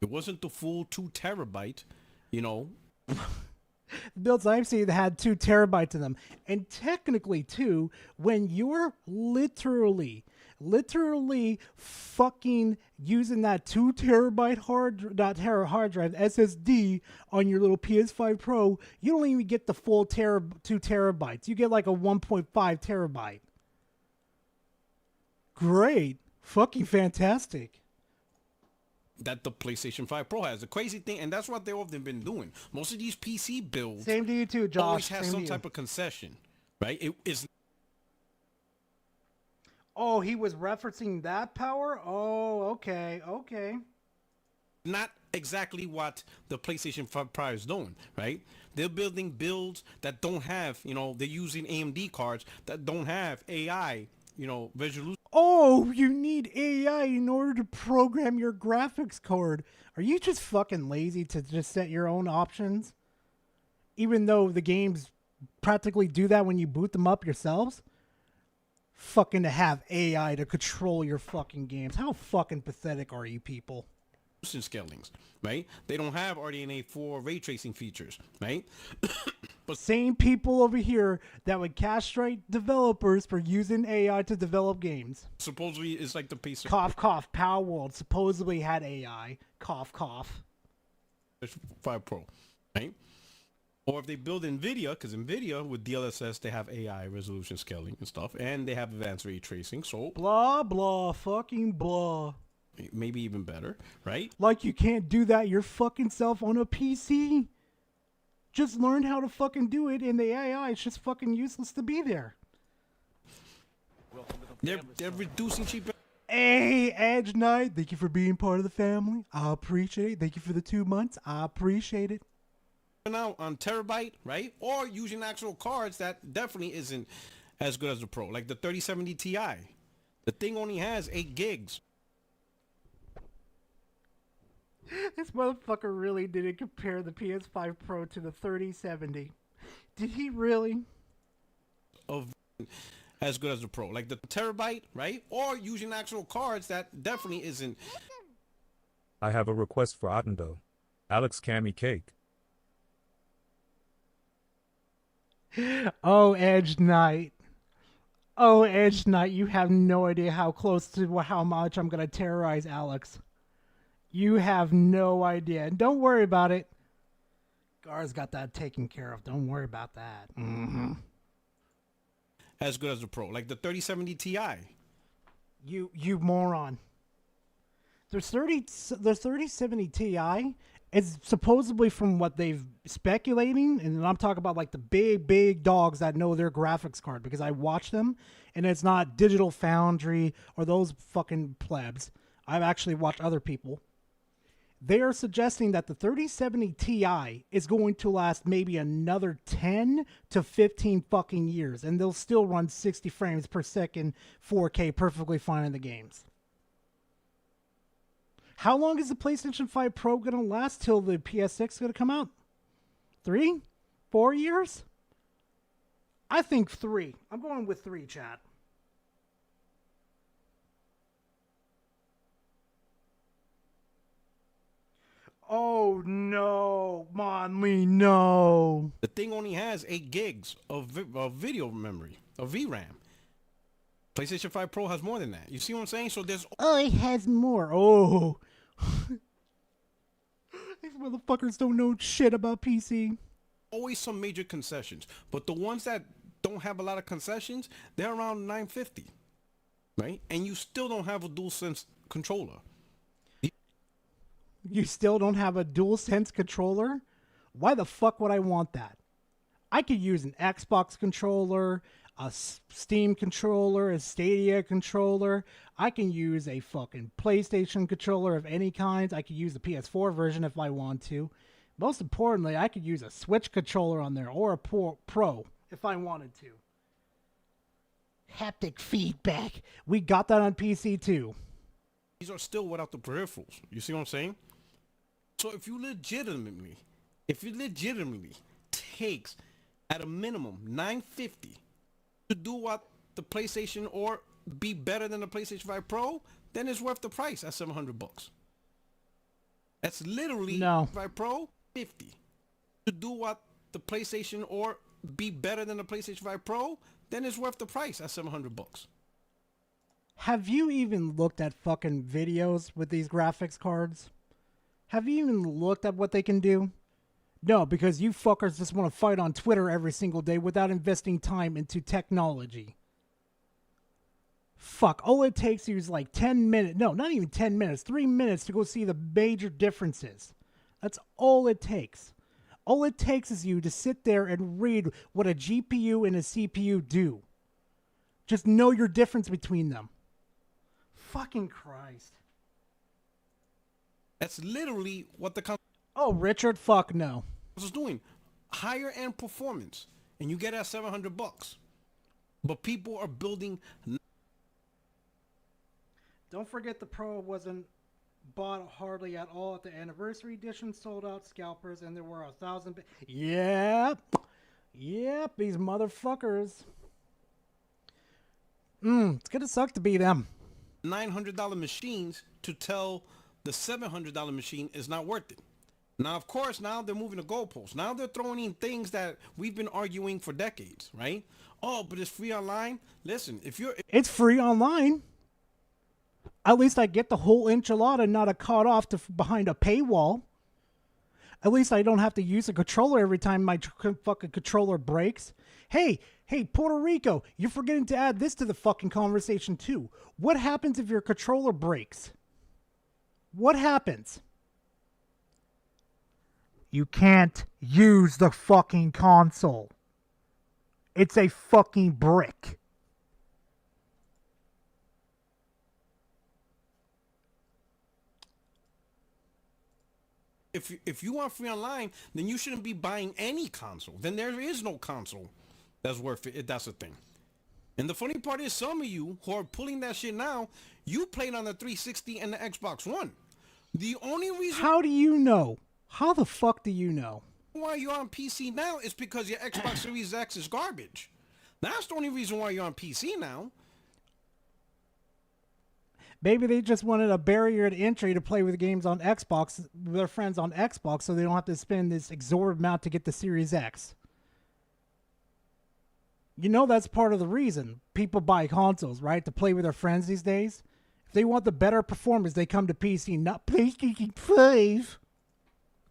It wasn't the full 2 terabyte, you know. The builds I've seen had 2 terabytes in them. And technically, too, when you're literally fucking using that 2 terabyte hard drive SSD on your little PS5 Pro, you don't even get the full 2 terabytes. You get like a 1.5 terabyte. Great. Fucking fantastic. that the PlayStation 5 Pro has. The crazy thing, and that's what they've often been doing. Most of these PC builds Same to you too, Josh. always have Same some to you. type of concession, right? It is Oh, he was referencing that power? Oh, okay, okay. not exactly what the PlayStation 5 Pro is doing, right? They're building builds that don't have, they're using AMD cards that don't have AI, resolution. Oh, you need AI in order to program your graphics card. Are you just fucking lazy to just set your own options? Even though the games practically do that when you boot them up yourselves? Fucking to have AI to control your fucking games. How fucking pathetic are you people? Scalings, right? They don't have RDNA 4 ray tracing features, right? But same people over here that would castrate developers for using AI to develop games. Supposedly, it's like the piece of Cough, cough. Power World supposedly had AI. Cough, cough. 5 Pro, right? Or if they build NVIDIA, because NVIDIA with DLSS, they have AI resolution scaling and stuff, and they have advanced ray tracing, so Blah, blah, fucking blah. maybe even better, right? Like you can't do that your fucking self on a PC. Just learn how to fucking do it in the AI. It's just fucking useless to be there. They're reducing cheap. Hey, Edge Knight, thank you for being part of the family. I appreciate it. Thank you for the 2 months. I appreciate it. Now on terabyte, right? Or using actual cards that definitely isn't as good as the Pro, like the 3070 Ti. The thing only has 8 gigs. This motherfucker really didn't compare the PS5 Pro to the 3070. Did he really? Of as good as the Pro, like the terabyte, right? Or using actual cards that definitely isn't. I have a request for Ottendo. Alex Cammy Cake. Oh, Edge Knight. Oh, Edge Knight, you have no idea how close to how much I'm going to terrorize Alex. You have no idea. And don't worry about it. Gar's got that taken care of. Don't worry about that. Mm-hmm. As good as the Pro, like the 3070 Ti. You moron. There's 3070 Ti. It's supposedly from what they've speculating, and I'm talking about like the big dogs that know their graphics card because I watch them, and it's not Digital Foundry or those fucking plebs. I've actually watched other people. They are suggesting that the 3070 Ti is going to last maybe another 10 to 15 fucking years, and they'll still run 60 frames per second, 4K perfectly fine in the games. How long is the PlayStation 5 Pro going to last till the PS6 going to come out? 3? 4 years? I think 3. I'm going with 3, chat. Oh, no. Monly, no. The thing only has 8 gigs of video memory, of VRAM. PlayStation 5 Pro has more than that. You see what I'm saying? So there's... Oh, it has more. Oh. These motherfuckers don't know shit about PC. Always some major concessions. But the ones that don't have a lot of concessions, they're around $950. Right? And you still don't have a DualSense controller. You still don't have a DualSense controller? Why the fuck would I want that? I could use an Xbox controller, a Steam controller, a Stadia controller. I can use a fucking PlayStation controller of any kind. I could use the PS4 version if I want to. Most importantly, I could use a Switch controller on there or a Pro if I wanted to. Haptic feedback. We got that on PC too. These are still without the peripherals. You see what I'm saying? So if you legitimately takes at a minimum $950 to do what the PlayStation or be better than the PlayStation 5 Pro, then it's worth the price at $700. That's literally no. 5 Pro 50 to do what the PlayStation or be better than the PlayStation 5 Pro, then it's worth the price at $700. Have you even looked at fucking videos with these graphics cards? Have you even looked at what they can do? No, because you fuckers just want to fight on Twitter every single day without investing time into technology. Fuck, all it takes you is like 10 minutes. No, not even 10 minutes. 3 minutes to go see the major differences. That's all it takes. All it takes is you to sit there and read what a GPU and a CPU do. Just know your difference between them. Fucking Christ. That's literally what the console Oh, Richard, fuck no. is doing. Higher end performance, and you get it at $700. But people are building. Don't forget the Pro wasn't bought hardly at all at the anniversary edition. Sold out scalpers, and there were 1,000. Yep, these motherfuckers. It's gonna suck to be them. $900 machines to tell the $700 machine is not worth it. Now, of course, now they're moving the goalposts. Now they're throwing in things that we've been arguing for decades, right? Oh, but it's free online. Listen, if you're It's free online. At least I get the whole enchilada, not a cut off to behind a paywall. At least I don't have to use a controller every time my fucking controller breaks. Hey, Puerto Rico, you're forgetting to add this to the fucking conversation too. What happens if your controller breaks? What happens? You can't use the fucking console. It's a fucking brick. if you want free online, then you shouldn't be buying any console. Then there is no console that's worth it. That's the thing. And the funny part is, some of you who are pulling that shit now, you played on the 360 and the Xbox One. The only reason... How do you know? How the fuck do you know? Why you're on PC now is because your Xbox Series X is garbage. That's the only reason why you're on PC now. Maybe they just wanted a barrier to entry to play with games on Xbox, with their friends on Xbox, so they don't have to spend this exorbitant amount to get the Series X. You know that's part of the reason people buy consoles, right? To play with their friends these days. If they want the better performance, they come to PC, not PlayStation 5.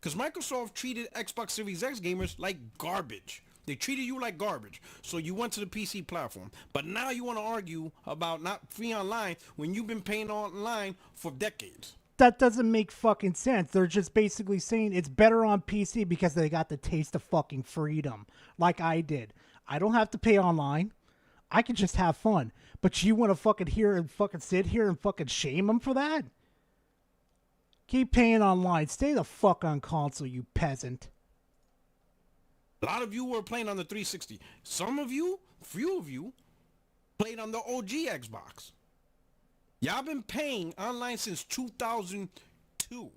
Because Microsoft treated Xbox Series X gamers like garbage. They treated you like garbage. So you went to the PC platform. But now you want to argue about not free online when you've been paying online for decades. That doesn't make fucking sense. They're just basically saying it's better on PC because they got the taste of fucking freedom, like I did. I don't have to pay online. I can just have fun. But you want to fucking sit here and fucking shame them for that? Keep paying online. Stay the fuck on console, you peasant. A lot of you were playing on the 360. Some of you, few of you, played on the OG Xbox. Y'all been paying online since 2002.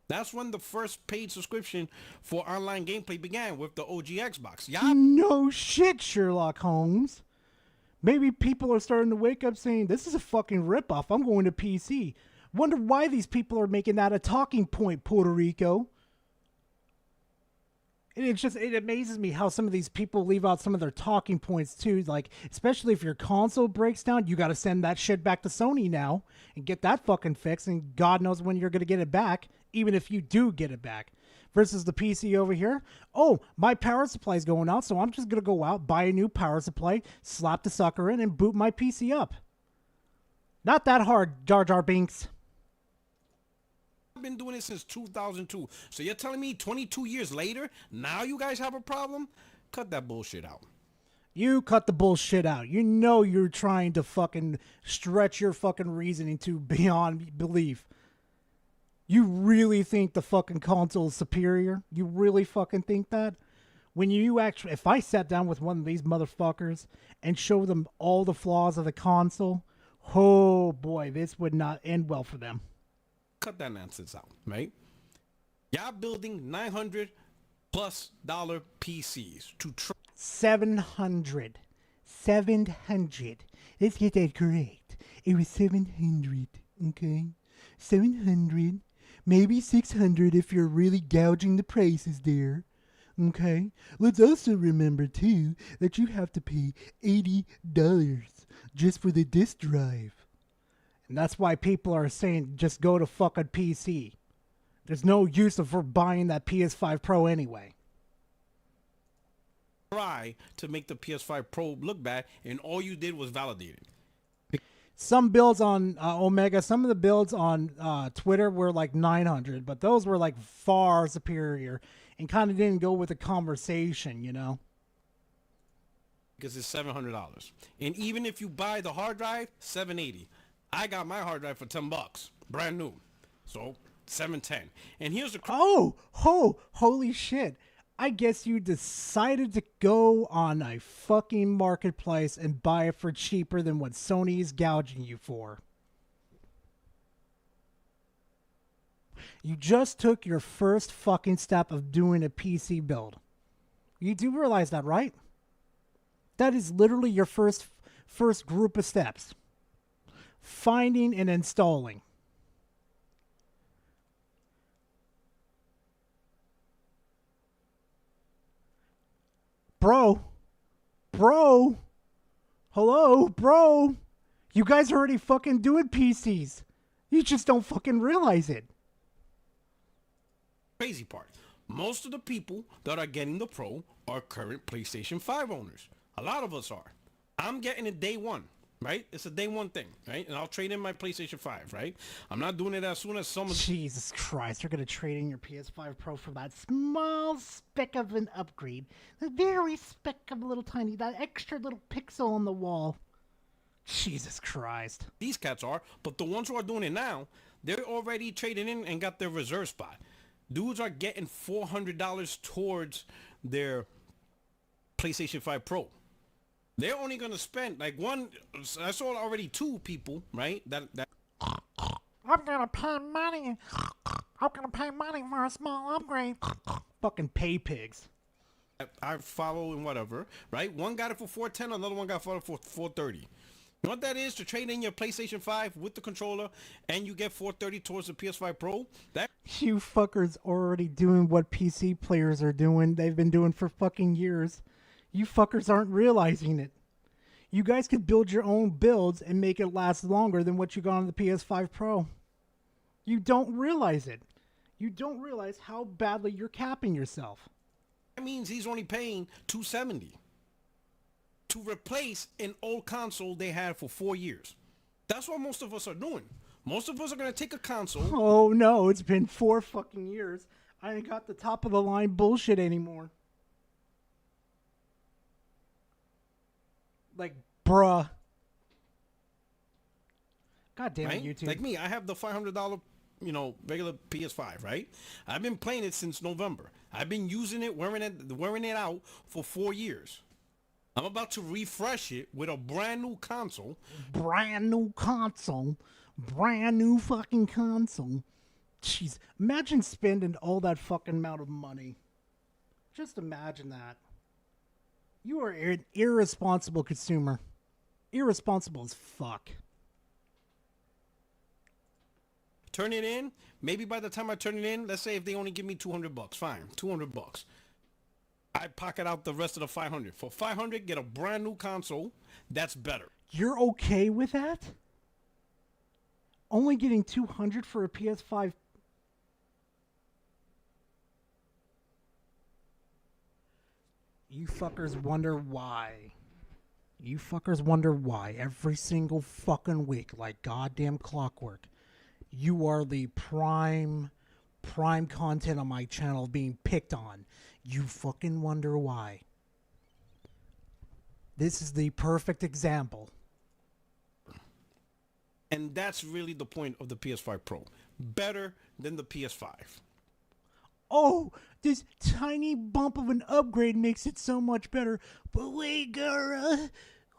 That's when the first paid subscription for online gameplay began, with the OG Xbox. Y'all... No shit, Sherlock Holmes. Maybe people are starting to wake up saying, this is a fucking ripoff. I'm going to PC. Wonder why these people are making that a talking point, Puerto Rico. And it amazes me how some of these people leave out some of their talking points too. Like, especially if your console breaks down, you got to send that shit back to Sony now and get that fucking fixed. And God knows when you're going to get it back, even if you do get it back. Versus the PC over here. Oh, my power supply is going out, so I'm just going to go out, buy a new power supply, slap the sucker in, and boot my PC up. Not that hard, Jar Jar Binks. I've been doing it since 2002. So you're telling me 22 years later, now you guys have a problem? Cut that bullshit out. You cut the bullshit out. You know you're trying to fucking stretch your fucking reasoning to beyond belief. You really think the fucking console is superior? You really fucking think that? When you actually, if I sat down with one of these motherfuckers and showed them all the flaws of the console, oh boy, this would not end well for them. Cut that nonsense out, right? Y'all building $900+ PCs to try. 700. 700. Let's get that correct. It was 700, okay? 700. Maybe 600 if you're really gouging the prices there. Okay? Let's also remember, too, that you have to pay $80 just for the disk drive. And that's why people are saying just go to fucking PC. There's no use for buying that PS5 Pro anyway. Try to make the PS5 Pro look bad, and all you did was validate it. some builds on Omega, some of the builds on Twitter were like 900, but those were like far superior and kind of didn't go with the conversation, you know? Because it's $700. And even if you buy the hard drive, $780. I got my hard drive for $10, brand new. So $710. And here's the holy shit. I guess you decided to go on a fucking marketplace and buy it for cheaper than what Sony is gouging you for. You just took your first fucking step of doing a PC build. You do realize that, right? That is literally your first group of steps. Finding and installing. Bro, hello, bro, you guys are already fucking doing PCs. You just don't fucking realize it. Crazy part. Most of the people that are getting the Pro are current PlayStation 5 owners. A lot of us are. I'm getting it day one, right? It's a day one thing, right? And I'll trade in my PlayStation 5, right? I'm not doing it as soon as someone... Jesus Christ, you're going to trade in your PS5 Pro for that small speck of an upgrade. The very speck of a little tiny, that extra little pixel on the wall. Jesus Christ. These cats are, but the ones who are doing it now, they're already trading in and got their reserve spot. Dudes are getting $400 towards their PlayStation 5 Pro. They're only going to spend, like one, I saw already two people, right? That I'm going to pay money. I'm going to pay money for a small upgrade. Fucking pay pigs. I follow and whatever, right? One got it for $410, another one got it for $430. You know what that is? To trade in your PlayStation 5 with the controller and you get $430 towards the PS5 Pro? That You fuckers already doing what PC players are doing. They've been doing for fucking years. You fuckers aren't realizing it. You guys could build your own builds and make it last longer than what you got on the PS5 Pro. You don't realize it. You don't realize how badly you're capping yourself. That means he's only paying $270 to replace an old console they had for 4 years. That's what most of us are doing. Most of us are going to take a console. Oh no, it's been 4 fucking years. I ain't got the top of the line bullshit anymore. Like, bruh. God damn it, YouTube. Like me, I have the $500, regular PS5, right? I've been playing it since November. I've been using it, wearing it out for 4 years. I'm about to refresh it with a brand new console. Brand new console. Brand new fucking console. Jeez, imagine spending all that fucking amount of money. Just imagine that. You are an irresponsible consumer. Irresponsible as fuck. Turn it in. Maybe by the time I turn it in, let's say if they only give me $200, fine, $200. I pocket out the rest of the $500. For $500, get a brand new console. That's better. You're okay with that? Only getting $200 for a PS5. You fuckers wonder why. You fuckers wonder why every single fucking week, like goddamn clockwork, you are the prime content on my channel being picked on. You fucking wonder why. This is the perfect example. And that's really the point of the PS5 Pro. Better than the PS5. Oh, this tiny bump of an upgrade makes it so much better. But wait, Gara,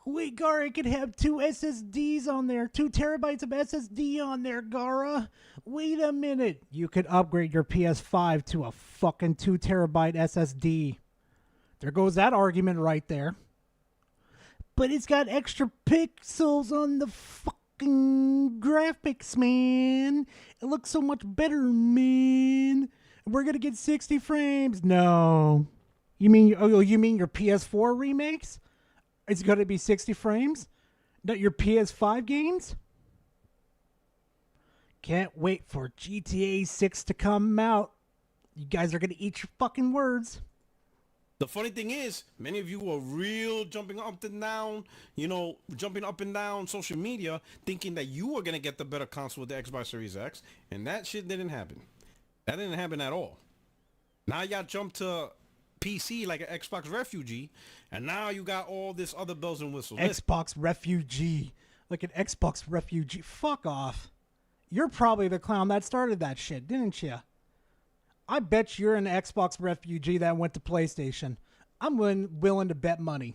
it could have 2 SSDs on there. 2 terabytes of SSD on there, Gara. Wait a minute. You could upgrade your PS5 to a fucking 2 terabyte SSD. There goes that argument right there. But it's got extra pixels on the fucking graphics, man. It looks so much better, man. We're gonna get 60 frames. No. You mean your PS4 remakes? It's gonna be 60 frames? Not your PS5 games? Can't wait for GTA 6 to come out. You guys are gonna eat your fucking words. The funny thing is, many of you are real jumping up and down, jumping up and down social media, thinking that you were going to get the better console with the Xbox Series X, and that shit didn't happen. That didn't happen at all. Now y'all jump to PC like an Xbox refugee, and now you got all this other bells and whistles. Xbox refugee. Like an Xbox refugee. Fuck off. You're probably the clown that started that shit, didn't you? I bet you're an Xbox refugee that went to PlayStation. I'm willing to bet money.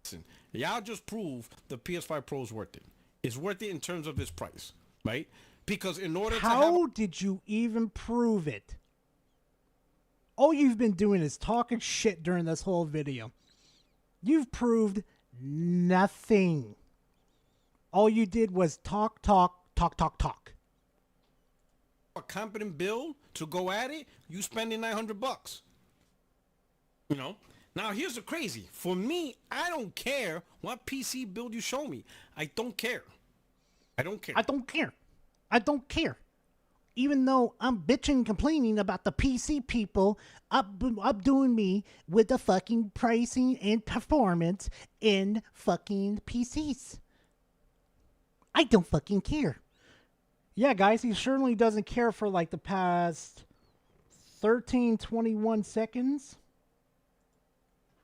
Listen, y'all just proved the PS5 Pro is worth it. It's worth it in terms of its price, right? Because in order How did you even prove it? All you've been doing is talking shit during this whole video. You've proved nothing. All you did was talk. A competent build to go at it, you spending $900. Now here's the crazy. For me, I don't care what PC build you show me. I don't care. I don't care. Even though I'm bitching, complaining about the PC people updoing me with the fucking pricing and performance in fucking PCs. I don't fucking care. Yeah, guys, he certainly doesn't care for like the past 21 seconds.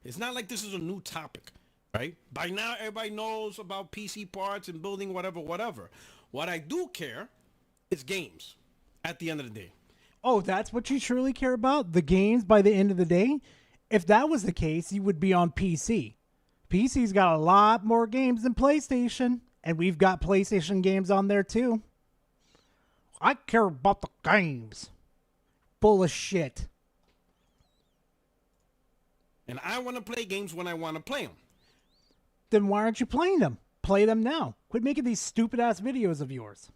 It's not like this is a new topic, right? By now, everybody knows about PC parts and building whatever. What I do care is games at the end of the day. Oh, that's what you truly care about? The games by the end of the day? If that was the case, you would be on PC. PC's got a lot more games than PlayStation, and we've got PlayStation games on there too. I care about the games. Full of shit. And I want to play games when I want to play them. Then why aren't you playing them? Play them now. Quit making these stupid ass videos of yours.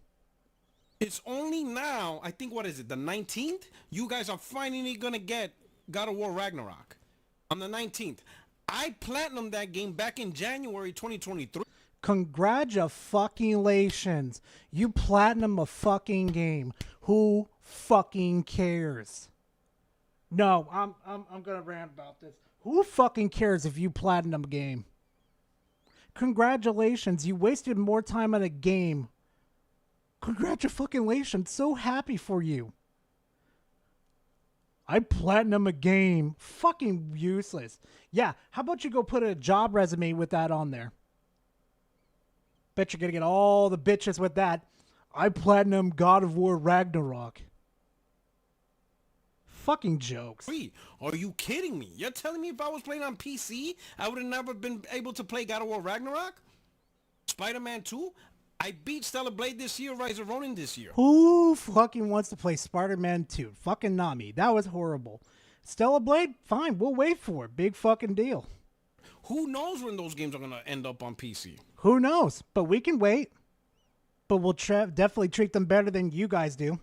It's only now, I think, what is it, the 19th? You guys are finally going to get God of War Ragnarok on the 19th. I platinumed that game back in January 2023. Congratulations. You platinum a fucking game. Who fucking cares? No, I'm gonna rant about this. Who fucking cares if you platinum a game? Congratulations, you wasted more time on a game. Congratulations, so happy for you. I platinum a game. Fucking useless. Yeah, how about you go put a job resume with that on there? Bet you're gonna get all the bitches with that. I platinum God of War Ragnarok. Fucking jokes. Are you kidding me? You're telling me if I was playing on PC, I would have never been able to play God of War Ragnarok? Spider-Man 2? I beat Stellar Blade this year, Rise of Ronin this year. Who fucking wants to play Spider-Man 2? Fucking not me. That was horrible. Stellar Blade? Fine, we'll wait for it. Big fucking deal. Who knows when those games are going to end up on PC? Who knows? But we can wait. But we'll definitely treat them better than you guys do.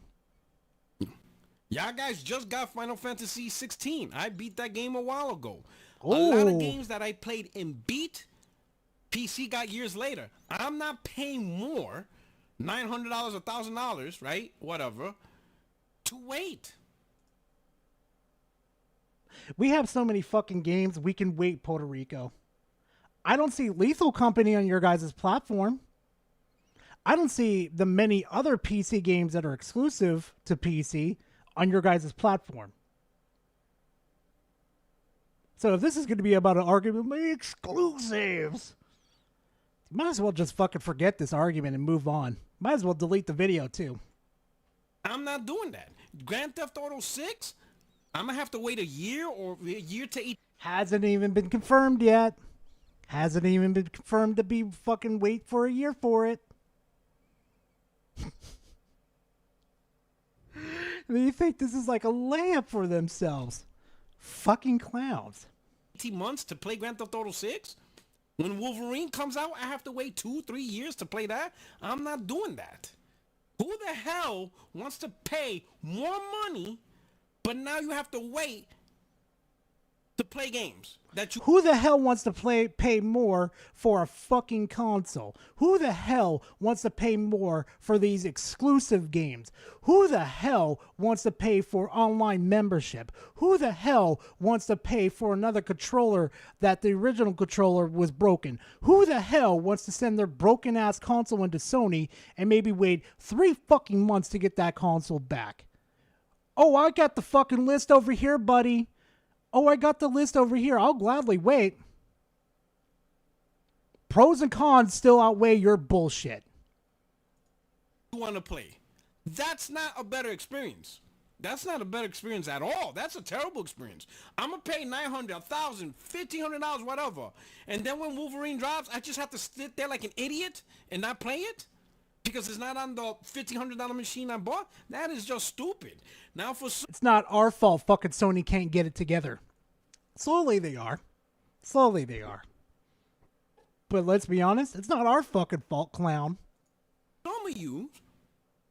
Y'all guys just got Final Fantasy 16. I beat that game a while ago. Ooh. A lot of games that I played and beat, PC got years later. I'm not paying more, $900, $1,000, right? Whatever, to wait. We have so many fucking games, we can wait, Puerto Rico. I don't see Lethal Company on your guys' platform. I don't see the many other PC games that are exclusive to PC on your guys' platform. So if this is going to be about an argument, my exclusives, you might as well just fucking forget this argument and move on. Might as well delete the video too. I'm not doing that. Grand Theft Auto 6, I'm going to have to wait a year or a year to eat. Hasn't even been confirmed yet. Hasn't even been confirmed to be fucking wait for a year for it. They think this is like a layup for themselves. Fucking clowns. 18 months to play Grand Theft Auto 6? When Wolverine comes out, I have to wait 2-3 years to play that? I'm not doing that. Who the hell wants to pay more money, but now you have to wait to play games that you. Who the hell wants to pay more for a fucking console? Who the hell wants to pay more for these exclusive games? Who the hell wants to pay for online membership? Who the hell wants to pay for another controller that the original controller was broken? Who the hell wants to send their broken ass console into Sony and maybe wait 3 fucking months to get that console back? Oh, I got the fucking list over here, buddy. Oh, I got the list over here. I'll gladly wait. Pros and cons still outweigh your bullshit. You want to play. That's not a better experience. That's not a better experience at all. That's a terrible experience. I'm going to pay $900, $1,000, $1,500, whatever. And then when Wolverine drops, I just have to sit there like an idiot and not play it? Because it's not on the $1,500 machine I bought? That is just stupid. Now for... It's not our fault fucking Sony can't get it together. Slowly they are. Slowly they are. But let's be honest, it's not our fucking fault, clown. Some of you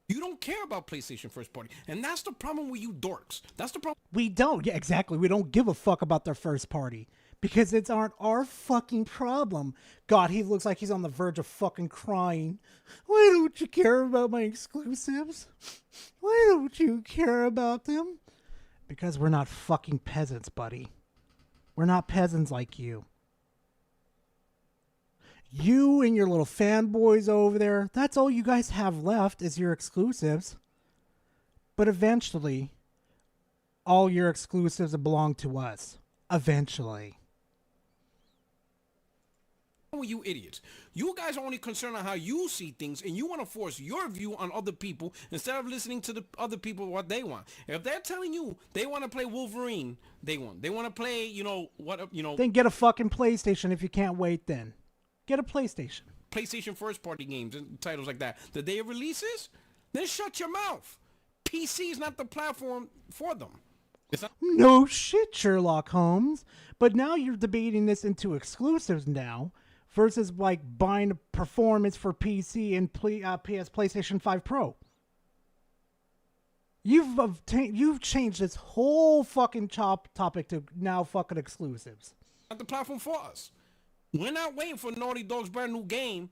don't care about PlayStation first party. And that's the problem with you dorks. That's the problem. We don't. Yeah, exactly. We don't give a fuck about their first party. Because it's aren't our fucking problem. God, he looks like he's on the verge of fucking crying. Why don't you care about my exclusives? Why don't you care about them? Because we're not fucking peasants, buddy. We're not peasants like you. You and your little fanboys over there, that's all you guys have left is your exclusives. But eventually, all your exclusives belong to us. Eventually. You idiots. You guys are only concerned on how you see things, and you want to force your view on other people instead of listening to the other people what they want. If they're telling you they want to play Wolverine, they want. They want to play, Then get a fucking PlayStation if you can't wait then. Get a PlayStation. PlayStation first party games and titles like that. The day it releases, then shut your mouth. PC is not the platform for them. No shit, Sherlock Holmes. But now you're debating this into exclusives now. Versus like buying a performance for PC and PlayStation 5 Pro. You've changed this whole fucking topic to now fucking exclusives. Not the platform for us. We're not waiting for Naughty Dog's brand new game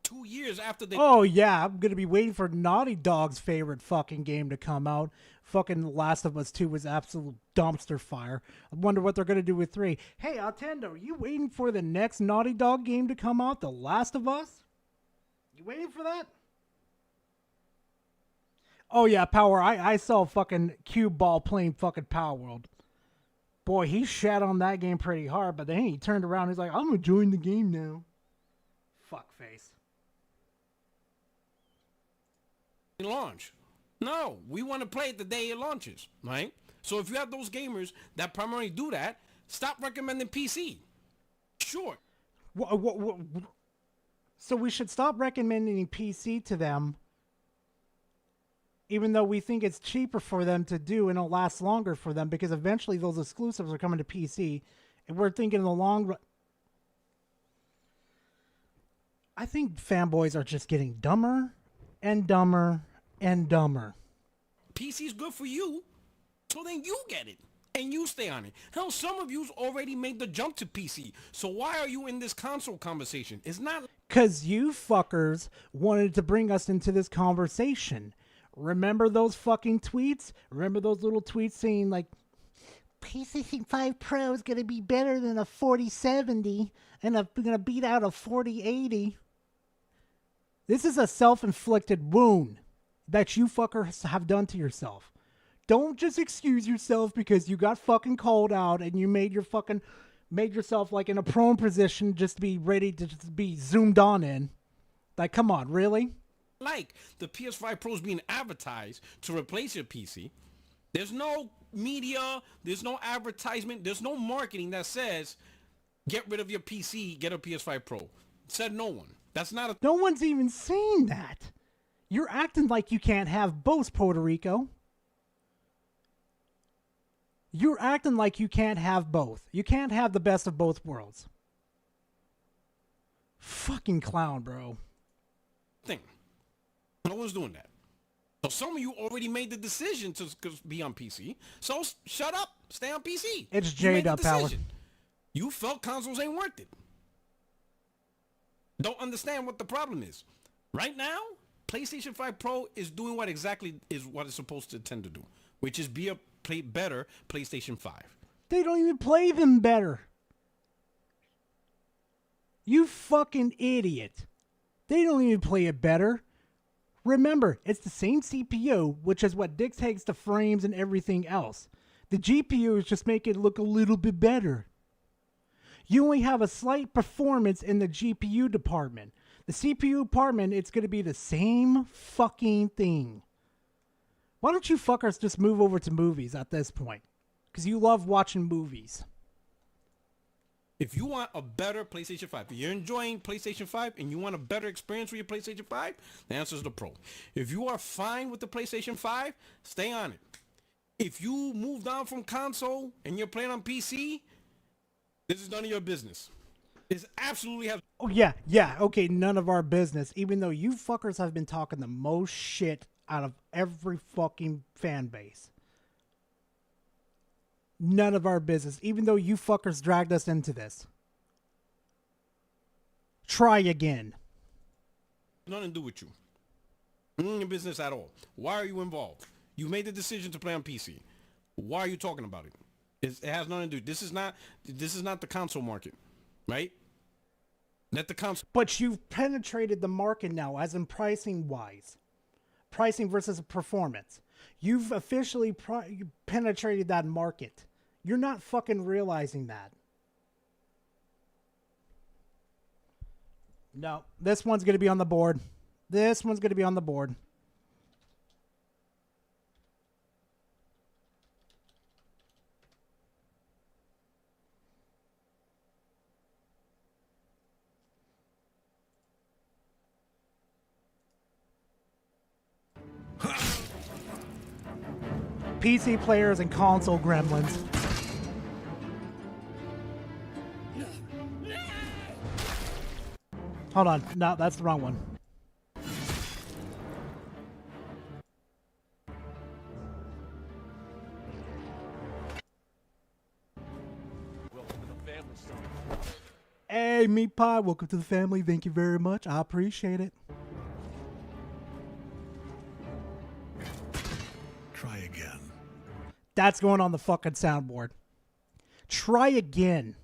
2 years after they... Oh yeah, I'm gonna be waiting for Naughty Dog's favorite fucking game to come out. Fucking Last of Us 2 was absolute dumpster fire. I wonder what they're gonna do with 3. Hey, Nintendo, are you waiting for the next Naughty Dog game to come out? The Last of Us? You waiting for that? Oh yeah, Power. I saw fucking Cube Ball playing fucking Power World. Boy, he shat on that game pretty hard, but then he turned around and he's like, I'm enjoying the game now. Fuckface. Launch. No, we want to play it the day it launches, right? So if you have those gamers that primarily do that, stop recommending PC. Sure. So we should stop recommending PC to them, even though we think it's cheaper for them to do and it'll last longer for them, because eventually those exclusives are coming to PC, and we're thinking in the long run. I think fanboys are just getting dumber and dumber and dumber. PC's good for you, so then you get it and you stay on it. Hell, some of you's already made the jump to PC, so why are you in this console conversation? It's not... Because you fuckers wanted to bring us into this conversation. Remember those fucking tweets? Remember those little tweets saying like, PlayStation 5 Pro is going to be better than a 4070 and I'm going to beat out a 4080. This is a self-inflicted wound that you fuckers have done to yourself. Don't just excuse yourself because you got fucking called out and you made yourself like in a prone position just to be ready to just be zoomed on in. Like, come on, really? Like the PS5 Pro is being advertised to replace your PC. There's no media, there's no advertisement, there's no marketing that says get rid of your PC, get a PS5 Pro. Said no one. That's not a... No one's even saying that. You're acting like you can't have both, Puerto Rico. You're acting like you can't have both. You can't have the best of both worlds. Fucking clown, bro. Thing. No one's doing that. So some of you already made the decision to be on PC. So shut up, stay on PC. It's You made the J-Dub power. decision. You felt consoles ain't worth it. Don't understand what the problem is. Right now, PlayStation 5 Pro is doing what exactly is what it's supposed to tend to do, which is be a better PlayStation 5. They don't even play them better. You fucking idiot. They don't even play it better. Remember, it's the same CPU, which is what dictates the frames and everything else. The GPU is just making it look a little bit better. You only have a slight performance in the GPU department. The CPU department, it's going to be the same fucking thing. Why don't you fuckers just move over to movies at this point? Because you love watching movies. If you want a better PlayStation 5, if you're enjoying PlayStation 5 and you want a better experience with your PlayStation 5, the answer is the Pro. If you are fine with the PlayStation 5, stay on it. If you moved on from console and you're playing on PC, this is none of your business. It's absolutely have. Oh, yeah, okay, none of our business. Even though you fuckers have been talking the most shit out of every fucking fan base. None of our business, even though you fuckers dragged us into this. Try again. Nothing to do with you. None your business at all. Why are you involved? You made the decision to play on PC. Why are you talking about it? It has nothing to do. This is not the console market, right? Let the console. But you've penetrated the market now, as in pricing wise. Pricing versus performance. You've officially penetrated that market. You're not fucking realizing that. No, this one's going to be on the board. This one's going to be on the board. PC players and console gremlins. Hold on. No, that's the wrong one. Hey, Meat Pie, welcome to the family. Thank you very much. I appreciate it. Try again. That's going on the fucking soundboard. Try again.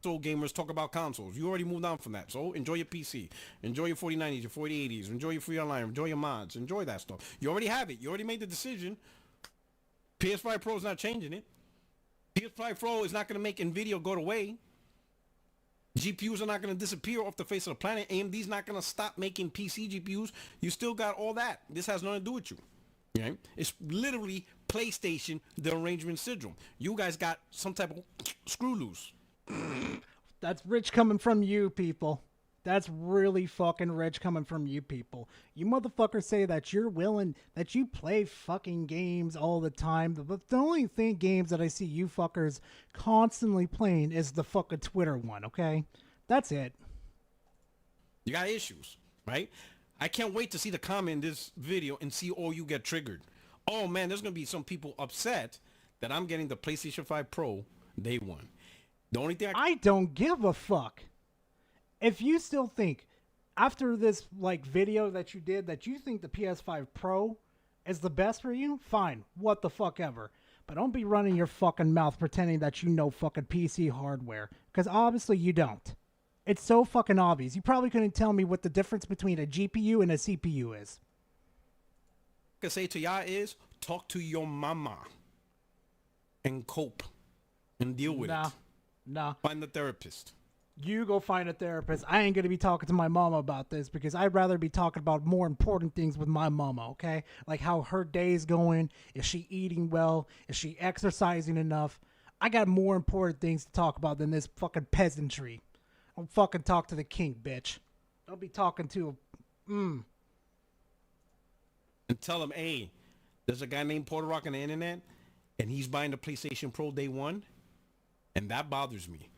Console gamers talk about consoles. You already moved on from that. So enjoy your PC. Enjoy your 4090s, your 4080s. Enjoy your free online. Enjoy your mods. Enjoy that stuff. You already have it. You already made the decision. PS5 Pro is not changing it. PS5 Pro is not going to make NVIDIA go away. GPUs are not going to disappear off the face of the planet. AMD's not going to stop making PC GPUs. You still got all that. This has nothing to do with you. Okay? It's literally PlayStation, the arrangement syndrome. You guys got some type of screw loose. That's rich coming from you people. That's really fucking rich coming from you people. You motherfuckers say that you're willing, that you play fucking games all the time. But the only games that I see you fuckers constantly playing is the fucking Twitter one, okay? That's it. You got issues, right? I can't wait to see the comment in this video and see all you get triggered. Oh man, there's going to be some people upset that I'm getting the PlayStation 5 Pro day one. The only thing I don't give a fuck. If you still think, after this like video that you did, that you think the PS5 Pro is the best for you, fine. What the fuck ever. But don't be running your fucking mouth pretending that you know fucking PC hardware. Because obviously you don't. It's so fucking obvious. You probably couldn't tell me what the difference between a GPU and a CPU is. I can say to y'all is, talk to your mama. And cope. And deal with it. Nah. Find a therapist. You go find a therapist. I ain't going to be talking to my mama about this because I'd rather be talking about more important things with my mama, okay? Like how her day's going. Is she eating well? Is she exercising enough? I got more important things to talk about than this fucking peasantry. Don't fucking talk to the king, bitch. Don't be talking to And tell him, hey, there's a guy named Porter Rock on the internet, and he's buying the PlayStation Pro day one, and that bothers me.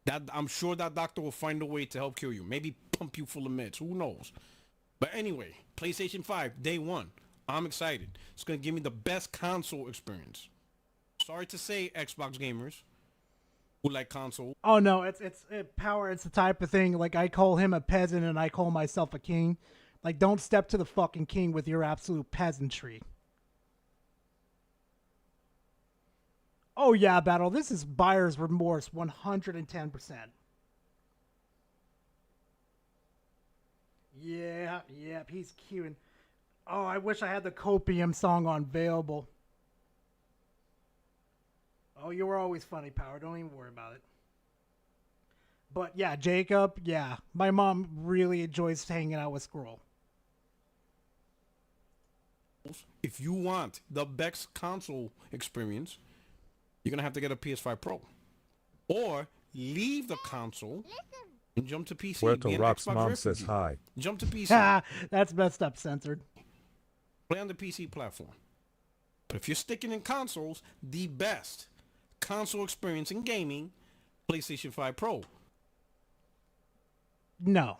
That I'm sure that doctor will find a way to help cure you. Maybe pump you full of meds. Who knows? But anyway, PlayStation 5, day one. I'm excited. It's going to give me the best console experience. Sorry to say, Xbox gamers who like console. Oh no, it's Power. It's the type of thing like I call him a peasant and I call myself a king. Like, don't step to the fucking king with your absolute peasantry. Oh yeah, Battle. This is buyer's remorse, 110%. Yeah, yep, he's queuing. Oh, I wish I had the Copium song on available. Oh, you were always funny, Power. Don't even worry about it. But yeah, Jacob, yeah. My mom really enjoys hanging out with Squirrel. If you want the best console experience, you're going to have to get a PS5 Pro. Or leave the console and jump to PC. Puerto Be an Rock's Xbox mom refugee. says hi. Jump to PC. That's messed up, censored. Play on the PC platform. But if you're sticking in consoles, the best console experience in gaming, PlayStation 5 Pro. No.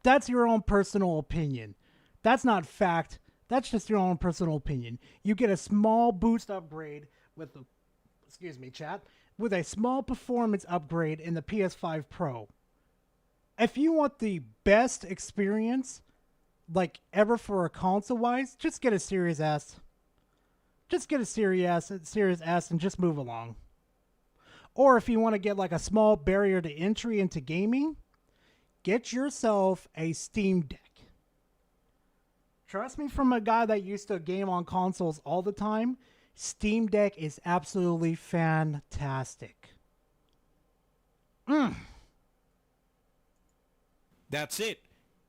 That's your own personal opinion. That's not fact. That's just your own personal opinion. You get a small boost upgrade with the, excuse me, chat, with a small performance upgrade in the PS5 Pro. If you want the best experience, like ever for a console-wise, just get a Series S. Just get a Series S and just move along. Or if you want to get like a small barrier to entry into gaming, get yourself a Steam Deck. Trust me, from a guy that used to game on consoles all the time, Steam Deck is absolutely fantastic. That's it.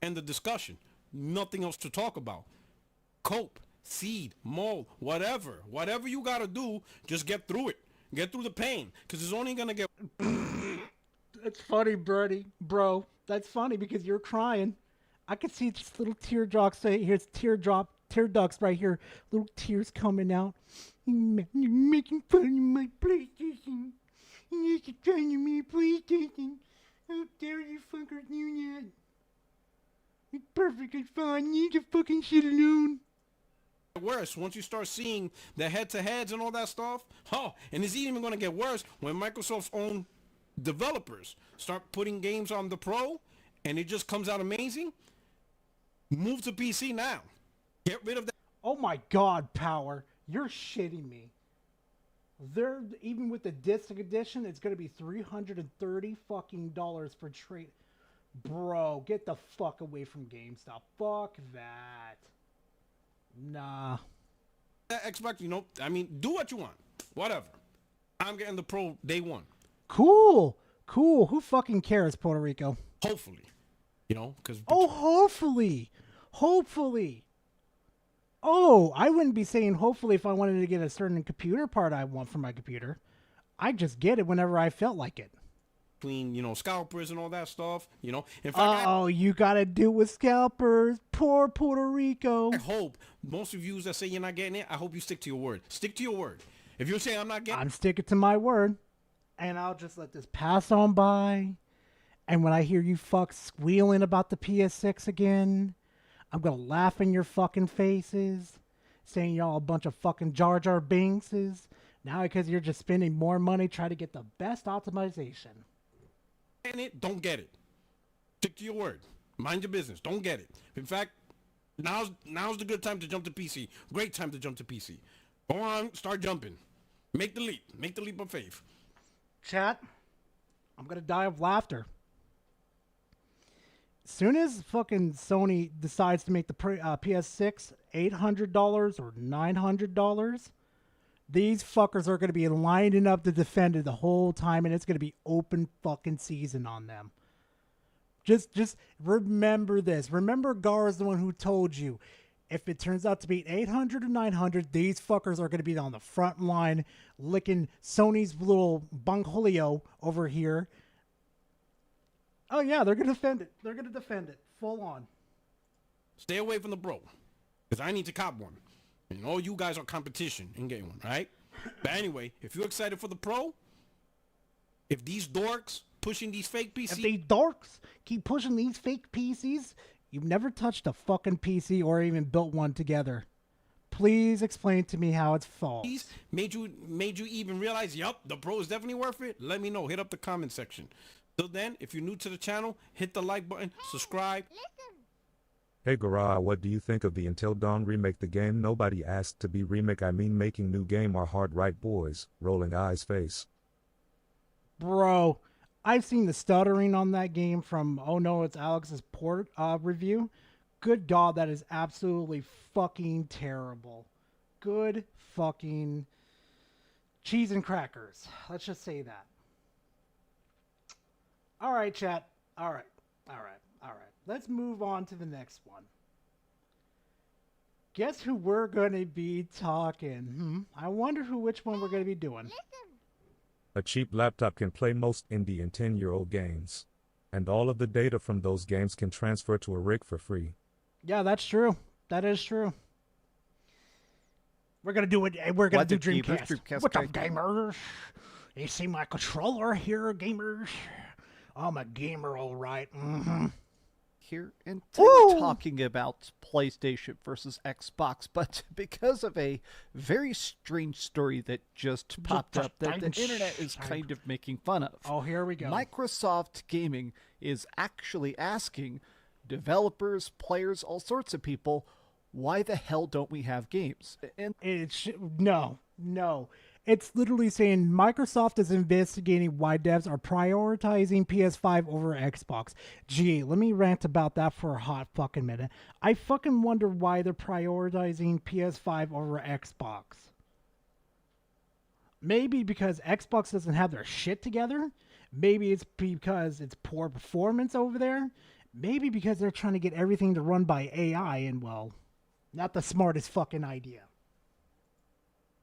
End the discussion. Nothing else to talk about. Cope, seed, mold, whatever. Whatever you got to do, just get through it. Get through the pain. Because it's only going to get... That's funny, bro. That's funny because you're crying. I can see just little teardrops right here. It's tear ducts right here. Little tears coming out. You're making fun of my PlayStation. You're trying to me PlayStation. How dare you fuckers do that? It's perfectly fine. You can fucking shit alone. worse once you start seeing the head-to-heads and all that stuff. Oh, and it's even going to get worse when Microsoft's own developers start putting games on the Pro and it just comes out amazing. Move to PC now. Get rid of that. Oh my God, Power. You're shitting me. They're, even with the disc edition, it's going to be $330 fucking for trade. Bro, get the fuck away from GameStop. Fuck that. Nah. Xbox, you know, I mean, do what you want. Whatever. I'm getting the Pro day one. Cool. Cool. Who fucking cares, Puerto Rico? Hopefully. You know, because... Oh, hopefully. Hopefully. Oh, I wouldn't be saying hopefully if I wanted to get a certain computer part I want for my computer. I just get it whenever I felt like it. Between, you know, scalpers and all that stuff, you know. In fact, oh, you gotta do with scalpers. Poor Puerto Rico. I hope most of you that say you're not getting it, I hope you stick to your word. Stick to your word. If you're saying I'm not getting it, I'm sticking to my word. And I'll just let this pass on by. And when I hear you fucks squealing about the PS6 again, I'm gonna laugh in your fucking faces, saying y'all a bunch of fucking Jar Jar Binkses. Now because you're just spending more money trying to get the best optimization. it, don't get it. Stick to your word. Mind your business. Don't get it. In fact, now's the good time to jump to PC. Great time to jump to PC. Go on, start jumping. Make the leap. Make the leap of faith. Chat, I'm gonna die of laughter. As soon as fucking Sony decides to make the PS6 $800 or $900, these fuckers are going to be lining up to defend it the whole time, and it's going to be open fucking season on them. Just remember this. Remember Gar is the one who told you, if it turns out to be 800 or 900, these fuckers are going to be on the front line licking Sony's little bunghulio over here. Oh, yeah, they're going to defend it. They're going to defend it. Full on. Stay away from the Pro, because I need to cop one. And all you guys are competition in getting one, right? But anyway, if you're excited for the Pro, if these dorks pushing these fake PCs... If these dorks keep pushing these fake PCs, You've never touched a fucking PC or even built one together. Please explain to me how it's false. Made you even realize, yup, the Pro is definitely worth it? Let me know. Hit up the comment section. Till then, if you're new to the channel, hit the like button, subscribe. Hey Garage, what do you think of the Until Dawn remake? The game nobody asked to be remake. I mean, making new game are hard, right, boys? Rolling eyes face. Bro, I've seen the stuttering on that game from, oh no, it's Alex's port review. Good God, that is absolutely fucking terrible. Good fucking cheese and crackers. Let's just say that. All right, chat. All right. Let's move on to the next one. Guess who we're going to be talking? I wonder which one we're going to be doing. A cheap laptop can play most indie and 10-year-old games. And all of the data from those games can transfer to a rig for free. Yeah, that's true. That is true. We're going to do it. We're going to do Dreamcast. What's up, gamers? You see my controller here, gamers? I'm a gamer, all right. Here, and today we're talking about PlayStation versus Xbox, but because of a very strange story that just popped up that the internet is kind of making fun of. Oh, here we go. Microsoft Gaming is actually asking developers, players, all sorts of people, why the hell don't we have games? And no. It's literally saying Microsoft is investigating why devs are prioritizing PS5 over Xbox. Gee, let me rant about that for a hot fucking minute. I fucking wonder why they're prioritizing PS5 over Xbox. Maybe because Xbox doesn't have their shit together. Maybe it's because it's poor performance over there. Maybe because they're trying to get everything to run by AI and, well, not the smartest fucking idea.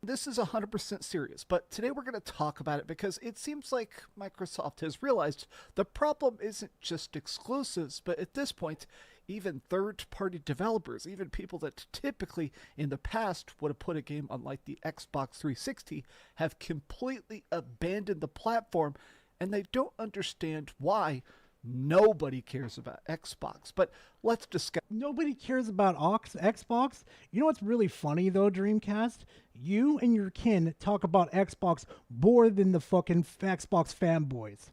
this is 100% serious, but today we're going to talk about it because it seems like Microsoft has realized the problem isn't just exclusives, but at this point, even third-party developers, even people that typically in the past would have put a game on like the Xbox 360, have completely abandoned the platform, and they don't understand why. Nobody cares about Xbox, but let's discuss. Nobody cares about Xbox. You know what's really funny though, Dreamcast? You and your kin talk about Xbox more than the fucking Xbox fanboys.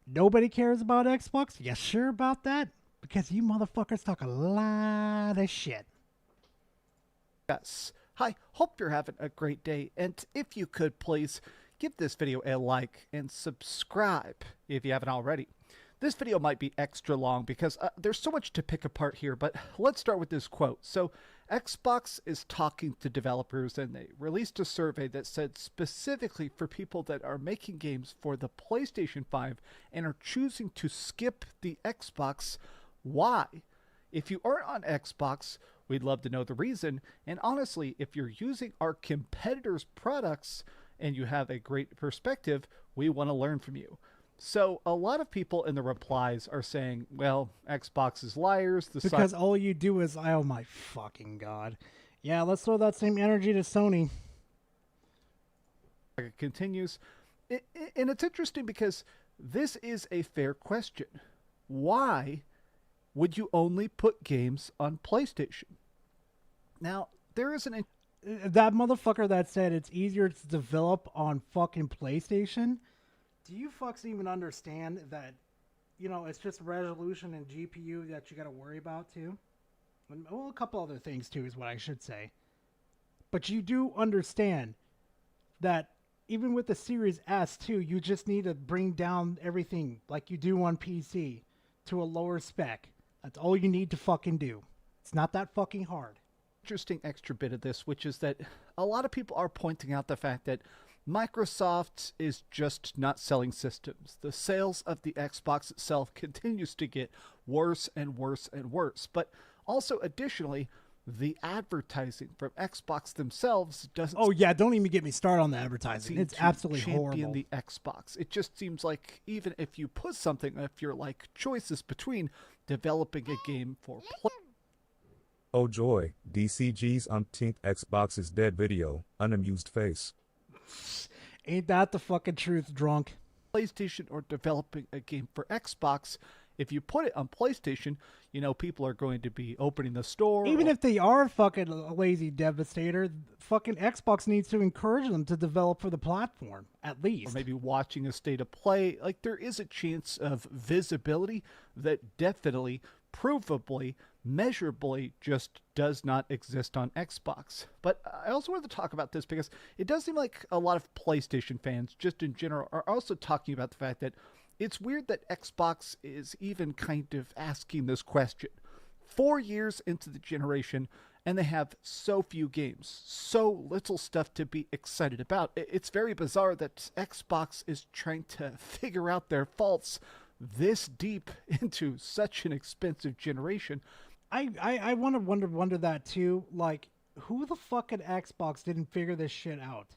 Nobody cares about Xbox? You sure about that? Because you motherfuckers talk a lot of shit. Yes. Hi, hope you're having a great day, and if you could please give this video a like and subscribe if you haven't already. This video might be extra long because there's so much to pick apart here, but let's start with this quote. So Xbox is talking to developers, and they released a survey that said specifically for people that are making games for the PlayStation 5 and are choosing to skip the Xbox, why? If you aren't on Xbox, we'd love to know the reason. And honestly, if you're using our competitors' products and you have a great perspective, we want to learn from you. So a lot of people in the replies are saying, well, Xbox is liars. Because all you do is, oh my fucking God. Yeah, let's throw that same energy to Sony. It continues. And it's interesting because this is a fair question. Why would you only put games on PlayStation? Now, there is an... That motherfucker that said it's easier to develop on fucking PlayStation... Do you fucks even understand that, you know, it's just resolution and GPU that you got to worry about too? Well, a couple other things too is what I should say. But you do understand that even with the Series S too, you just need to bring down everything like you do on PC to a lower spec. That's all you need to fucking do. It's not that fucking hard. Interesting extra bit of this, which is that a lot of people are pointing out the fact that Microsoft is just not selling systems. The sales of the Xbox itself continues to get worse and worse and worse. But also, additionally, the advertising from Xbox themselves doesn't... Oh, yeah, don't even get me started on the advertising. It's absolutely horrible. The Xbox. It just seems like even if you put something, if you're like choices between developing a game for play... Oh joy, DCG's umpteenth Xbox is dead video, unamused face. Ain't that the fucking truth, drunk? PlayStation or developing a game for Xbox, if you put it on PlayStation, you know, people are going to be opening the store. Even or- if they are fucking a lazy devastator, fucking Xbox needs to encourage them to develop for the platform, at least. Or maybe watching a state of play, like there is a chance of visibility that definitely, provably, measurably just does not exist on Xbox. But I also wanted to talk about this because it does seem like a lot of PlayStation fans, just in general, are also talking about the fact that it's weird that Xbox is even kind of asking this question. 4 years into the generation, and they have so few games, so little stuff to be excited about. It's very bizarre that Xbox is trying to figure out their faults this deep into such an expensive generation. I wonder that too. Like, who the fuck at Xbox didn't figure this shit out?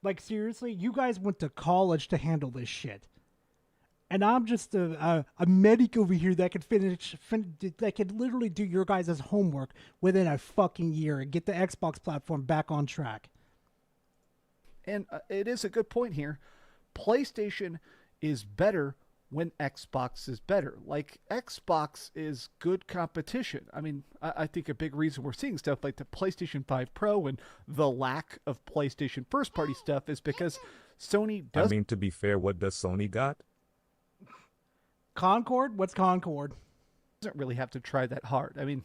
Like, seriously, you guys went to college to handle this shit. And I'm just a medic over here that could that could literally do your guys' homework within a fucking year and get the Xbox platform back on track. And it is a good point here. PlayStation is better when Xbox is better. Like, Xbox is good competition. I mean, I think a big reason we're seeing stuff like the PlayStation 5 Pro and the lack of PlayStation first-party stuff is because Sony I does... mean, to be fair, what does Sony got? Concord? What's Concord? Doesn't really have to try that hard. I mean,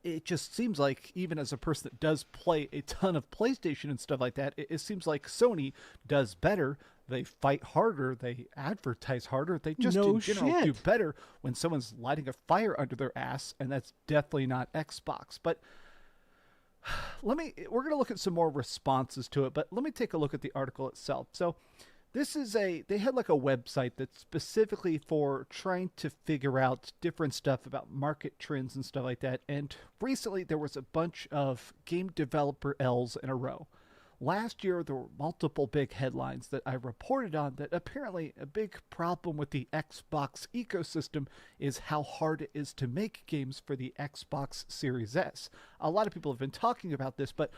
it just seems like, even as a person that does play a ton of PlayStation and stuff like that, it seems like Sony does better. They fight harder. They advertise harder. They just, No in general, do shit. better when someone's lighting a fire under their ass, and that's definitely not Xbox. But we're going to look at some more responses to it, but let me take a look at the article itself. So this is they had like a website that's specifically for trying to figure out different stuff about market trends and stuff like that. And recently there was a bunch of game developer L's in a row. Last year, there were multiple big headlines that I reported on that apparently a big problem with the Xbox ecosystem is how hard it is to make games for the Xbox Series S. A lot of people have been talking about this, but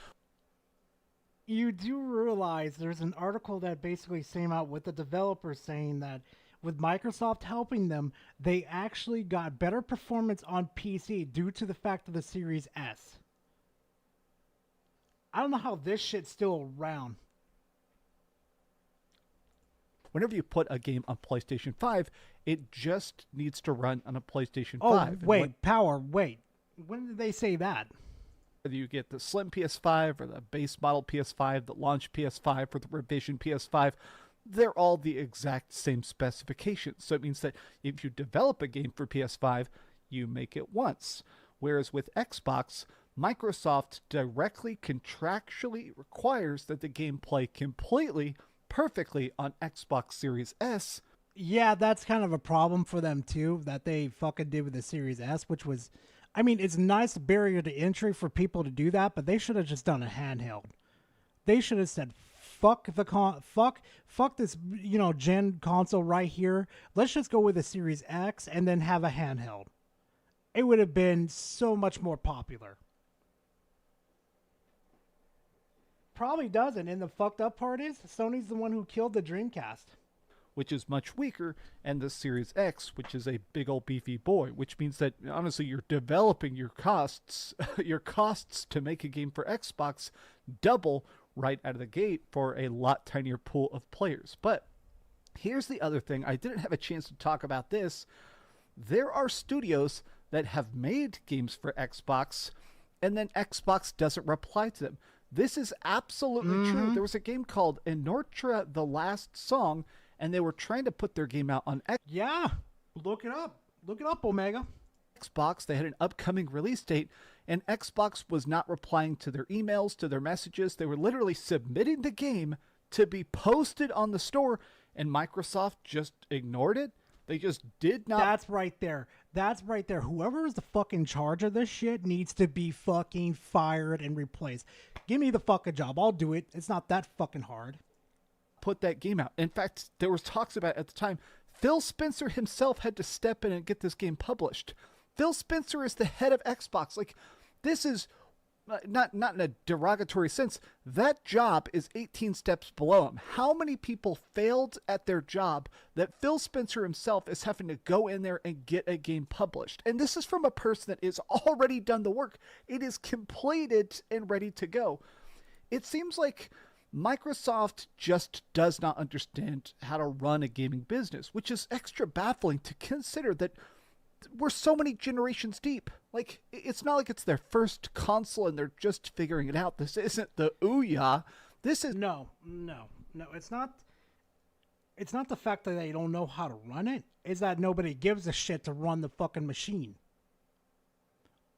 You do realize there's an article that basically came out with the developers saying that with Microsoft helping them, they actually got better performance on PC due to the fact of the Series S. I don't know how this shit's still around. whenever you put a game on PlayStation 5, it just needs to run on a PlayStation 5. Oh, And wait, power, wait. When did they say that? whether you get the slim PS5 or the base model PS5, the launch PS5 or the revision PS5, they're all the exact same specifications. So it means that if you develop a game for PS5, you make it once. Whereas with Xbox, Microsoft directly contractually requires that the game play completely, perfectly on Xbox Series S. Yeah, that's kind of a problem for them too, that they fucking did with the Series S, which was, I mean, it's a nice barrier to entry for people to do that, but they should have just done a handheld. They should have said, fuck this, gen console right here. Let's just go with the Series X and then have a handheld. It would have been so much more popular. Probably doesn't, and the fucked up part is, Sony's the one who killed the Dreamcast. Which is much weaker, and the Series X, which is a big old beefy boy, which means that, honestly, you're developing your costs to make a game for Xbox double right out of the gate for a lot tinier pool of players. But here's the other thing. I didn't have a chance to talk about this. There are studios that have made games for Xbox, and then Xbox doesn't reply to them. This is absolutely true. There was a game called Inortra The Last Song, and they were trying to put their game out on Xbox. Yeah, look it up. Look it up, Omega. Xbox, they had an upcoming release date, and Xbox was not replying to their emails, to their messages. They were literally submitting the game to be posted on the store, and Microsoft just ignored it. They just did not. That's right there. That's right there. Whoever is the fucking charge of this shit needs to be fucking fired and replaced. Give me the fucking job. I'll do it. It's not that fucking hard. Put that game out. In fact, there was talks about at the time, Phil Spencer himself had to step in and get this game published. Phil Spencer is the head of Xbox. Like, this is not in a derogatory sense, that job is 18 steps below him. How many people failed at their job that Phil Spencer himself is having to go in there and get a game published? And this is from a person that is already done the work. It is completed and ready to go. It seems like Microsoft just does not understand how to run a gaming business, which is extra baffling to consider that we're so many generations deep. Like, it's not like it's their first console and they're just figuring it out. This isn't the Ouya. This is... No. It's not the fact that they don't know how to run it. It's that nobody gives a shit to run the fucking machine.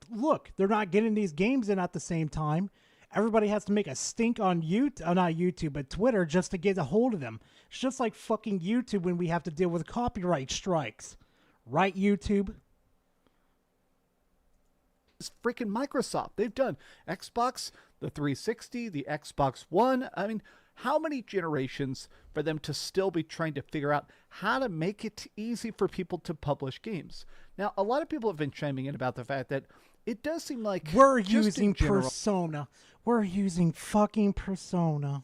Look, they're not getting these games in at the same time. Everybody has to make a stink on YouTube, not YouTube, but Twitter, just to get a hold of them. It's just like fucking YouTube when we have to deal with copyright strikes. Right, YouTube? It's freaking Microsoft. They've done Xbox, the 360, the Xbox One. I mean, how many generations for them to still be trying to figure out how to make it easy for people to publish games? Now, a lot of people have been chiming in about the fact that it does seem like we're using Persona. We're using fucking Persona.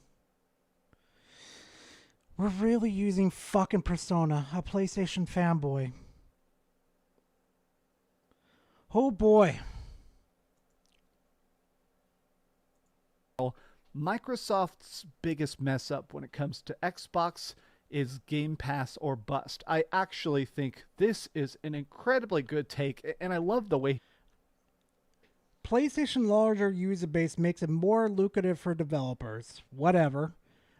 We're really using fucking Persona, a PlayStation fanboy. Oh boy. Microsoft's biggest mess up when it comes to Xbox is Game Pass or bust. I actually think this is an incredibly good take, and I love the way PlayStation larger user base makes it more lucrative for developers. Whatever.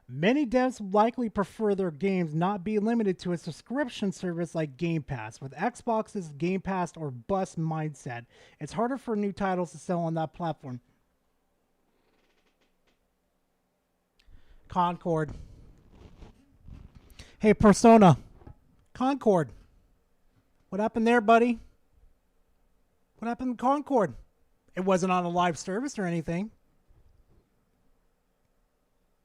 Many devs likely prefer their games not be limited to a subscription service like Game Pass. With Xbox's Game Pass or bust mindset, it's harder for new titles to sell on that platform. Concord. Hey, Persona. Concord. What happened there, buddy? What happened to Concord? It wasn't on a live service or anything.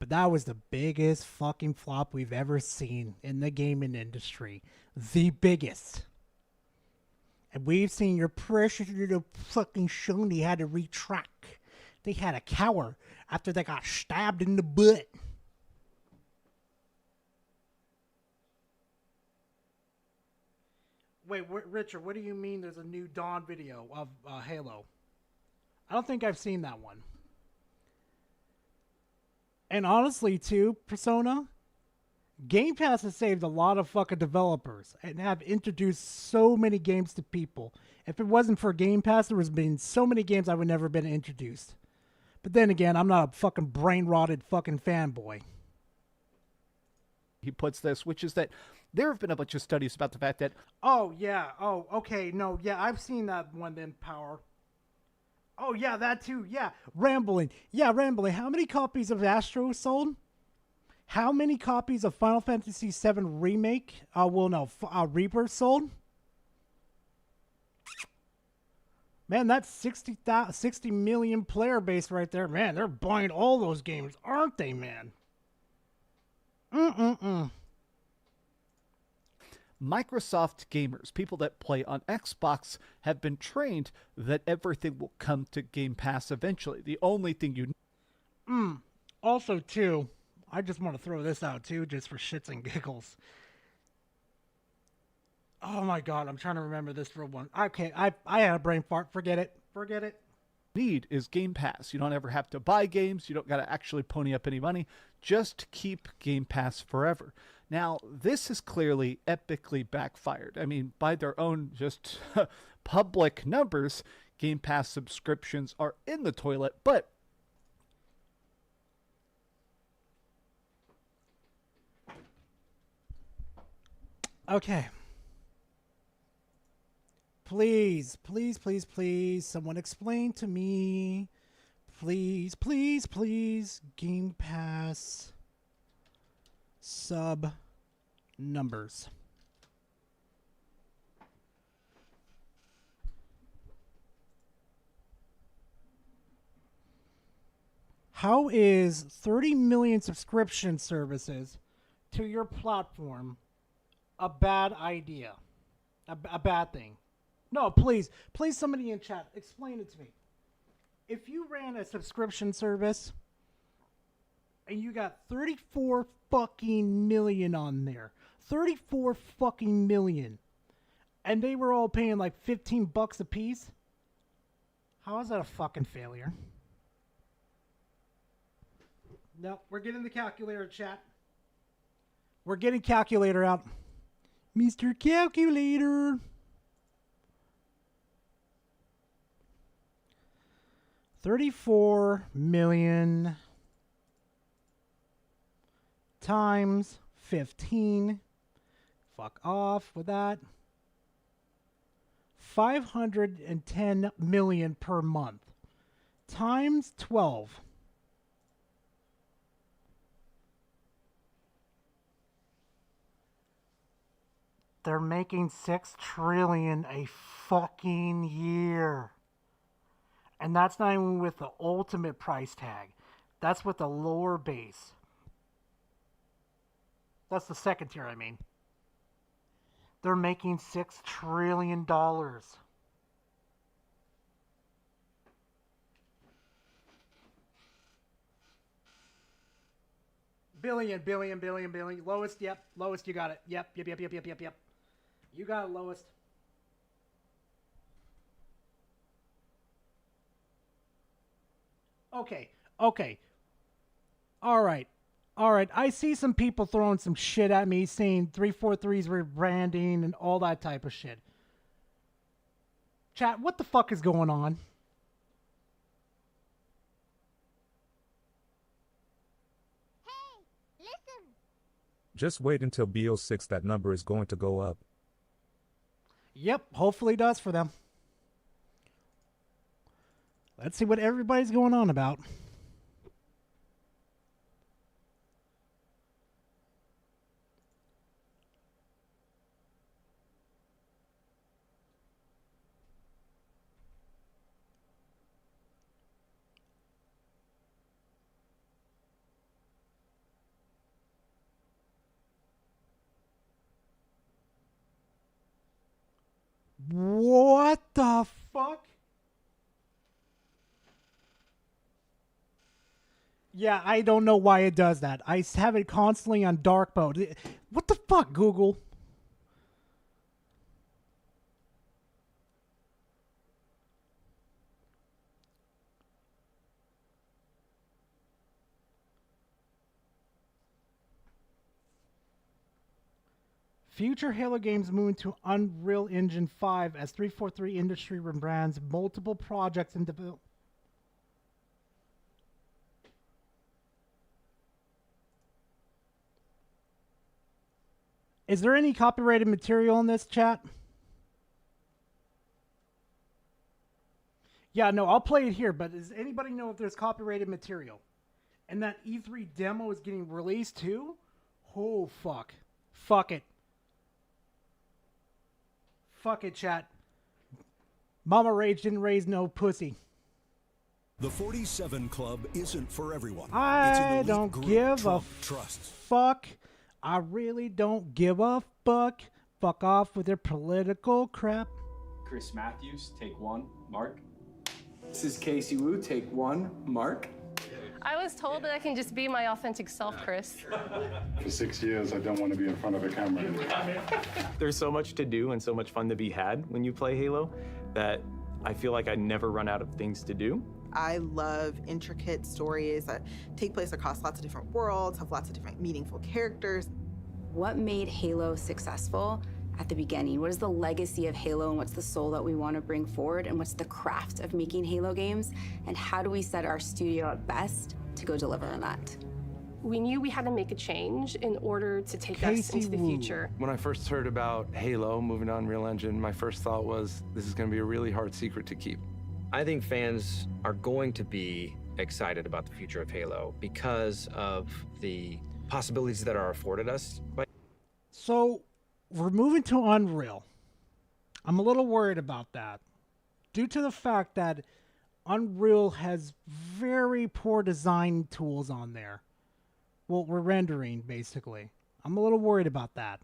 But that was the biggest fucking flop we've ever seen in the gaming industry. The biggest. And we've seen your precious little fucking Sony had to retract. They had to cower after they got stabbed in the butt. Wait, Richard, what do you mean there's a new Dawn video of Halo? I don't think I've seen that one. And honestly, too, Persona, Game Pass has saved a lot of fucking developers and have introduced so many games to people. If it wasn't for Game Pass, there would have been so many games I would never have been introduced. But then again, I'm not a fucking brain-rotted fucking fanboy. He puts this, which is that there have been a bunch of studies about the fact that... Oh, yeah. Oh, okay. No, yeah, I've seen that one then, Power. Oh, yeah, that too. Yeah, Rambling. Yeah, Rambling. How many copies of Astro sold? How many copies of Final Fantasy VII Remake, Rebirth sold? Man, that's 60 million player base right there. Man, they're buying all those games, aren't they, man? Microsoft gamers, people that play on Xbox, have been trained that everything will come to Game Pass eventually. The only thing you... Also, too, I just want to throw this out, too, just for shits and giggles. Oh, my God, I'm trying to remember this real one. Okay, I had a brain fart. Forget it. Forget it. Need is Game Pass. You don't ever have to buy games. You don't got to actually pony up any money. Just keep Game Pass forever. Now, this is clearly epically backfired. I mean, by their own just public numbers, Game Pass subscriptions are in the toilet, but okay. Please, someone explain to me. Please, Game Pass sub numbers. How is 30 million subscription services to your platform a bad idea? A bad thing? No, please, somebody in chat, explain it to me. if you ran a subscription service and you got 34 fucking million on there, 34 fucking million, and they were all paying like $15 a piece, how is that a fucking failure? No, we're getting the calculator, chat. We're getting calculator out. Mr. Calculator. 34 million times 15. Fuck off with that. 510 million per month times 12. They're making 6 trillion a fucking year. And that's not even with the ultimate price tag. That's with the lower base. That's the second tier, I mean. They're making $6 trillion. Billion. Lowest, yep. Lowest, you got it. Yep. You got it, lowest. Okay. All right. I see some people throwing some shit at me saying 343's rebranding and all that type of shit. Chat, what the fuck is going on? Just wait until BO6, that number is going to go up. Yep, hopefully it does for them. Let's see what everybody's going on about. What the fuck? Yeah, I don't know why it does that. I have it constantly on dark mode. What the fuck, Google? Future Halo games moving to Unreal Engine 5 as 343 Industry rebrands multiple projects in development. Is there any copyrighted material in this, chat? Yeah, no, I'll play it here, but does anybody know if there's copyrighted material? And that E3 demo is getting released too? Oh, fuck. Fuck it. Fuck it, chat. Mama Rage didn't raise no pussy. The 47 Club isn't for everyone. I don't give a trust. Fuck. I really don't give a fuck. Fuck off with their political crap. Chris Matthews, take 1. Mark. This is Casey Wu, take 1. Mark. I was told that I can just be my authentic self, Chris. For 6 years, I don't want to be in front of a camera. There's so much to do and so much fun to be had when you play Halo that I feel like I never run out of things to do. I love intricate stories that take place across lots of different worlds, have lots of different meaningful characters. What made Halo successful at the beginning? What is the legacy of Halo, and what's the soul that we want to bring forward, and what's the craft of making Halo games, and how do we set our studio up best to go deliver on that? We knew we had to make a change in order to take us into the future. When I first heard about Halo moving on Unreal Engine, my first thought was, this is going to be a really hard secret to keep. I think fans are going to be excited about the future of Halo because of the possibilities that are afforded us. So, we're moving to Unreal. I'm a little worried about that due to the fact that Unreal has very poor design tools on there. Well, we're rendering, basically. I'm a little worried about that.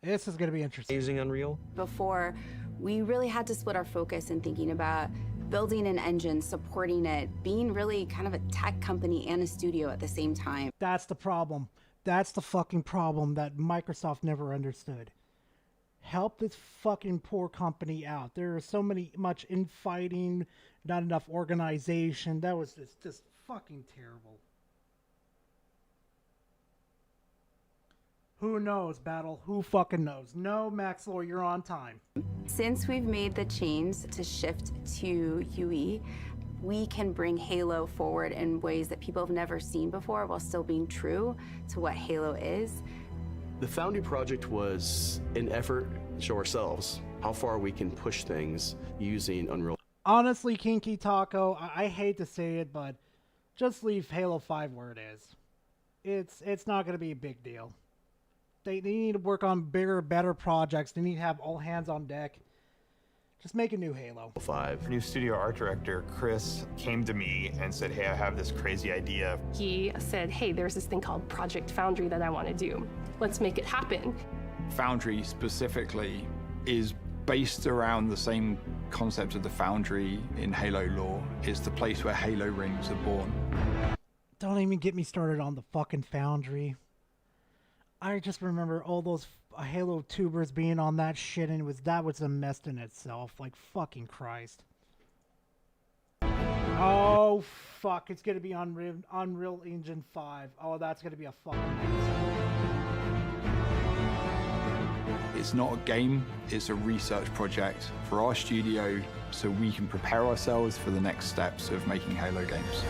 This is going to be interesting. Using Unreal? Before, we really had to split our focus in thinking about building an engine, supporting it, being really kind of a tech company and a studio at the same time. That's the problem. That's the fucking problem that Microsoft never understood. Help this fucking poor company out. There is so much infighting, not enough organization. That was just fucking terrible. Who knows, Battle? Who fucking knows? No, Maxlor, you're on time. Since we've made the change to shift to UE, we can bring Halo forward in ways that people have never seen before while still being true to what Halo is. The Foundry project was an effort to show ourselves how far we can push things using Unreal. Honestly, Kinky Taco, I hate to say it, but just leave Halo 5 where it is. It's not going to be a big deal. They need to work on bigger, better projects. They need to have all hands on deck. Just make a new Halo. 5. New studio art director, Chris, came to me and said, hey, I have this crazy idea. He said, hey, there's this thing called Project Foundry that I want to do. Let's make it happen. Foundry specifically is based around the same concept of the Foundry in Halo lore. It's the place where Halo rings are born. Don't even get me started on the fucking Foundry. I just remember all those Halo tubers being on that shit, and that was a mess in itself. Like, fucking Christ. Oh, fuck. It's going to be Unreal Engine 5. Oh, that's going to be a fucking mess. It's not a game, it's a research project for our studio so we can prepare ourselves for the next steps of making Halo games.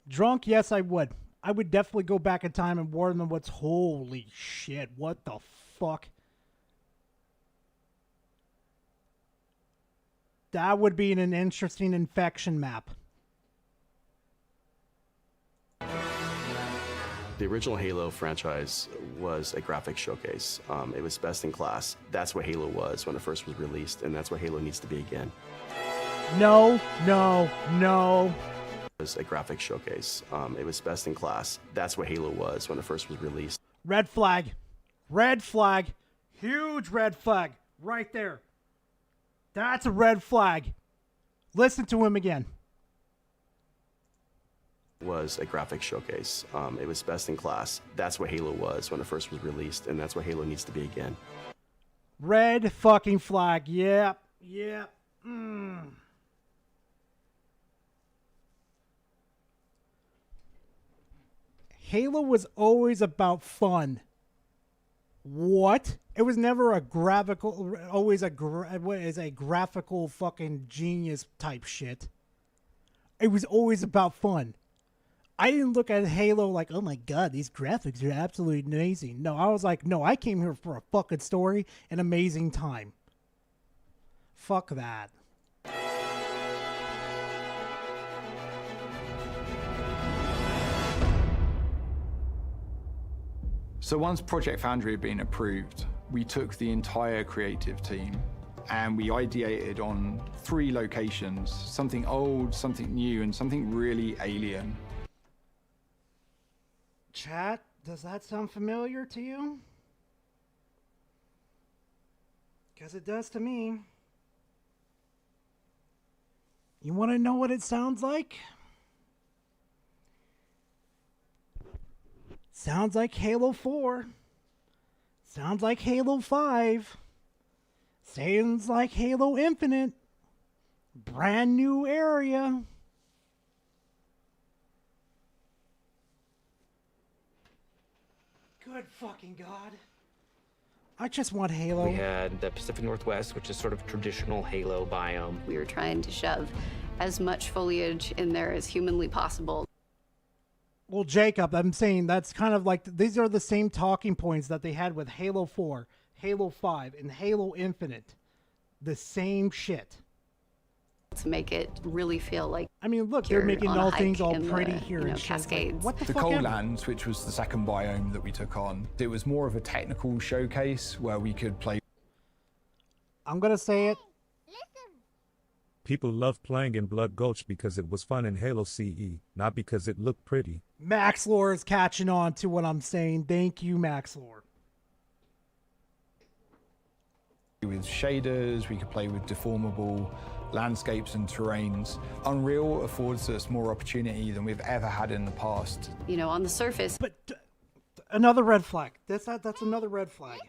Drunk? Yes, I would. I would definitely go back in time and warn them what's... Holy shit, what the fuck? That would be an interesting infection map. The original Halo franchise was a graphics showcase. It was best in class. That's what Halo was when it first was released, and that's what Halo needs to be again. No, no, no. Was a graphics showcase. It was best in class. That's what Halo was when it first was released. Red flag. Red flag. Huge red flag. Right there. That's a red flag. Listen to him again. Was a graphics showcase. It was best in class. That's what Halo was when it first was released, and that's what Halo needs to be again. Red fucking flag. Yep. Yep. Halo was always about fun. What? It was never a graphical, always a graphical fucking genius type shit. It was always about fun. I didn't look at Halo like, oh my god, these graphics are absolutely amazing. No, I was like, no, I came here for a fucking story and amazing time. Fuck that. So once Project Foundry had been approved, we took the entire creative team and we ideated on 3 locations, something old, something new, and something really alien. Chat, does that sound familiar to you? Because it does to me. You want to know what it sounds like? Sounds like Halo 4. Sounds like Halo 5. Sounds like Halo Infinite. Brand new area. Good fucking God. I just want Halo. We had the Pacific Northwest, which is sort of traditional Halo biome. We were trying to shove as much foliage in there as humanly possible. Well, Jacob, I'm saying that's kind of like, these are the same talking points that they had with Halo 4, Halo 5, and Halo Infinite. The same shit. to make it really feel like. I mean, look, they're making all things all pretty here in and the, shit. It's like, Cascades. what the The fuck? Coallands, which was the second biome that we took on, it was more of a technical showcase where we could play. I'm gonna say it. People loved playing in Blood Gulch because it was fun in Halo CE, not because it looked pretty. Max Lore is catching on to what I'm saying. Thank you, Max Lore. With shaders, we could play with deformable landscapes and terrains. Unreal affords us more opportunity than we've ever had in the past. You know, on the surface. But another red flag. That's another red flag.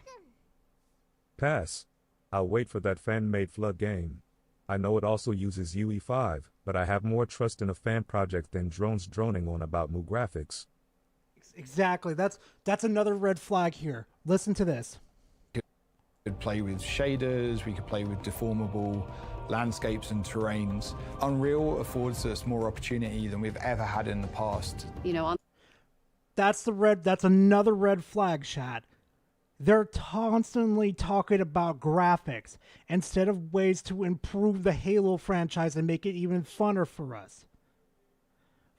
Pass. I'll wait for that fan-made Flood game. I know it also uses UE5, but I have more trust in a fan project than drones droning on about new graphics. Exactly. That's another red flag here. Listen to this. We could play with shaders, we could play with deformable landscapes and terrains. Unreal affords us more opportunity than we've ever had in the past. You know, That's another red flag, chat. They're constantly talking about graphics instead of ways to improve the Halo franchise and make it even funner for us.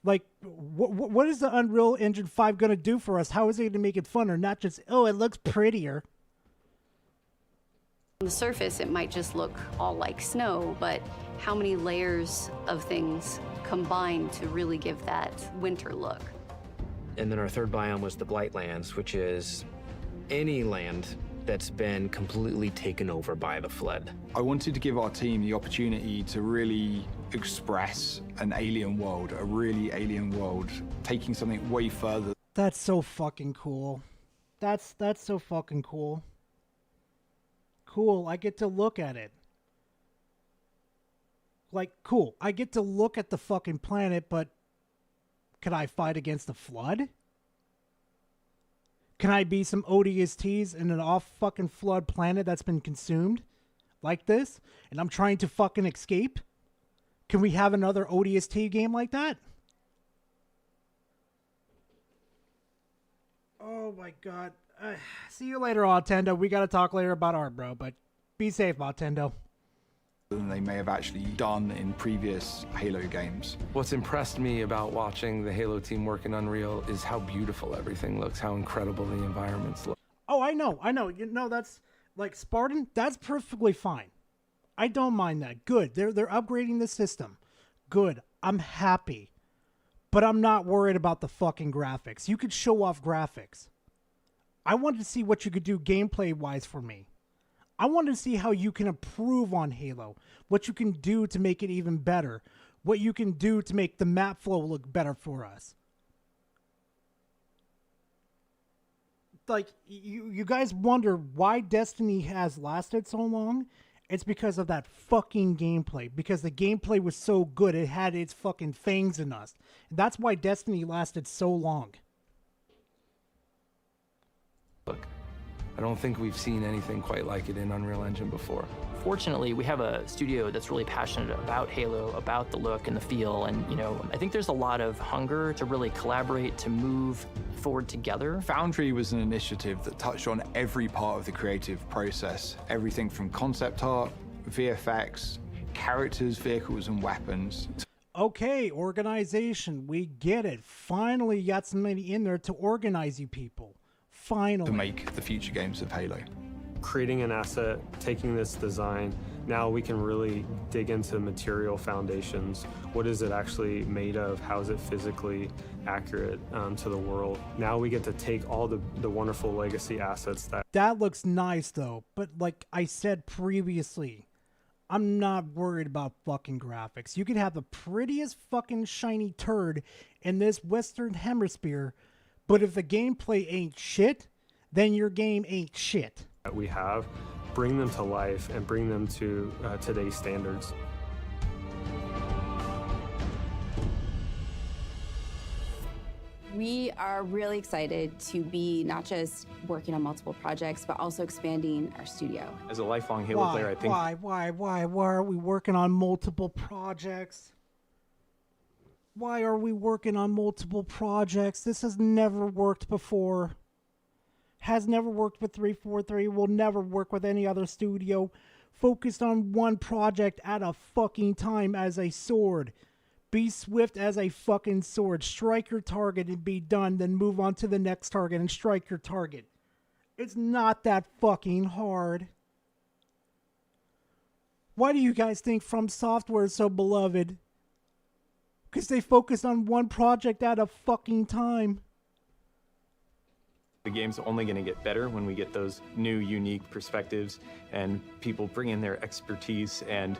Like, what is the Unreal Engine 5 going to do for us? How is it going to make it funner? Not just, oh, it looks prettier. on the surface, it might just look all like snow, but how many layers of things combine to really give that winter look? And then our third biome was the Blightlands, which is any land that's been completely taken over by the flood. I wanted to give our team the opportunity to really express an alien world, a really alien world, taking something way further. That's so fucking cool. That's so fucking cool. Cool, I get to look at it. Like, cool, I get to look at the fucking planet, but can I fight against the flood? Can I be some ODSTs in an off-fucking flood planet that's been consumed? Like this? And I'm trying to fucking escape? Can we have another ODST game like that? Oh my god. See you later, Autendo. We gotta talk later about art, bro, but be safe, Autendo. Than they may have actually done in previous Halo games. What's impressed me about watching the Halo team work in Unreal is how beautiful everything looks, how incredible the environments look. Oh, I know. You know, that's like Spartan. That's perfectly fine. I don't mind that. Good. They're upgrading the system. Good. I'm happy. But I'm not worried about the fucking graphics. You could show off graphics. I wanted to see what you could do gameplay-wise for me. I wanted to see how you can improve on Halo, what you can do to make it even better, what you can do to make the map flow look better for us. Like, you guys wonder why Destiny has lasted so long? It's because of that fucking gameplay. Because the gameplay was so good, it had its fucking fangs in us. That's why Destiny lasted so long. Look, I don't think we've seen anything quite like it in Unreal Engine before. Fortunately, we have a studio that's really passionate about Halo, about the look and the feel, and, you know, I think there's a lot of hunger to really collaborate, to move forward together. Foundry was an initiative that touched on every part of the creative process. Everything from concept art, VFX, characters, vehicles, and weapons. Okay, organization, we get it. Finally, you got somebody in there to organize you people. Finally. To make the future games of Halo. Creating an asset, taking this design, now we can really dig into material foundations. What is it actually made of? How is it physically accurate to the world? Now we get to take all the wonderful legacy assets That looks nice though, but like I said previously, I'm not worried about fucking graphics. You could have the prettiest fucking shiny turd in this Western Hemisphere, but if the gameplay ain't shit, then your game ain't shit. that we have, bring them to life and bring them to today's standards. We are really excited to be not just working on multiple projects, but also expanding our studio. As a lifelong Halo player, I think Why are we working on multiple projects? Why are we working on multiple projects? This has never worked before. Has never worked with 343, will never work with any other studio. focused on one project at a fucking time as a sword. Be swift as a fucking sword. Strike your target and be done, then move on to the next target and strike your target. It's not that fucking hard. Why do you guys think From Software is so beloved? Because they focus on one project at a fucking time. The game's only going to get better when we get those new, unique perspectives and people bring in their expertise and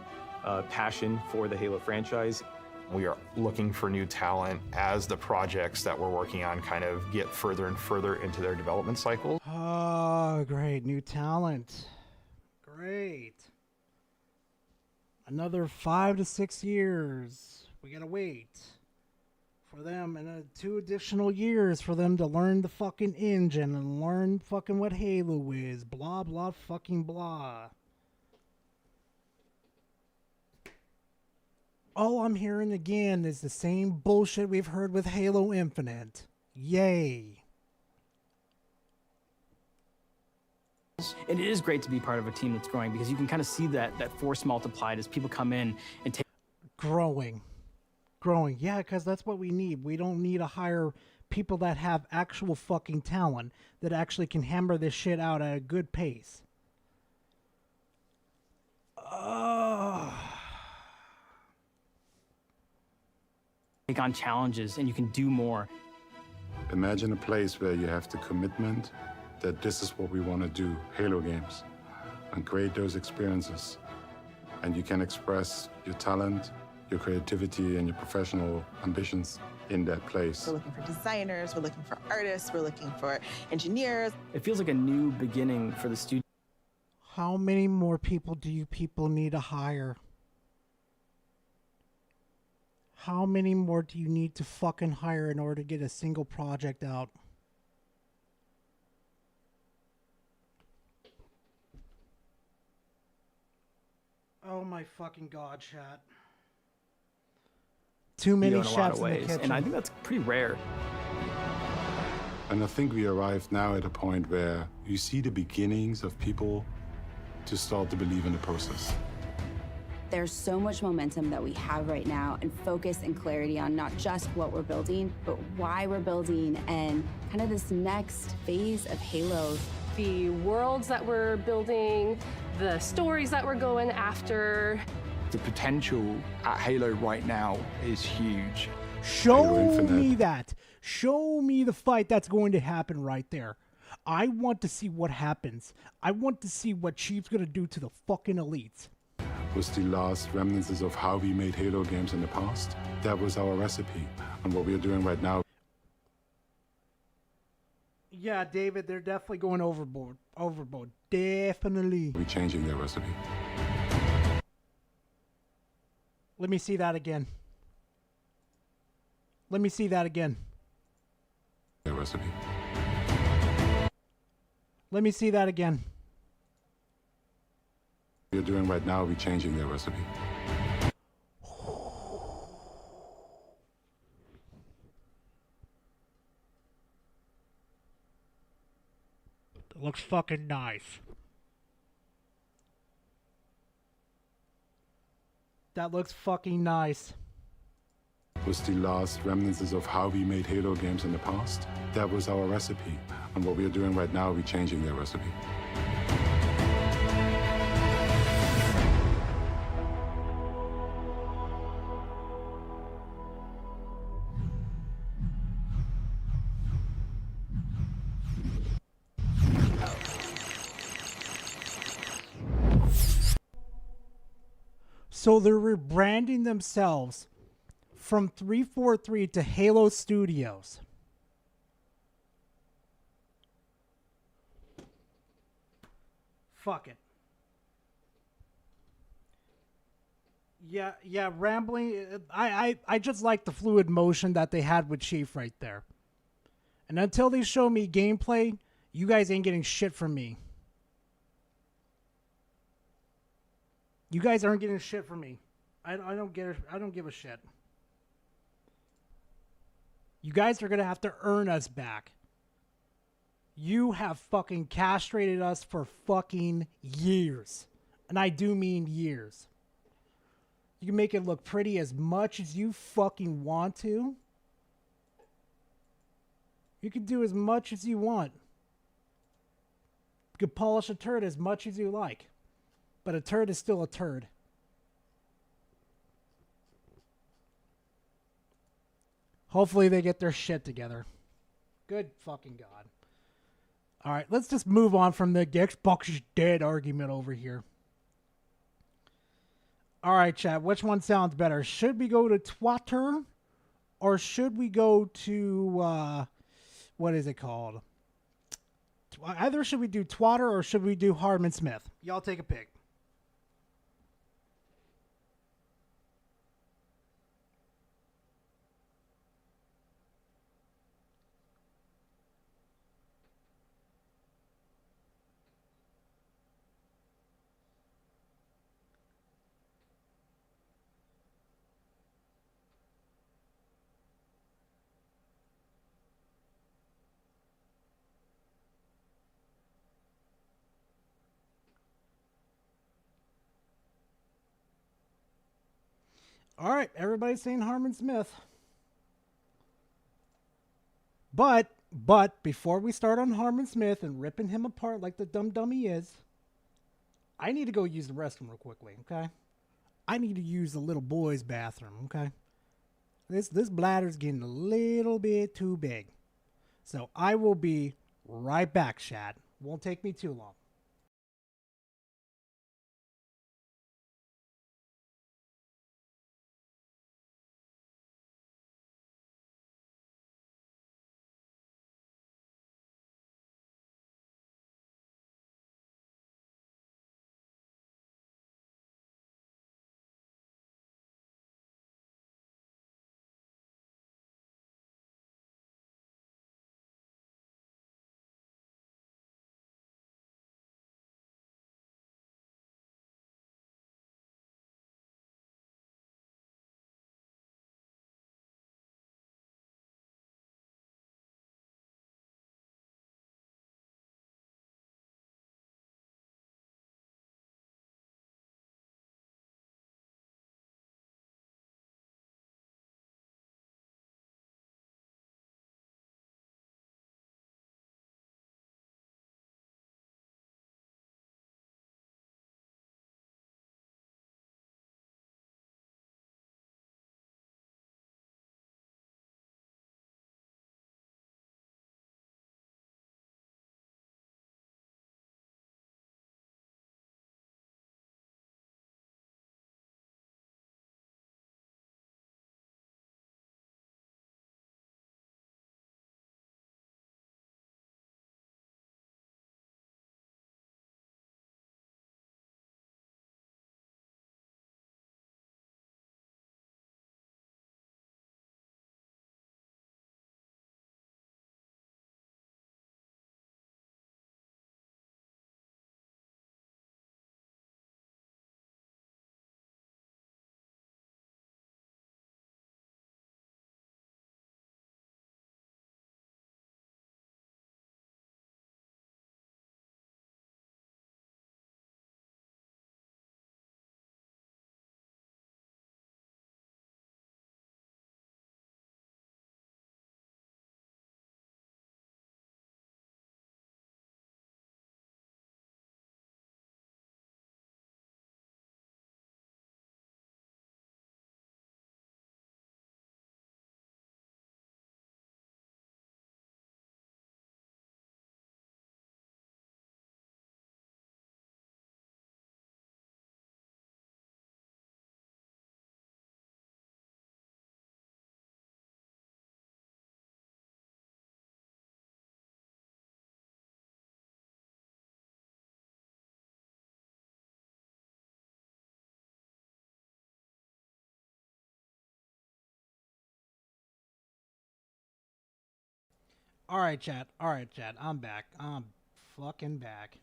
passion for the Halo franchise. We are looking for new talent as the projects that we're working on kind of get further and further into their development cycle. Oh, great. New talent. Great. Another 5 to 6 years. We gotta wait for them, and 2 additional years for them to learn the fucking engine and learn fucking what Halo is. Blah, blah, fucking blah. All I'm hearing again is the same bullshit we've heard with Halo Infinite. Yay. And it is great to be part of a team that's growing because you can kind of see that force multiplied as people come in and take. Growing. Yeah, because that's what we need. We don't need to hire people that have actual fucking talent that actually can hammer this shit out at a good pace. Take on challenges and you can do more. Imagine a place where you have the commitment that this is what we want to do, Halo games, and create those experiences. And you can express your talent, your creativity, and your professional ambitions in that place. We're looking for designers, we're looking for artists, we're looking for engineers. It feels like a new beginning for the studio. How many more people do you people need to hire? How many more do you need to fucking hire in order to get a single project out? Oh my fucking god, chat. Too many in a lot chefs of in the ways, kitchen. and I think that's pretty rare. And I think we arrived now at a point where you see the beginnings of people to start to believe in the process. There's so much momentum that we have right now, and focus and clarity on not just what we're building, but why we're building and kind of this next phase of Halo. The worlds that we're building, the stories that we're going after. The potential at Halo right now is huge. Show me that. Show me the fight that's going to happen right there. I want to see what happens. I want to see what Chief's going to do to the fucking elites. Was the last remnants of how we made Halo games in the past. That was our recipe. And what we are doing right now. Yeah, David, they're definitely going overboard. Overboard. Definitely. We're changing their recipe. Let me see that again. Let me see that again. Their recipe. Let me see that again. What we're doing right now, we're changing their recipe. It looks fucking nice. That looks fucking nice. Was the last remnants of how we made Halo games in the past. That was our recipe. And what we are doing right now, we're changing their recipe. So they're rebranding themselves from 343 to Halo Studios. Fuck it. Yeah, rambling. I just like the fluid motion that they had with Chief right there. And until they show me gameplay, you guys ain't getting shit from me. You guys aren't getting shit from me. I don't give a shit. You guys are gonna have to earn us back. You have fucking castrated us for fucking years. And I do mean years. You can make it look pretty as much as you fucking want to. You can do as much as you want. You can polish a turd as much as you like. But a turd is still a turd. Hopefully they get their shit together. Good fucking God. Alright, let's just move on from the Xbox is dead argument over here. Alright, chat, which one sounds better? Should we go to Twitter? Or should we go to, what is it called? Either should we do Twitter or should we do Hardman Smith? Y'all take a pick. All right, everybody's saying Hardman Smith. But before we start on Hardman Smith and ripping him apart like the dumb he is, I need to go use the restroom real quickly, okay? I need to use the little boy's bathroom, okay? This bladder's getting a little bit too big. So I will be right back, Shad. Won't take me too long. All right, chat. I'm back. I'm fucking back.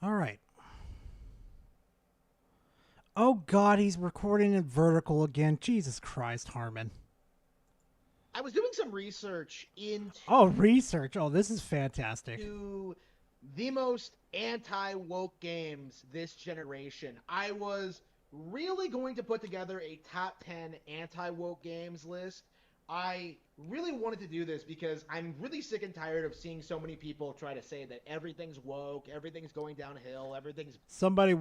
All right. Oh, God, he's recording in vertical again. Jesus Christ, Harmon. I was doing some research into... Oh, research. Oh, this is fantastic. the most anti-woke games this generation. I was really going to put together a top 10 anti-woke games list. I really wanted to do this because I'm really sick and tired of seeing so many people try to say that everything's woke, everything's going downhill, everything's Somebody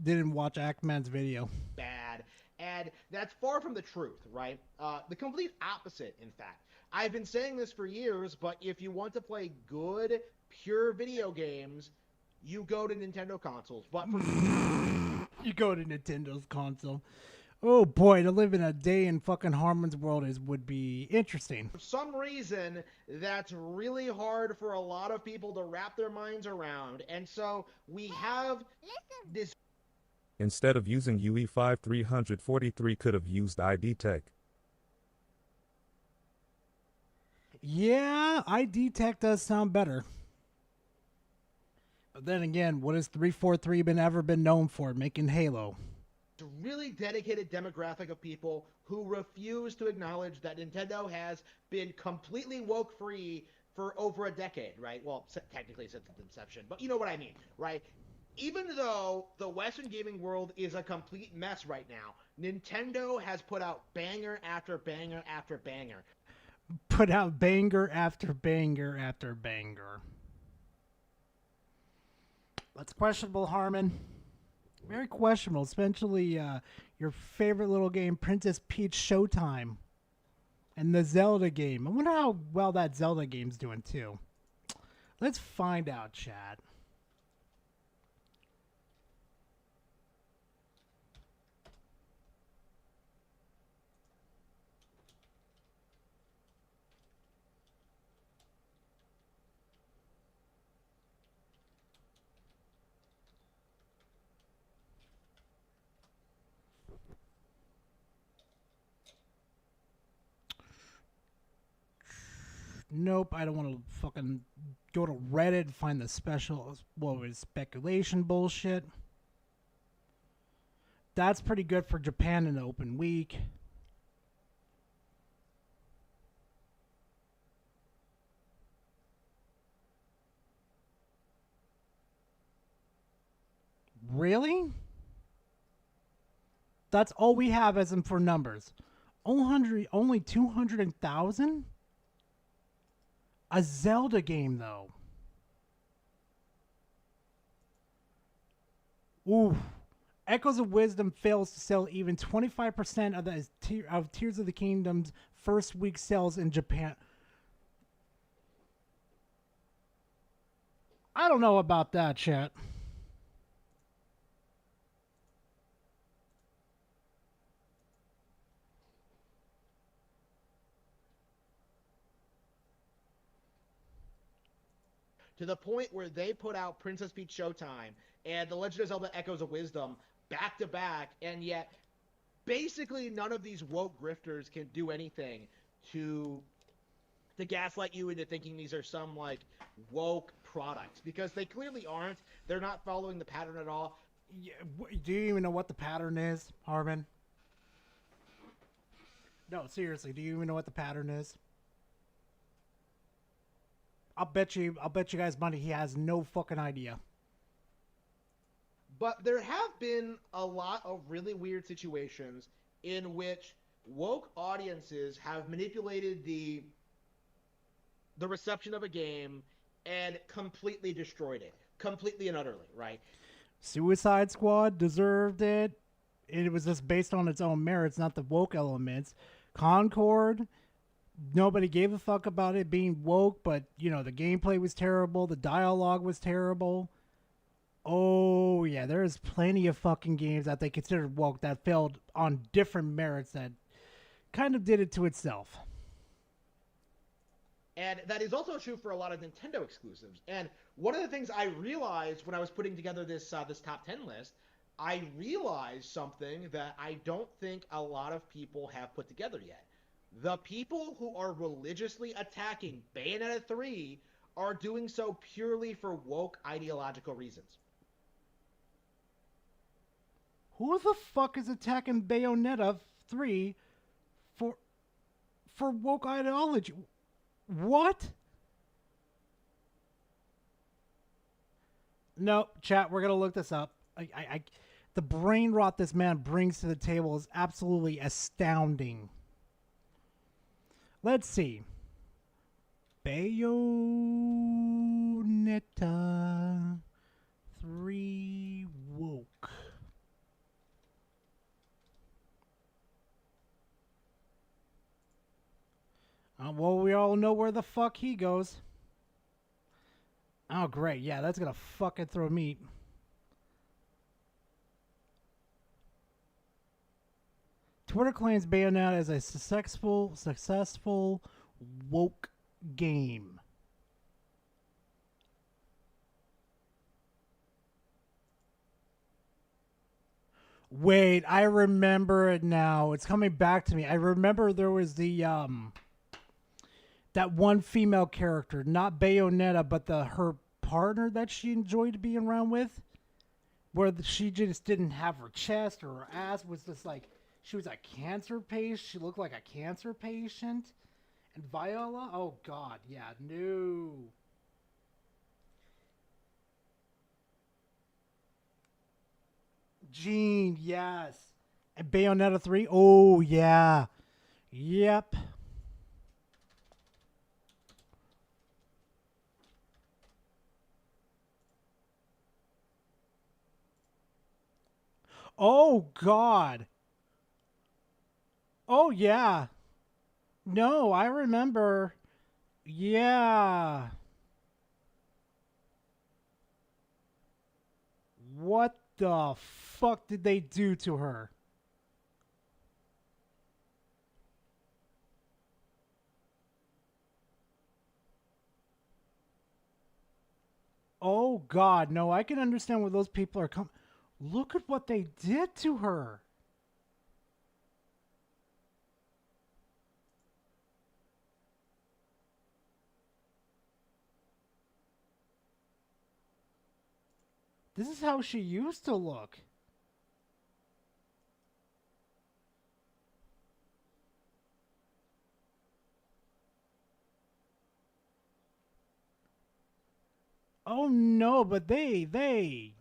didn't watch Ackman's video. bad. And that's far from the truth, right? The complete opposite, in fact. I've been saying this for years, but if you want to play good, pure video games, you go to Nintendo consoles. But for You go to Nintendo's console. Oh boy, to live in a day in fucking Harmon's world would be interesting. some reason, that's really hard for a lot of people to wrap their minds around. And so we have this. Instead of using UE5 343 could have used ID Tech. Yeah, ID Tech does sound better. But then again, what has 343 ever been known for? Making Halo. Really dedicated demographic of people who refuse to acknowledge that Nintendo has been completely woke free for over a decade, right? Well, technically since its inception, but you know what I mean, right? Even though the Western gaming world is a complete mess right now, Nintendo has put out banger after banger after banger. Put out banger after banger after banger. That's questionable, Harmon. Very questionable, especially your favorite little game, Princess Peach Showtime, and the Zelda game. I wonder how well that Zelda game's doing, too. Let's find out, chat. Nope, I don't want to fucking go to Reddit and find the special, what was speculation bullshit. That's pretty good for Japan in the open week. Really? That's all we have as in for numbers. Only 200,000? A Zelda game, though. Ooh. Echoes of Wisdom fails to sell even 25% of Tears of the Kingdom's first week sales in Japan. I don't know about that, chat. To the point where they put out Princess Peach Showtime and The Legend of Zelda Echoes of Wisdom back to back, and yet basically none of these woke grifters can do anything to gaslight you into thinking these are some like woke products, because they clearly aren't. They're not following the pattern at all. Yeah, do you even know what the pattern is, Harmon? No, seriously, do you even know what the pattern is? I'll bet you guys money he has no fucking idea. But there have been a lot of really weird situations in which woke audiences have manipulated the reception of a game and completely destroyed it. Completely and utterly, right? Suicide Squad deserved it. It was just based on its own merits, not the woke elements. Concord, nobody gave a fuck about it being woke, but, you know, the gameplay was terrible. The dialogue was terrible. Oh, yeah, there's plenty of fucking games that they considered woke that failed on different merits that kind of did it to itself. And that is also true for a lot of Nintendo exclusives. And one of the things I realized when I was putting together this top 10 list, I realized something that I don't think a lot of people have put together yet. The people who are religiously attacking Bayonetta 3 are doing so purely for woke ideological reasons. Who the fuck is attacking Bayonetta 3 for woke ideology? What? No, chat, we're gonna look this up. The brain rot this man brings to the table is absolutely astounding. Let's see. Bayonetta 3 woke. Well, we all know where the fuck he goes. Oh, great. Yeah, that's gonna fucking throw meat. Twitter claims Bayonetta is a successful woke game. Wait, I remember it now. It's coming back to me. I remember there was the that one female character, not Bayonetta, but her partner that she enjoyed being around with, where she just didn't have her chest or her ass was just like, she was a cancer patient. She looked like a cancer patient. And Viola, oh god, yeah, no. Jean, yes. And Bayonetta 3, oh yeah. Yep. Oh, God. Oh, yeah. No, I remember. Yeah. What the fuck did they do to her? Oh, God. No, I can understand where those people are coming. Look at what they did to her. This is how she used to look. Oh no, but they.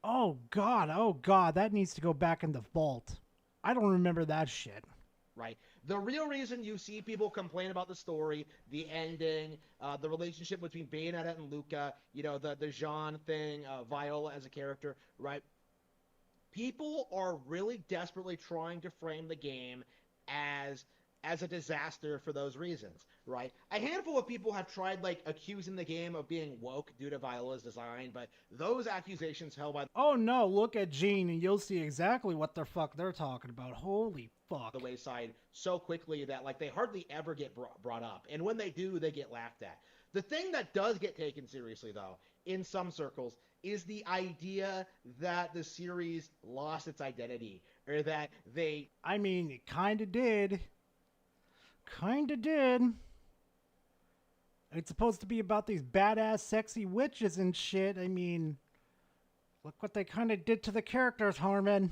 Oh God, that needs to go back in the vault. I don't remember that shit. Right. The real reason you see people complain about the story, the ending, the relationship between Bayonetta and Luca, you know, the Jean thing, Viola as a character, right? People are really desperately trying to frame the game as a disaster for those reasons, right? A handful of people have tried, like, accusing the game of being woke due to Viola's design, but those accusations held by... Oh no, look at Jean and you'll see exactly what the fuck they're talking about. Holy fuck. ...the wayside so quickly that, like, they hardly ever get brought up. And when they do, they get laughed at. The thing that does get taken seriously, though, in some circles, is the idea that the series lost its identity, or that they... I mean, it kinda did. Kinda did. It's supposed to be about these badass sexy witches and shit. I mean, look what they kinda did to the characters, Harmon.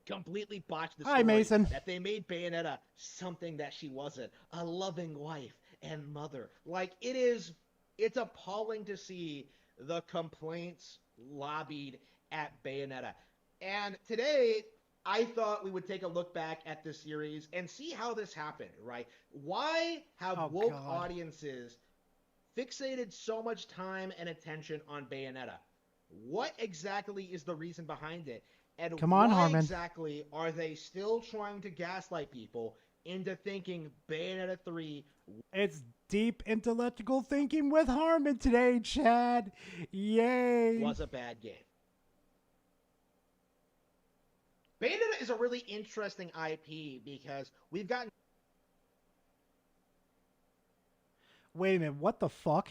Completely botched the Hi, story. Mason. That they made Bayonetta something that she wasn't. A loving wife and mother. Like, it's appalling to see the complaints lobbied at Bayonetta. And today, I thought we would take a look back at this series and see how this happened, right? Why have woke audiences fixated so much time and attention on Bayonetta? What exactly is the reason behind it? And Come on, why Harmon. exactly are they still trying to gaslight people into thinking Bayonetta 3... It's deep intellectual thinking with Harmon today, Chad. Yay. ...was a bad game? Bayonetta is a really interesting IP because we've gotten... Wait a minute, what the fuck?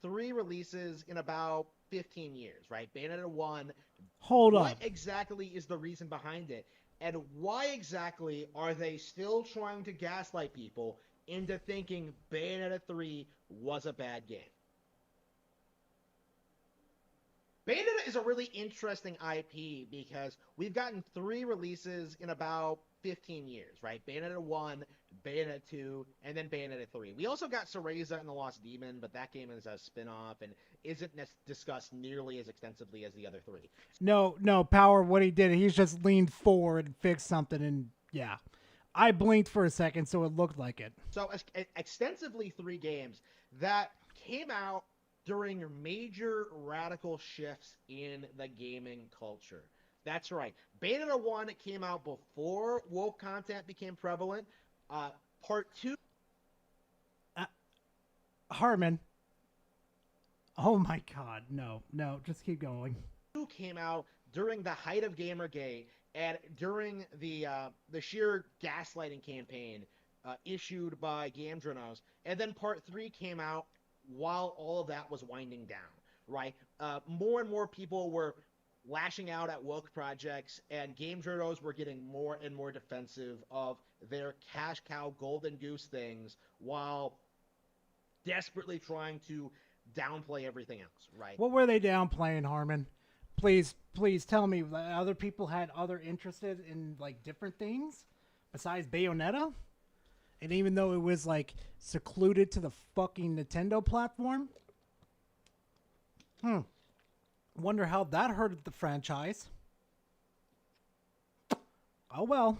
3 releases in about 15 years, right? Bayonetta 1. Hold on. What exactly is the reason behind it? And why exactly are they still trying to gaslight people into thinking Bayonetta 3 was a bad game? Bayonetta is a really interesting IP because we've gotten 3 releases in about 15 years, right? Bayonetta 1, Bayonetta 2, and then Bayonetta 3. We also got Cereza and the Lost Demon, but that game is a spin-off and isn't discussed nearly as extensively as the other 3. No, Power, what he did, he's just leaned forward and fixed something, and yeah. I blinked for a second, so it looked like it. So extensively 3 games that came out during major radical shifts in the gaming culture. That's right. Bayonetta 1 came out before woke content became prevalent. Part 2... Harmon. Oh my god, no, just keep going. 2 came out during the height of Gamergate and during the sheer gaslighting campaign issued by GameJournos. And then Part 3 came out while all of that was winding down, right? More and more people were lashing out at woke projects, and GameJournos were getting more and more defensive of their cash cow golden goose things while desperately trying to downplay everything else, right? What were they downplaying, Harmon? Please tell me that other people had other interested in like different things besides Bayonetta? And even though it was like secluded to the fucking Nintendo platform? Wonder how that hurted the franchise. Oh well.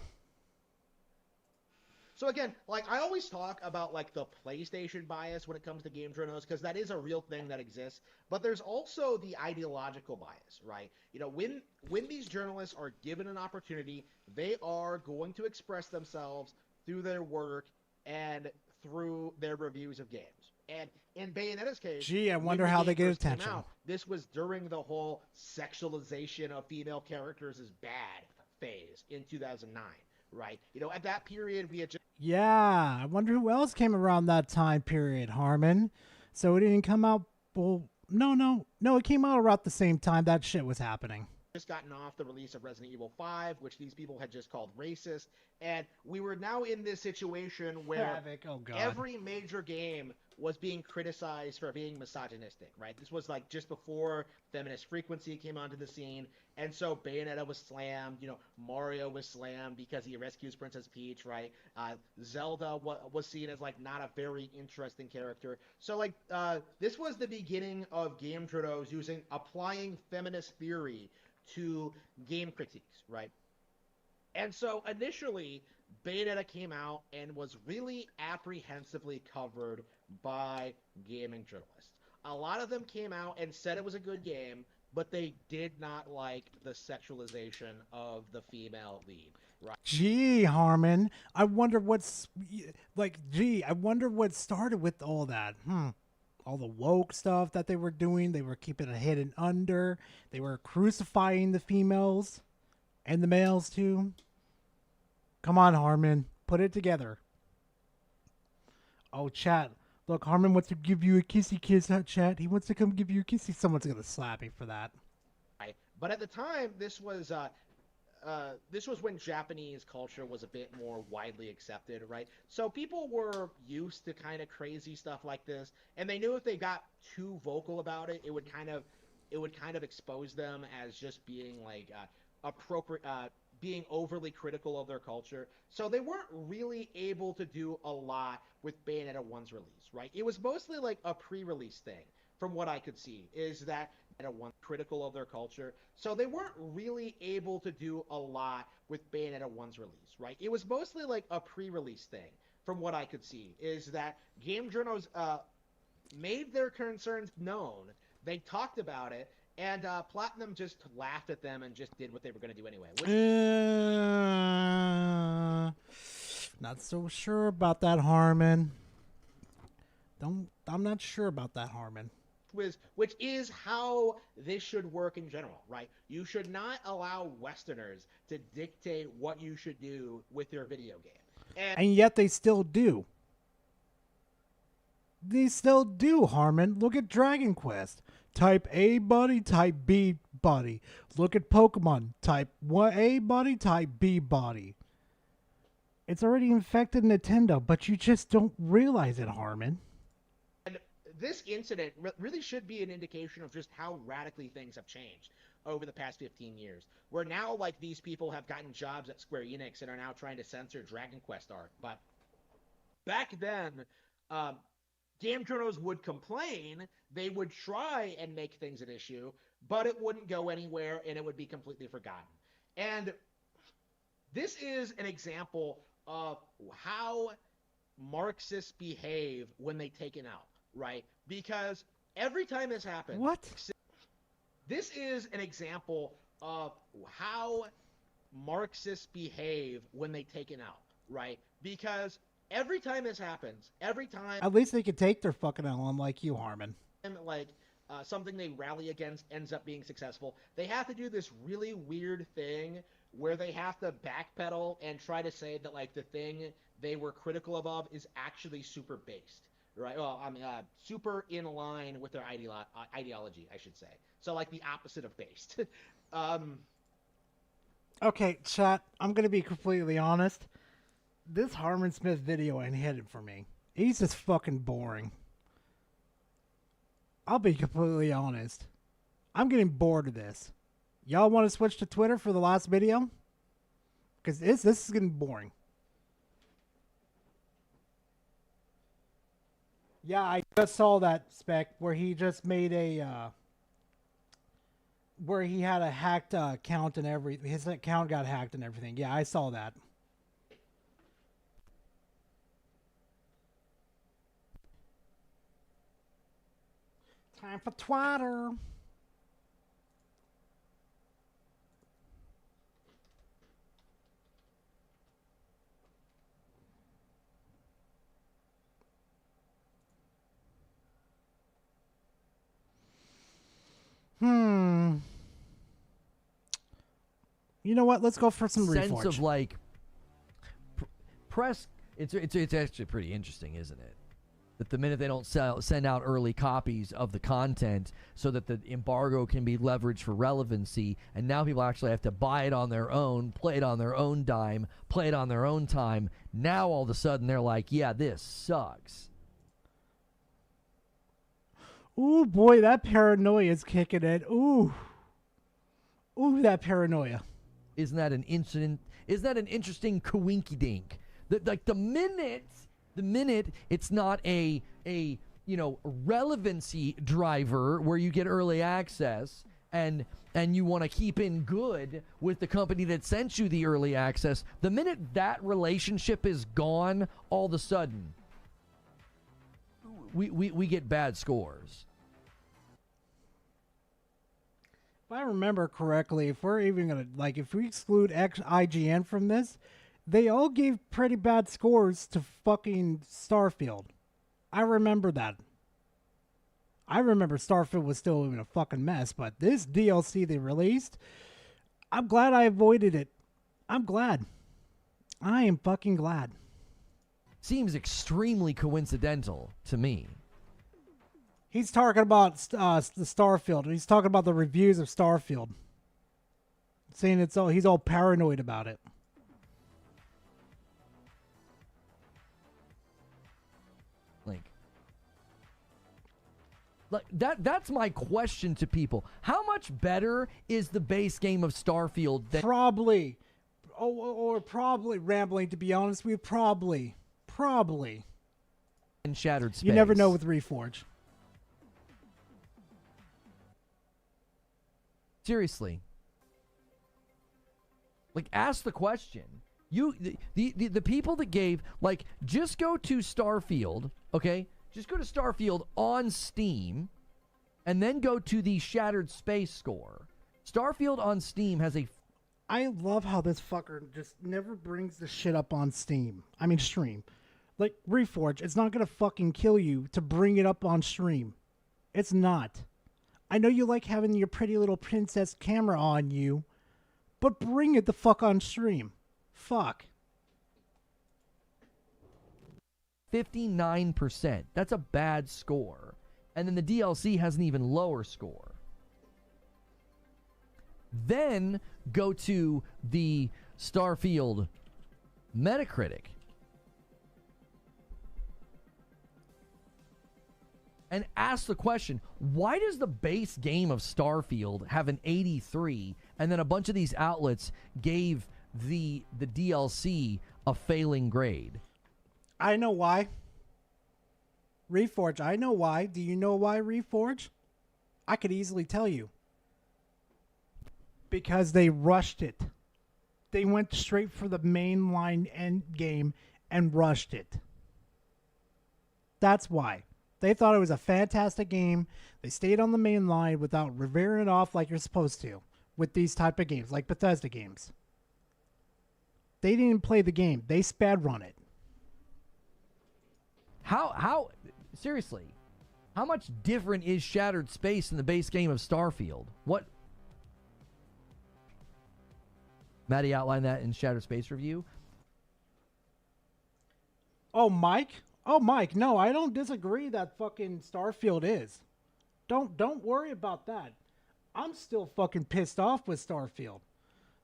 So again, like I always talk about like the PlayStation bias when it comes to GameJournos because that is a real thing that exists. But there's also the ideological bias, right? You know, when these journalists are given an opportunity, they are going to express themselves through their work and through their reviews of games. And in Bayonetta's case, gee, I wonder how they get attention. This was during the whole sexualization of female characters is bad phase in 2009, right? You know, at that period, we had just... Yeah, I wonder who else came around that time period, Harmon. So it didn't come out... Well, no, it came out around the same time that shit was happening. Just gotten off the release of Resident Evil 5, which these people had just called racist, and we were now in this situation where Havoc, oh God. Every major game was being criticized for being misogynistic, right? This was like just before Feminist Frequency came onto the scene, and so Bayonetta was slammed, you know, Mario was slammed because he rescues Princess Peach, right? Zelda was seen as like not a very interesting character. So like this was the beginning of GameJournos applying feminist theory to game critiques, right? And so initially, Bayonetta came out and was really apprehensively covered by gaming journalists. A lot of them came out and said it was a good game, but they did not like the sexualization of the female lead, right? Gee, Harmon, I wonder what's... I wonder what started with all that. All the woke stuff that they were doing. They were keeping it hidden under. They were crucifying the females and the males too. Come on, Harmon. Put it together. Oh, chat. Look, Harmon wants to give you a kissy kiss, chat. He wants to come give you a kissy. Someone's going to slap me for that. Right. But at the time, this was when Japanese culture was a bit more widely accepted, right? So people were used to kind of crazy stuff like this, and they knew if they got too vocal about it, it would kind of expose them as just being like being overly critical of their culture. So they weren't really able to do a lot with Bayonetta 1's release, right? It was mostly like a pre-release thing, from what I could see, is that Bayonetta 1 critical of their culture. So they weren't really able to do a lot with Bayonetta 1's release, right? It was mostly like a pre-release thing, from what I could see, is that GameJournos made their concerns known. They talked about it, and Platinum just laughed at them and just did what they were going to do anyway. Not so sure about that, Harmon. I'm not sure about that, Harmon. Which is how this should work in general, right? You should not allow Westerners to dictate what you should do with your video game. And yet they still do. They still do, Harmon. Look at Dragon Quest. Type A buddy, type B buddy. Look at Pokemon. Type A buddy, type B buddy. It's already infected Nintendo, but you just don't realize it, Harmon. And this incident really should be an indication of just how radically things have changed over the past 15 years, where now like these people have gotten jobs at Square Enix and are now trying to censor Dragon Quest art. But back then, game journals would complain, they would try and make things an issue, but it wouldn't go anywhere and it would be completely forgotten. And this is an example of how Marxists behave when they take it out, right? Because every time this happens... What? This is an example of how Marxists behave when they take it out, right? Because every time this happens, every time... At least they could take their fucking L, unlike you, Harmon. Like, something they rally against ends up being successful, they have to do this really weird thing where they have to backpedal and try to say that, like, the thing they were critical of is actually super based, right? Well, I mean, super in line with their ideology, I should say. So, like, the opposite of based. Okay, chat, I'm going to be completely honest. This Harmon Smith video ain't hit it for me. He's just fucking boring. I'll be completely honest. I'm getting bored of this. Y'all want to switch to Twitter for the last video? Because this is getting boring. Yeah, I just saw that spec where he just made a... where he had a hacked account and everything. His account got hacked and everything. Yeah, I saw that. Time for Twitter. You know what? Let's go for some sense Reforge. of like press. It's actually pretty interesting, isn't it? That the minute they don't send out early copies of the content so that the embargo can be leveraged for relevancy, and now people actually have to buy it on their own, play it on their own dime, play it on their own time. Now all of a sudden they're like, yeah, this sucks. Ooh, boy, that paranoia is kicking in. Ooh, that paranoia. Isn't that an incident? Isn't that an interesting coinky dink? Like the minute it's not a relevancy driver where you get early access and you want to keep in good with the company that sent you the early access, the minute that relationship is gone, all of a sudden we get bad scores. If I remember correctly, if we're even gonna if we exclude IGN from this, they all gave pretty bad scores to fucking Starfield. I remember that. I remember Starfield was still in a fucking mess, but this DLC they released, I'm glad I avoided it. I'm glad. I am fucking glad. Seems extremely coincidental to me. He's talking about the Starfield. He's talking about the reviews of Starfield. Saying he's all paranoid about it. Like that's my question to people. How much better is the base game of Starfield than probably rambling, to be honest with you, probably in Shattered Space? You never know with Reforge. Seriously. Like, ask the question. The people that gave, just go to Starfield, okay? Just go to Starfield on Steam, and then go to the Shattered Space score. Starfield on Steam has a... I love how this fucker just never brings the shit up on Steam. I mean, stream. Like, Reforge, it's not gonna fucking kill you to bring it up on stream. It's not. I know you like having your pretty little princess camera on you, but bring it the fuck on stream. Fuck. 59%. That's a bad score. And then the DLC has an even lower score. Then go to the Starfield Metacritic. and ask the question, why does the base game of Starfield have an 83 and then a bunch of these outlets gave the DLC a failing grade? I know why. Reforge, I know why. Do you know why, Reforge? I could easily tell you. Because they rushed it. They went straight for the mainline end game and rushed it. That's why. They thought it was a fantastic game. They stayed on the main line without revering it off like you're supposed to with these type of games, like Bethesda games. They didn't play the game. They spad run it. How seriously, how much different is Shattered Space than the base game of Starfield? What? Maddie outlined that in Shattered Space review. Oh, Mike? Oh, Mike, no, I don't disagree that fucking Starfield is. Don't worry about that. I'm still fucking pissed off with Starfield.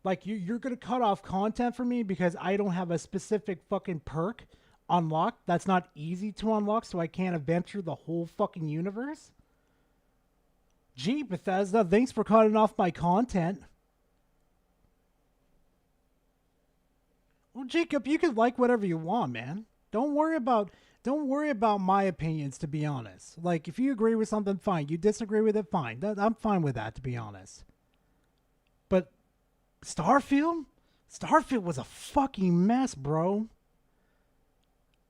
Like, you're going to cut off content for me because I don't have a specific fucking perk unlocked that's not easy to unlock, so I can't adventure the whole fucking universe? Gee, Bethesda, thanks for cutting off my content. Well, Jacob, you can like whatever you want, man. Don't worry about my opinions, to be honest. Like, if you agree with something, fine. You disagree with it, fine. I'm fine with that, to be honest. But Starfield was a fucking mess, bro.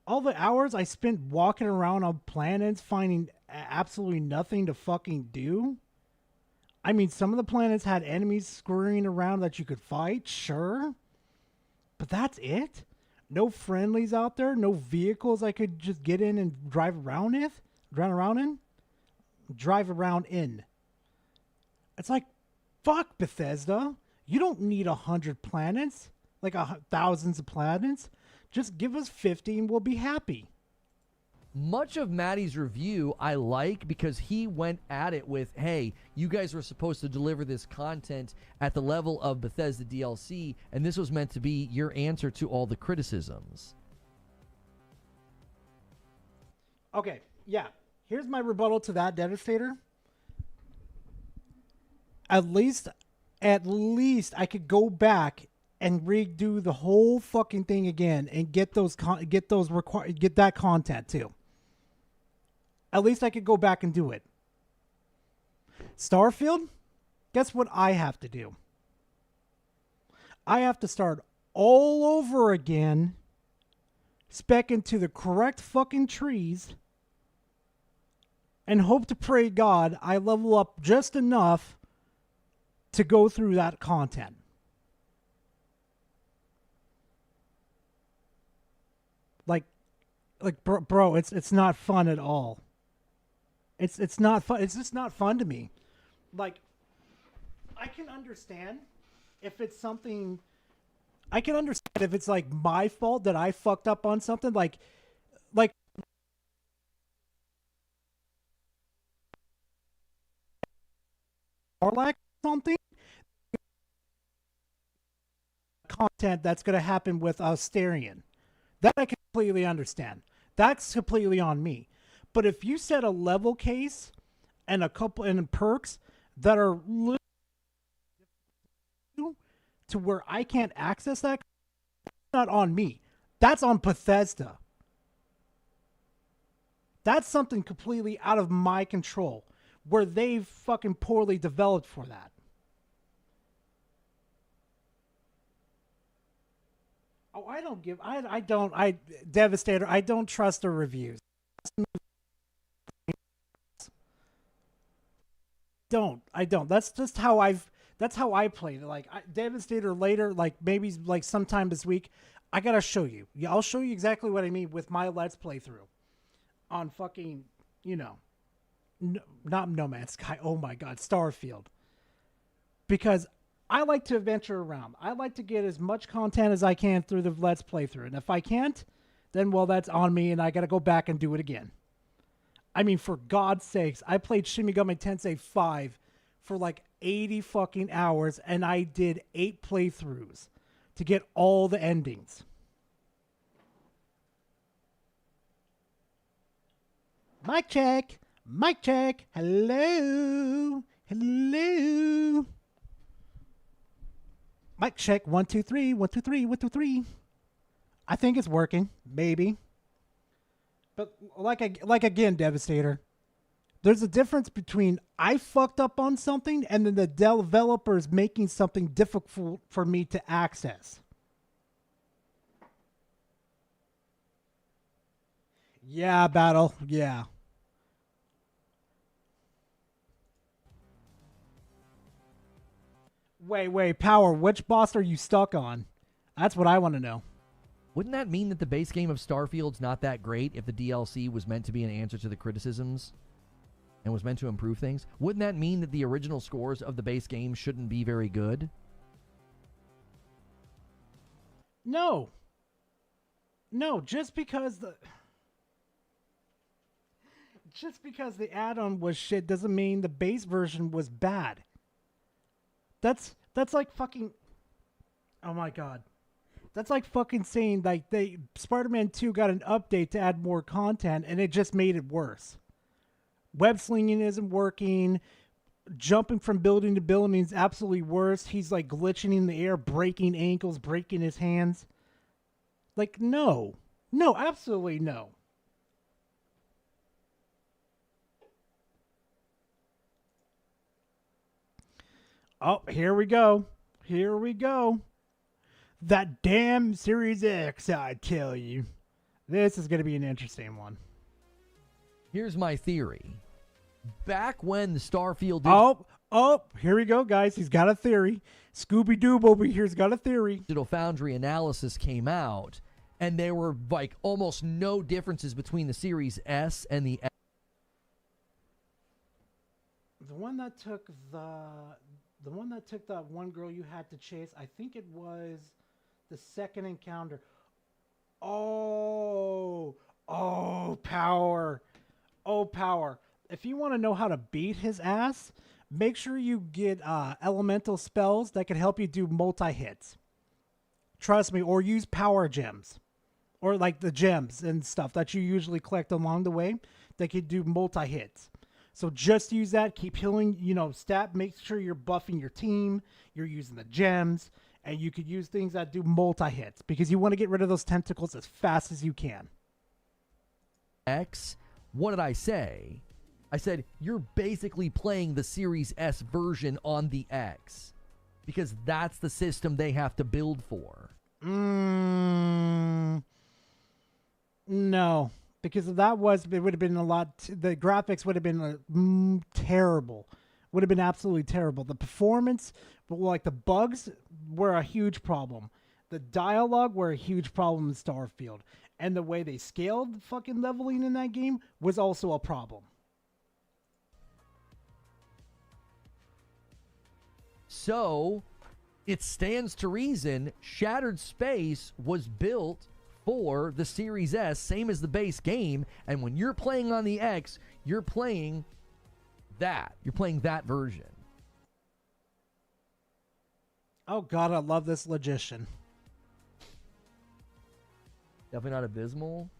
All the hours I spent walking around on planets finding absolutely nothing to fucking do. I mean, some of the planets had enemies scurrying around that you could fight, sure. But that's it? No friendlies out there? No vehicles I could just get in and drive around in? Drive around in. It's like, fuck, Bethesda. You don't need 100 planets. Like thousands of planets. Just give us 50 and we'll be happy. Much of Maddie's review I like because he went at it with, hey, you guys were supposed to deliver this content at the level of Bethesda DLC, and this was meant to be your answer to all the criticisms. Okay, yeah. Here's my rebuttal to that, Devastator. At least I could go back and redo the whole fucking thing again and get that content too. At least I could go back and do it. Starfield, guess what I have to do? I have to start all over again, spec into the correct fucking trees, and hope to pray God I level up just enough to go through that content. Like bro, it's not fun at all. It's not fun. It's just not fun to me. Like, I can understand if it's something. I can understand if it's like my fault that I fucked up on something. Like or like something content that's going to happen with Asterion. That I completely understand. That's completely on me. But if you set a level case and a couple and perks that are to where I can't access that, that's not on me. That's on Bethesda. That's something completely out of my control, where they've fucking poorly developed for that. Oh, Devastator, I don't trust the reviews. I don't. That's just how that's how I played it. Like, Devastator later, like maybe like sometime this week, I gotta show you. Yeah, I'll show you exactly what I mean with my Let's Play through on fucking, not No Man's Sky. Oh my God, Starfield. Because I like to venture around. I like to get as much content as I can through the Let's Play through. And if I can't, then, well, that's on me and I got to go back and do it again. I mean, for God's sakes, I played Shin Megami Tensei 5 for like 80 fucking hours and I did 8 playthroughs to get all the endings. Mic check. Mic check. Hello. Hello. Mic check. 1 2 3. 1 2 3. 1 2 3. I think it's working. Maybe. But like again, Devastator. There's a difference between I fucked up on something and then the developer is making something difficult for me to access. Yeah, Battle. Yeah. Wait, Power, which boss are you stuck on? That's what I want to know. Wouldn't that mean that the base game of Starfield's not that great if the DLC was meant to be an answer to the criticisms and was meant to improve things? Wouldn't that mean that the original scores of the base game shouldn't be very good? No. No, just because the add-on was shit doesn't mean the base version was bad. That's like fucking, oh my god. That's like fucking saying like Spider-Man 2 got an update to add more content and it just made it worse. Web slinging isn't working. Jumping from building to building is absolutely worse. He's like glitching in the air, breaking ankles, breaking his hands. Like, no. No, absolutely no. Oh, here we go. Here we go. That damn Series X, I tell you. This is going to be an interesting one. Here's my theory. Back when the Starfield... Oh, here we go, guys. He's got a theory. Scooby-Doo over here's got a theory. Digital Foundry analysis came out, and there were like almost no differences between the Series S and the X. The one that took that one girl you had to chase, I think it was the second encounter. Oh, Power. Oh, Power. If you want to know how to beat his ass, make sure you get elemental spells that can help you do multi-hits. Trust me, or use power gems. Or like the gems and stuff that you usually collect along the way that can do multi-hits. So just use that, keep healing, make sure you're buffing your team, you're using the gems, and you could use things that do multi-hits because you want to get rid of those tentacles as fast as you can. X, what did I say? I said, you're basically playing the Series S version on the X because that's the system they have to build for. No. Because if that was, it would have been a lot, the graphics would have been terrible. Would have been absolutely terrible. The performance, but like the bugs were a huge problem. The dialogue were a huge problem in Starfield. And the way they scaled fucking leveling in that game was also a problem. So, it stands to reason Shattered Space was built for the Series S, same as the base game, and when you're playing on the X, you're playing that. You're playing that version. Oh god, I love this logician. Definitely not abysmal.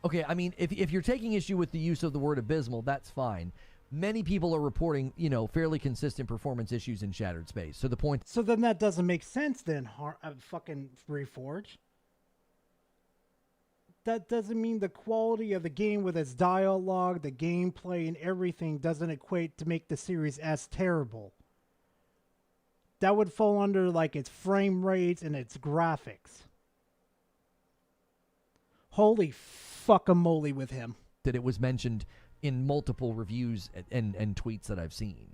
Okay, I mean, if you're taking issue with the use of the word abysmal, that's fine. Many people are reporting, fairly consistent performance issues in Shattered Space. So the point... So then that doesn't make sense then, fucking Reforged. That doesn't mean the quality of the game with its dialogue, the gameplay, and everything doesn't equate to make the Series S terrible. That would fall under like its frame rates and its graphics. Holy fuck-a-moly with him. That it was mentioned in multiple reviews and tweets that I've seen.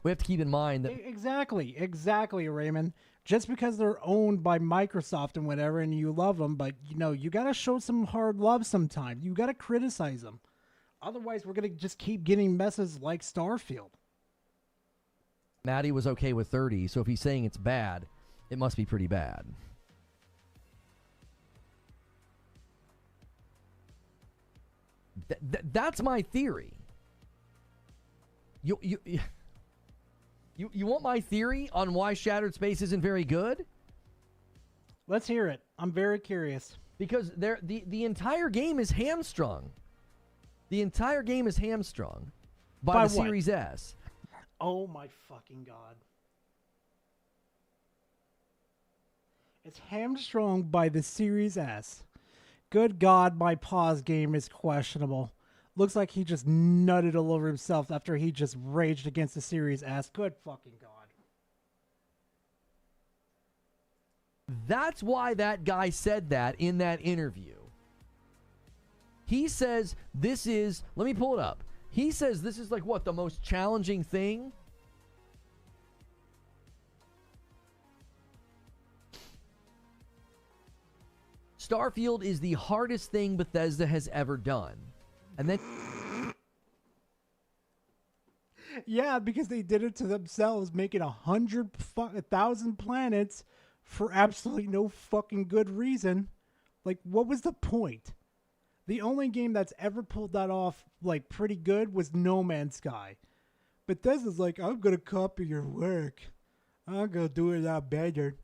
We have to keep in mind that... Exactly, Raymond. Just because they're owned by Microsoft and whatever, and you love them, but, you got to show some hard love sometimes. You got to criticize them. Otherwise, we're going to just keep getting messes like Starfield. Maddie was okay with 30, so if he's saying it's bad, it must be pretty bad. That's my theory. You want my theory on why Shattered Space isn't very good? Let's hear it. I'm very curious. because the entire game is hamstrung. The entire game is hamstrung by the what? Series S. Oh my fucking god. It's hamstrung by the Series S. Good god, my pause game is questionable. Looks like he just nutted all over himself after he just raged against the Series S. Good fucking god. That's why that guy said that in that interview. He says this is, let me pull it up. He says this is like what, the most challenging thing? Starfield is the hardest thing Bethesda has ever done. And then Yeah, because they did it to themselves, making 100,000 planets for absolutely no fucking good reason. Like, what was the point? The only game that's ever pulled that off, like, pretty good was No Man's Sky. Bethesda's like, I'm gonna copy your work. I'm gonna do it out better.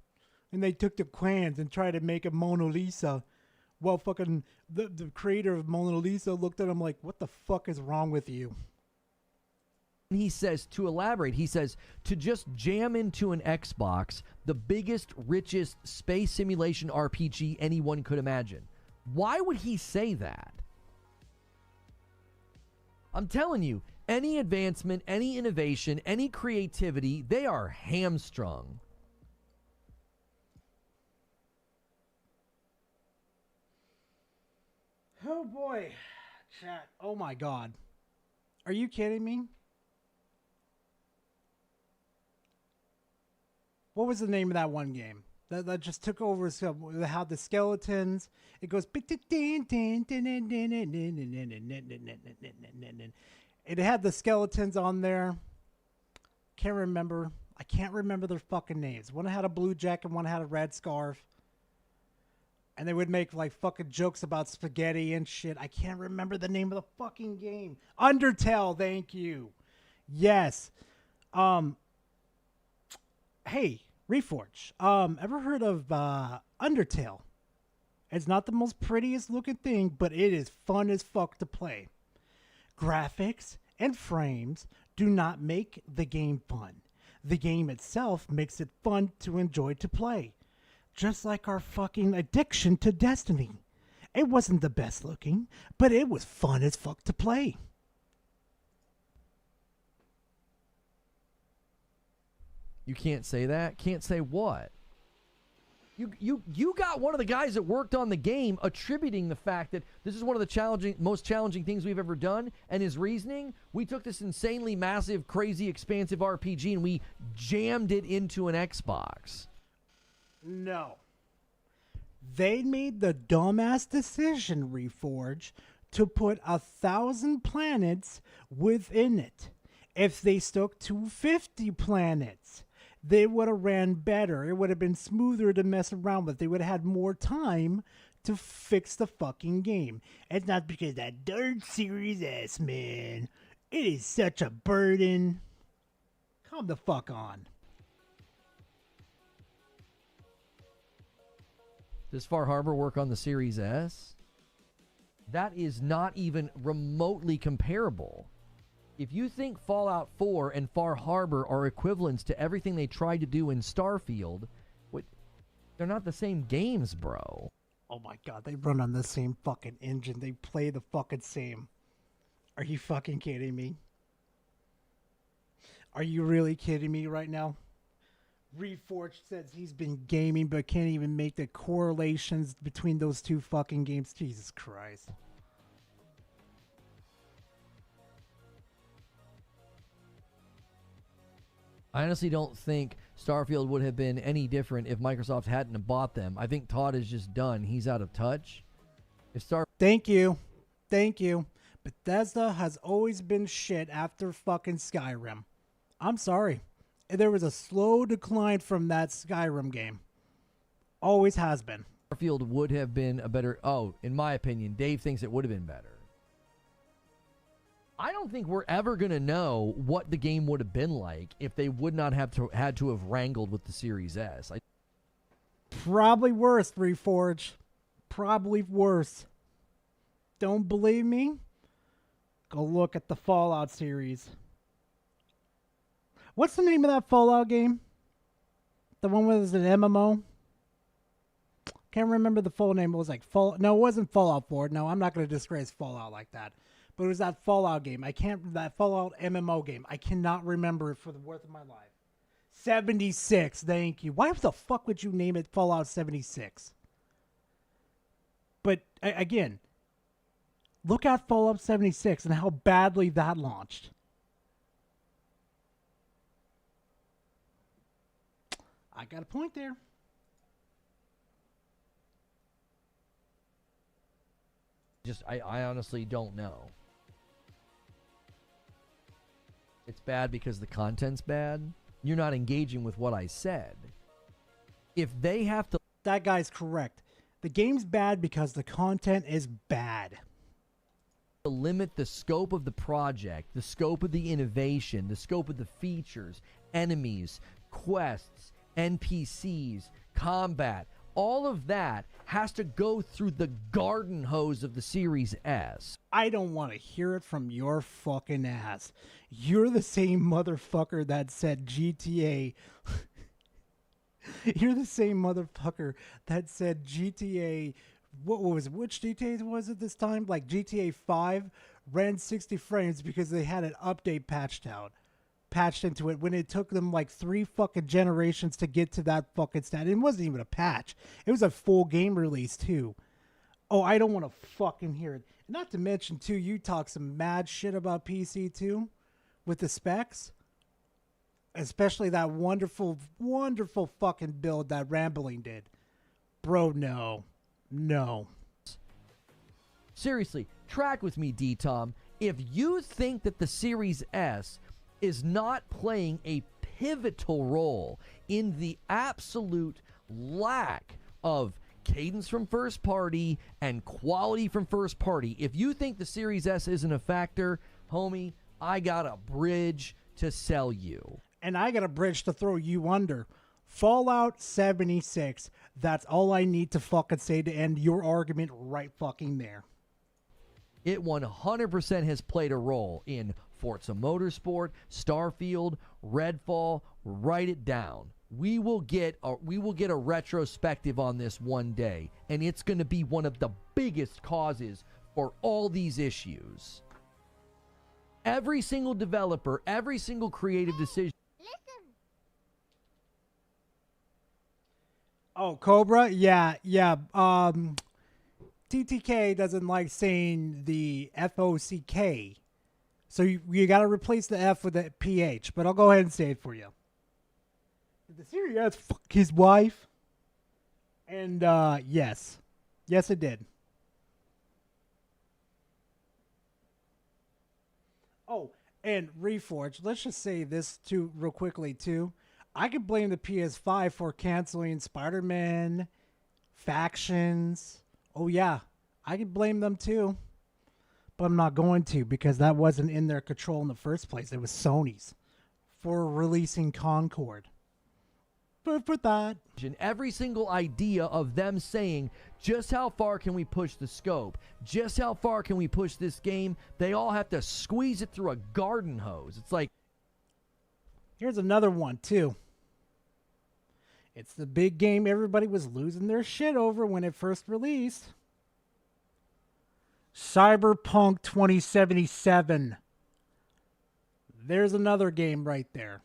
And they took the clans and tried to make a Mona Lisa. Well, fucking, the creator of Mona Lisa looked at him like, what the fuck is wrong with you? he says, to elaborate, he says, to just jam into an Xbox the biggest, richest space simulation RPG anyone could imagine. Why would he say that? I'm telling you, any advancement, any innovation, any creativity, they are hamstrung. Oh boy, chat. Oh my god. Are you kidding me? What was the name of that one game that just took over? How the skeletons, it goes. It had the skeletons on there. Can't remember. I can't remember their fucking names. One had a blue jacket, one had a red scarf. And they would make like fucking jokes about spaghetti and shit. I can't remember the name of the fucking game. Undertale, thank you. Yes. Hey, Reforge. Ever heard of Undertale? It's not the most prettiest looking thing, but it is fun as fuck to play. Graphics and frames do not make the game fun. The game itself makes it fun to enjoy to play. Just like our fucking addiction to Destiny. It wasn't the best looking, but it was fun as fuck to play. You can't say that? Can't say what? You got one of the guys that worked on the game attributing the fact that this is one of the most challenging things we've ever done, and his reasoning, we took this insanely massive, crazy, expansive RPG and we jammed it into an Xbox. No. They made the dumbass decision, Reforge, to put 1,000 planets within it. If they stuck to 50 planets, they would have ran better. It would have been smoother to mess around with. They would have had more time to fix the fucking game. It's not because that darn Series S, man. It is such a burden. Come the fuck on. Does Far Harbor work on the Series S? That is not even remotely comparable. If you think Fallout 4 and Far Harbor are equivalents to everything they tried to do in Starfield, they're not the same games, bro. Oh my god, they run on the same fucking engine. They play the fucking same. Are you fucking kidding me? Are you really kidding me right now? Reforged says he's been gaming but can't even make the correlations between those two fucking games. Jesus Christ. I honestly don't think Starfield would have been any different if Microsoft hadn't bought them. I think Todd is just done. He's out of touch. Thank you. Thank you. Bethesda has always been shit after fucking Skyrim. I'm sorry. There was a slow decline from that Skyrim game. Always has been. Starfield would have been a better... Oh, in my opinion, Dave thinks it would have been better. I don't think we're ever going to know what the game would have been like if they would not have had to have wrangled with the Series S. Probably worse, Reforge. Probably worse. Don't believe me? Go look at the Fallout series. What's the name of that Fallout game? The one where there's an MMO? Can't remember the full name. It was like No, it wasn't Fallout 4. No, I'm not going to disgrace Fallout like that. But it was that Fallout game. That Fallout MMO game. I cannot remember it for the worth of my life. 76. Thank you. Why the fuck would you name it Fallout 76? But again, look at Fallout 76 and how badly that launched. I got a point there. I honestly don't know. It's bad because the content's bad. You're not engaging with what I said. If they have to... That guy's correct. The game's bad because the content is bad. Limit the scope of the project, the scope of the innovation, the scope of the features, enemies, quests, NPCs, combat, all of that has to go through the garden hose of the Series S. I don't want to hear it from your fucking ass. You're the same motherfucker that said GTA. You're the same motherfucker that said GTA. What was it? Which GTA was it this time? Like GTA 5 ran 60 frames because they had an update patched into it when it took them like 3 fucking generations to get to that fucking stat. It wasn't even a patch. It was a full game release too. Oh, I don't want to fucking hear it. Not to mention too, you talk some mad shit about PC too with the specs. Especially that wonderful, wonderful fucking build that Rambling did. Bro, no. No. Seriously, track with me, D-Tom. If you think that the Series S is not playing a pivotal role in the absolute lack of cadence from first party and quality from first party, if you think the Series S isn't a factor, homie, I got a bridge to sell you. And I got a bridge to throw you under. Fallout 76. That's all I need to fucking say to end your argument right fucking there. It 100% has played a role in Forza Motorsport, Starfield, Redfall. Write it down. We will get a retrospective on this one day, and it's going to be one of the biggest causes for all these issues. Every single developer, every single creative decision. Oh, Cobra? Yeah. TTK doesn't like saying the FOCK. So you got to replace the F with the PH, but I'll go ahead and say it for you. Did the Series S fuck his wife? And yes. Yes, it did. Oh, and Reforged, let's just say this too real quickly too. I could blame the PS5 for canceling Spider-Man, Factions. Oh yeah, I could blame them too. But I'm not going to because that wasn't in their control in the first place. It was Sony's for releasing Concord. But for that. Every single idea of them saying just how far can we push the scope, just how far can we push this game, they all have to squeeze it through a garden hose. It's like... Here's another one too. It's the big game everybody was losing their shit over when it first released. Cyberpunk 2077. There's another game right there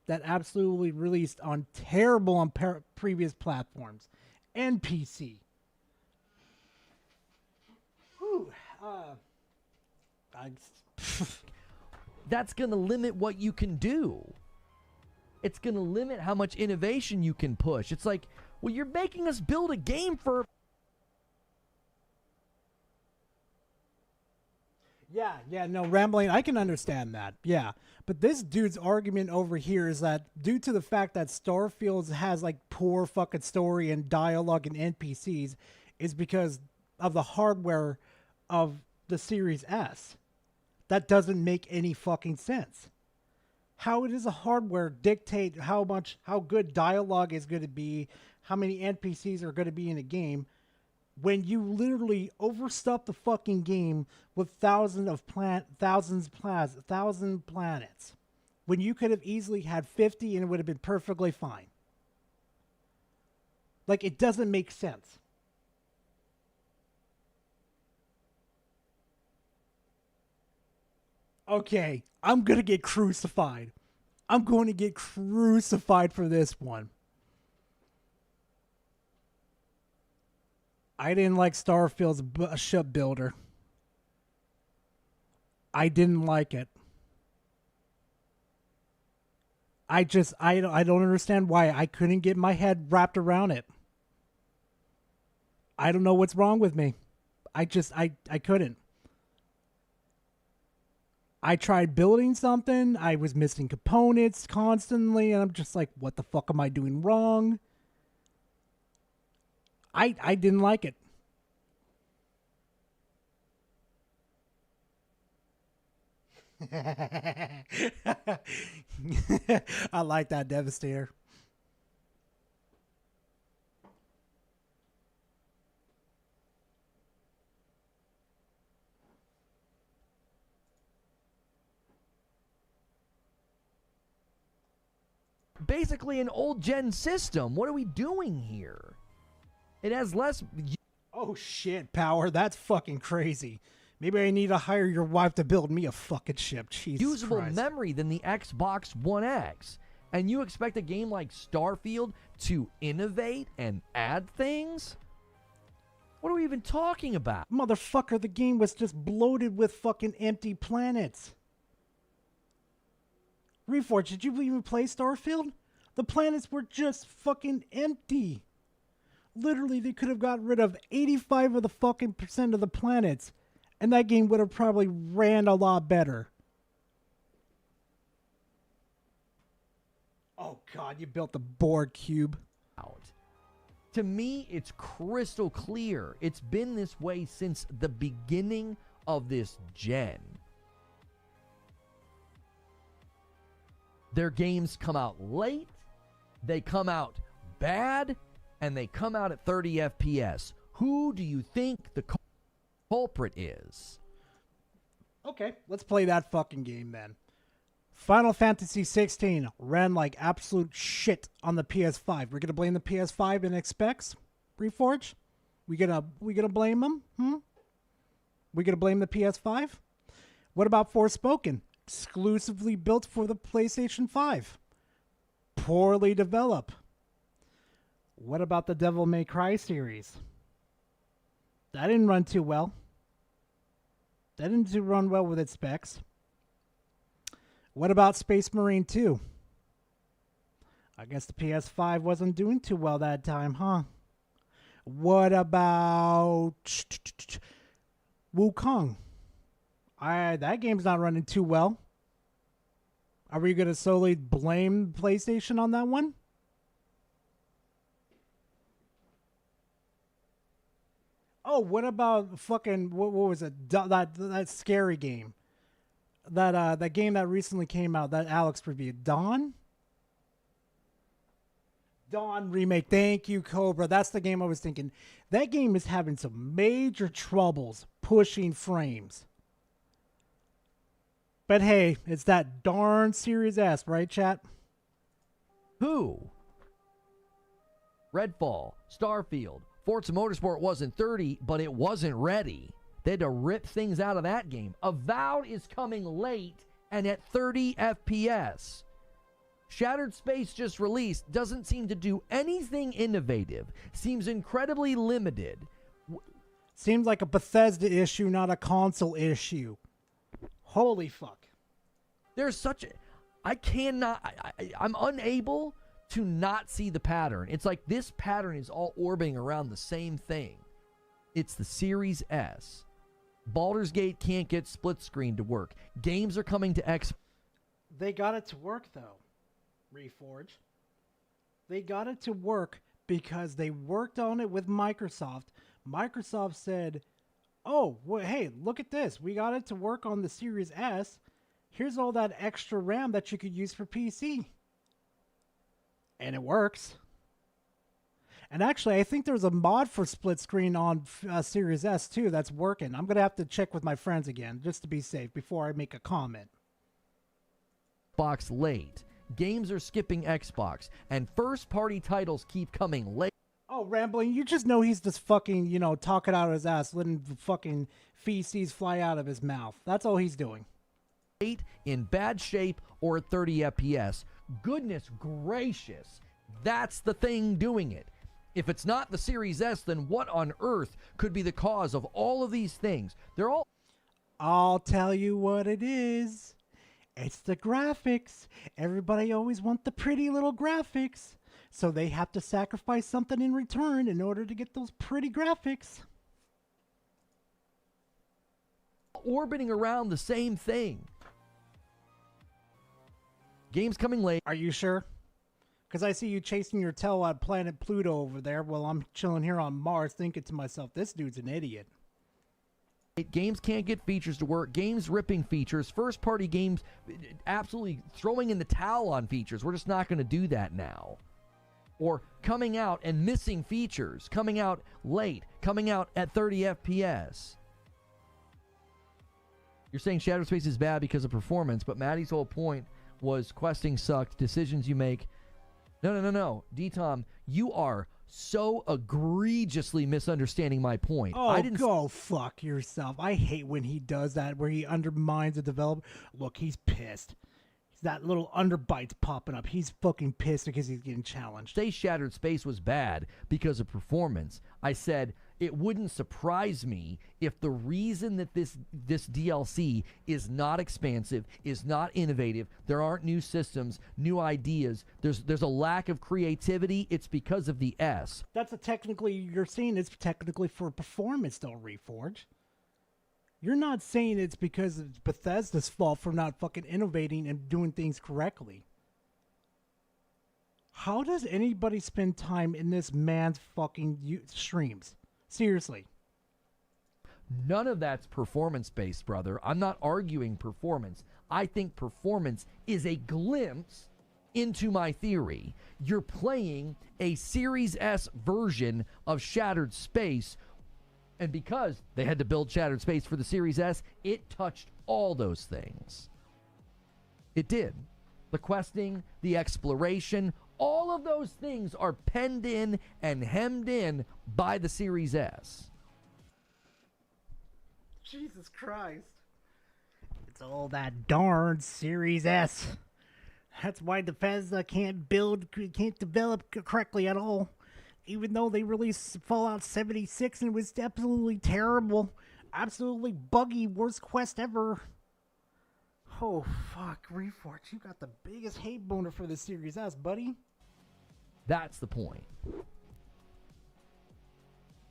that absolutely released on terrible on previous platforms and PC. Whew. That's going to limit what you can do. It's going to limit how much innovation you can push. It's like, well, you're making us build a game for... Yeah, no, Rambling, I can understand that. Yeah. But this dude's argument over here is that due to the fact that Starfield has like poor fucking story and dialogue and NPCs is because of the hardware of the Series S. That doesn't make any fucking sense. How does the hardware dictate how good dialogue is going to be, how many NPCs are going to be in a game, when you literally overstuff the fucking game with thousands planets, when you could have easily had 50 and it would have been perfectly fine. Like, it doesn't make sense. Okay, I'm gonna get crucified. I'm going to get crucified for this one. I didn't like Starfield's ship builder. I didn't like it. I don't understand why I couldn't get my head wrapped around it. I don't know what's wrong with me. I couldn't. I tried building something. I was missing components constantly, and I'm just like, what the fuck am I doing wrong? I didn't like it. I like that, Devastator. Basically an old gen system. What are we doing here? It has less. Oh shit, Power. That's fucking crazy. Maybe I need to hire your wife to build me a fucking ship. Jesus usable Christ. memory than the Xbox One X. And you expect a game like Starfield to innovate and add things? What are we even talking about? Motherfucker, the game was just bloated with fucking empty planets. Reforge, did you even play Starfield? The planets were just fucking empty. Literally, they could have got rid of 85 of the fucking percent of the planets, and that game would have probably ran a lot better. Oh god, you built the Borg cube. Out. To me, it's crystal clear. It's been this way since the beginning of this gen. Their games come out late, they come out bad, and they come out at 30 FPS. Who do you think the culprit is? Okay, let's play that fucking game then. Final Fantasy 16 ran like absolute shit on the PS5. We're gonna blame the PS5 and Xbox, Reforge? We gonna blame them? We gonna blame the PS5? What about Forspoken? Exclusively built for the PlayStation 5. Poorly developed. What about the Devil May Cry series? That didn't run too well. That didn't run well with its specs. What about Space Marine 2? I guess the PS5 wasn't doing too well that time, huh? What about Wukong? That game's not running too well. Are we going to solely blame PlayStation on that one? Oh, what about fucking what was it? That scary game? That game that recently came out that Alex reviewed, Dawn remake. Thank you, Cobra. That's the game I was thinking. That game is having some major troubles pushing frames. But hey, it's that darn Series S, right, chat? Who? Redfall, Starfield, Forza Motorsport wasn't 30, but it wasn't ready. They had to rip things out of that game. Avowed is coming late and at 30 FPS. Shattered Space just released, doesn't seem to do anything innovative. Seems incredibly limited. Seems like a Bethesda issue, not a console issue. Holy fuck. There's such a... I'm unable to not see the pattern. It's like this pattern is all orbiting around the same thing. It's the Series S. Baldur's Gate can't get split screen to work. Games are coming to X. They got it to work, though, Reforge. They got it to work because they worked on it with Microsoft. Microsoft said, oh, well, hey, look at this. We got it to work on the Series S. Here's all that extra RAM that you could use for PC. And it works. And actually, I think there's a mod for split screen on Series S too that's working. I'm going to have to check with my friends again just to be safe before I make a comment. Xbox late. Games are skipping Xbox, and first-party titles keep coming late. Oh, Rambling, you just know he's just fucking, you know, talking out of his ass, letting the fucking feces fly out of his mouth. That's all he's doing. In bad shape or at 30 FPS. Goodness gracious, that's the thing doing it. If it's not the Series S, then what on earth could be the cause of all of these things? They're all... I'll tell you what it is. It's the graphics. Everybody always wants the pretty little graphics. So they have to sacrifice something in return in order to get those pretty graphics. Orbiting around the same thing. Games coming late. Are you sure? Because I see you chasing your tail on planet Pluto over there while I'm chilling here on Mars thinking to myself, this dude's an idiot. Games can't get features to work. Games ripping features. First-party games absolutely throwing in the towel on features. We're just not going to do that now. Or coming out and missing features. Coming out late. Coming out at 30 FPS. You're saying Shattered Space is bad because of performance, but Maddie's whole point was questing sucked. Decisions you make. No. D-Tom, you are so egregiously misunderstanding my point. Oh, go fuck yourself. I hate when he does that, where he undermines the developer. Look, he's pissed. That little underbite's popping up. He's fucking pissed because he's getting challenged. Say Shattered Space was bad because of performance. I said it wouldn't surprise me if the reason that this DLC is not expansive, is not innovative, there aren't new systems, new ideas, there's a lack of creativity, it's because of the S. That's you're saying it's technically for performance though, Reforge. You're not saying it's because it's Bethesda's fault for not fucking innovating and doing things correctly. How does anybody spend time in this man's fucking streams? Seriously. None of that's performance-based, brother. I'm not arguing performance. I think performance is a glimpse into my theory. You're playing a Series S version of Shattered Space, and because they had to build Shattered Space for the Series S, it touched all those things. It did. The questing, the exploration, all of those things are penned in and hemmed in by the Series S. Jesus Christ. It's all that darn Series S. That's why Bethesda can't develop correctly at all. Even though they released Fallout 76 and it was absolutely terrible. Absolutely buggy, worst quest ever. Oh, fuck, Reforge, you got the biggest hate boner for the Series S, buddy. That's the point.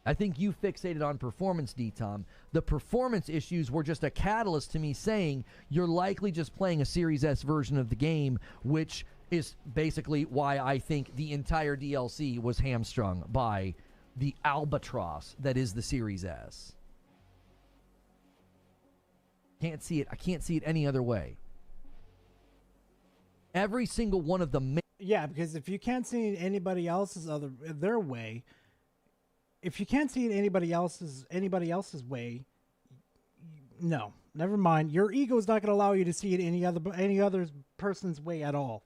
I think you fixated on performance, D-Tom. The performance issues were just a catalyst to me saying you're likely just playing a Series S version of the game, which is basically why I think the entire DLC was hamstrung by the albatross that is the Series S. Can't see it. I can't see it any other way. Every single one of them. Yeah, because if you can't see anybody else's their way, if you can't see it anybody else's way, no, never mind. Your ego is not going to allow you to see it any other person's way at all.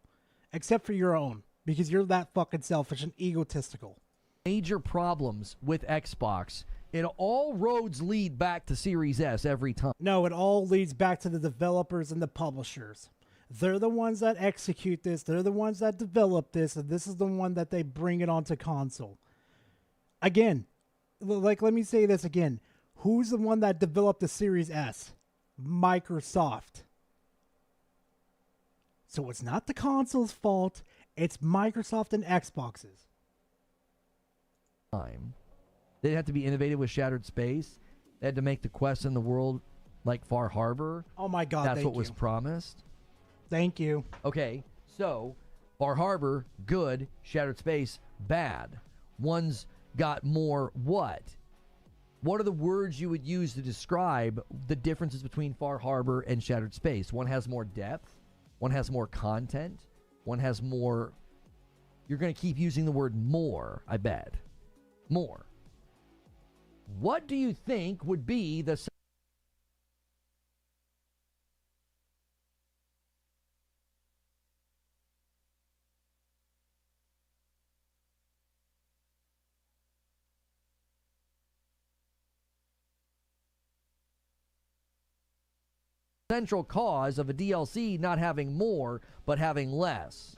Except for your own, because you're that fucking selfish and egotistical. Major problems with Xbox. All roads lead back to Series S every time. No, it all leads back to the developers and the publishers. They're the ones that execute this. They're the ones that develop this, and this is the one that they bring it onto console. Again, let me say this again. Who's the one that developed the Series S? Microsoft. So it's not the console's fault. It's Microsoft and Xbox's. They had to be innovative with Shattered Space. They had to make the quest in the world like Far Harbor. Oh my God, that's what was promised. Thank you. Okay, so Far Harbor, good. Shattered Space, bad. One's got more what? What are the words you would use to describe the differences between Far Harbor and Shattered Space? One has more depth. One has more content. One has more You're going to keep using the word more, I bet. More. What do you think would be the central cause of a DLC not having more, but having less?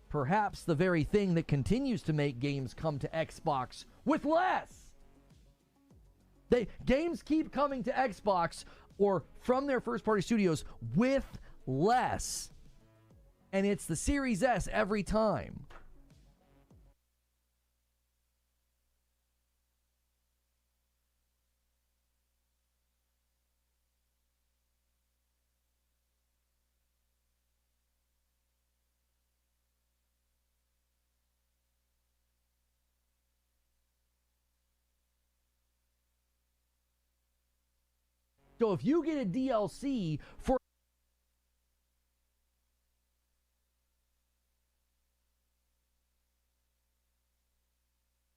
Perhaps the very thing that continues to make games come to Xbox with less. Games keep coming to Xbox or from their first-party studios with less. And it's the Series S every time. So if you get a DLC for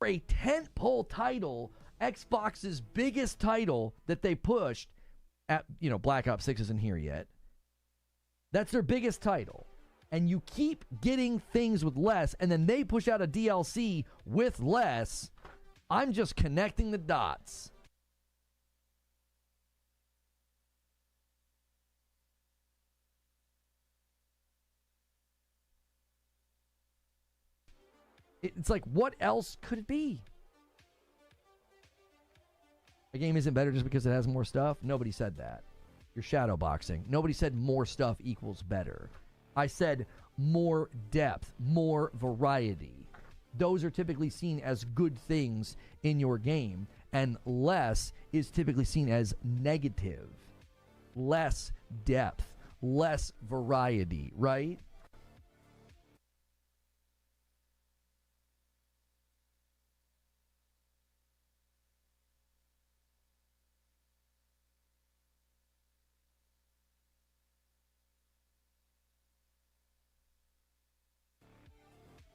a tentpole title, Xbox's biggest title that they pushed at, Black Ops 6 isn't here yet. That's their biggest title. And you keep getting things with less, and then they push out a DLC with less. I'm just connecting the dots. It's like, what else could it be? A game isn't better just because it has more stuff? Nobody said that. You're shadow boxing. Nobody said more stuff equals better. I said more depth, more variety. Those are typically seen as good things in your game, and less is typically seen as negative. Less depth, less variety, right?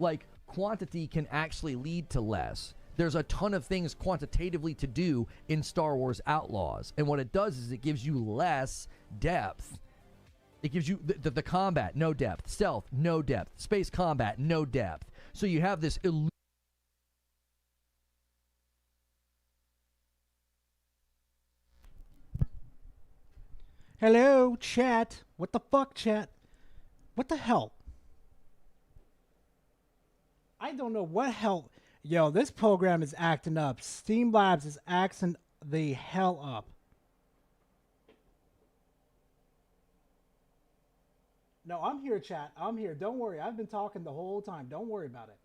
Like, quantity can actually lead to less. There's a ton of things quantitatively to do in Star Wars Outlaws. And what it does is it gives you less depth. It gives you the combat, no depth. Stealth, no depth. Space combat, no depth. So you have this Hello, chat. What the fuck, chat? What the hell? I don't know what hell. Yo, this program is acting up. Steam Labs is acting the hell up. No, I'm here, chat. I'm here. Don't worry. I've been talking the whole time. Don't worry about it.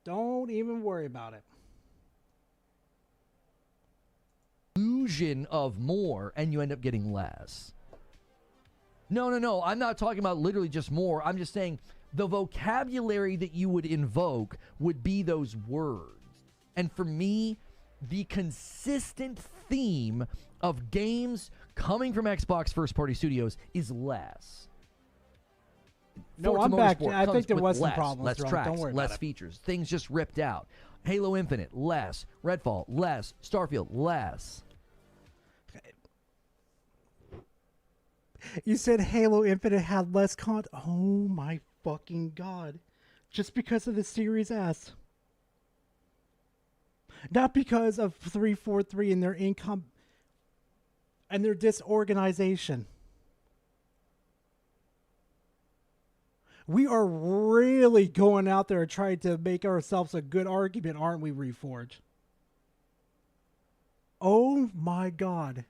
Don't even worry about it. Illusion of more, and you end up getting less. No. I'm not talking about literally just more. I'm just saying the vocabulary that you would invoke would be those words. And for me, the consistent theme of games coming from Xbox first-party studios is less. No, Forza I'm back. Motorsport I comes think there with was some less, problems. less Ron. tracks, Don't worry less about it. features. Things just ripped out. Halo Infinite, less. Redfall, less. Starfield, less. You said Halo Infinite had less content. Oh my fucking god. Just because of the Series S. Not because of 343 and their income and their disorganization. We are really going out there trying to make ourselves a good argument, aren't we, Reforge? Oh my god.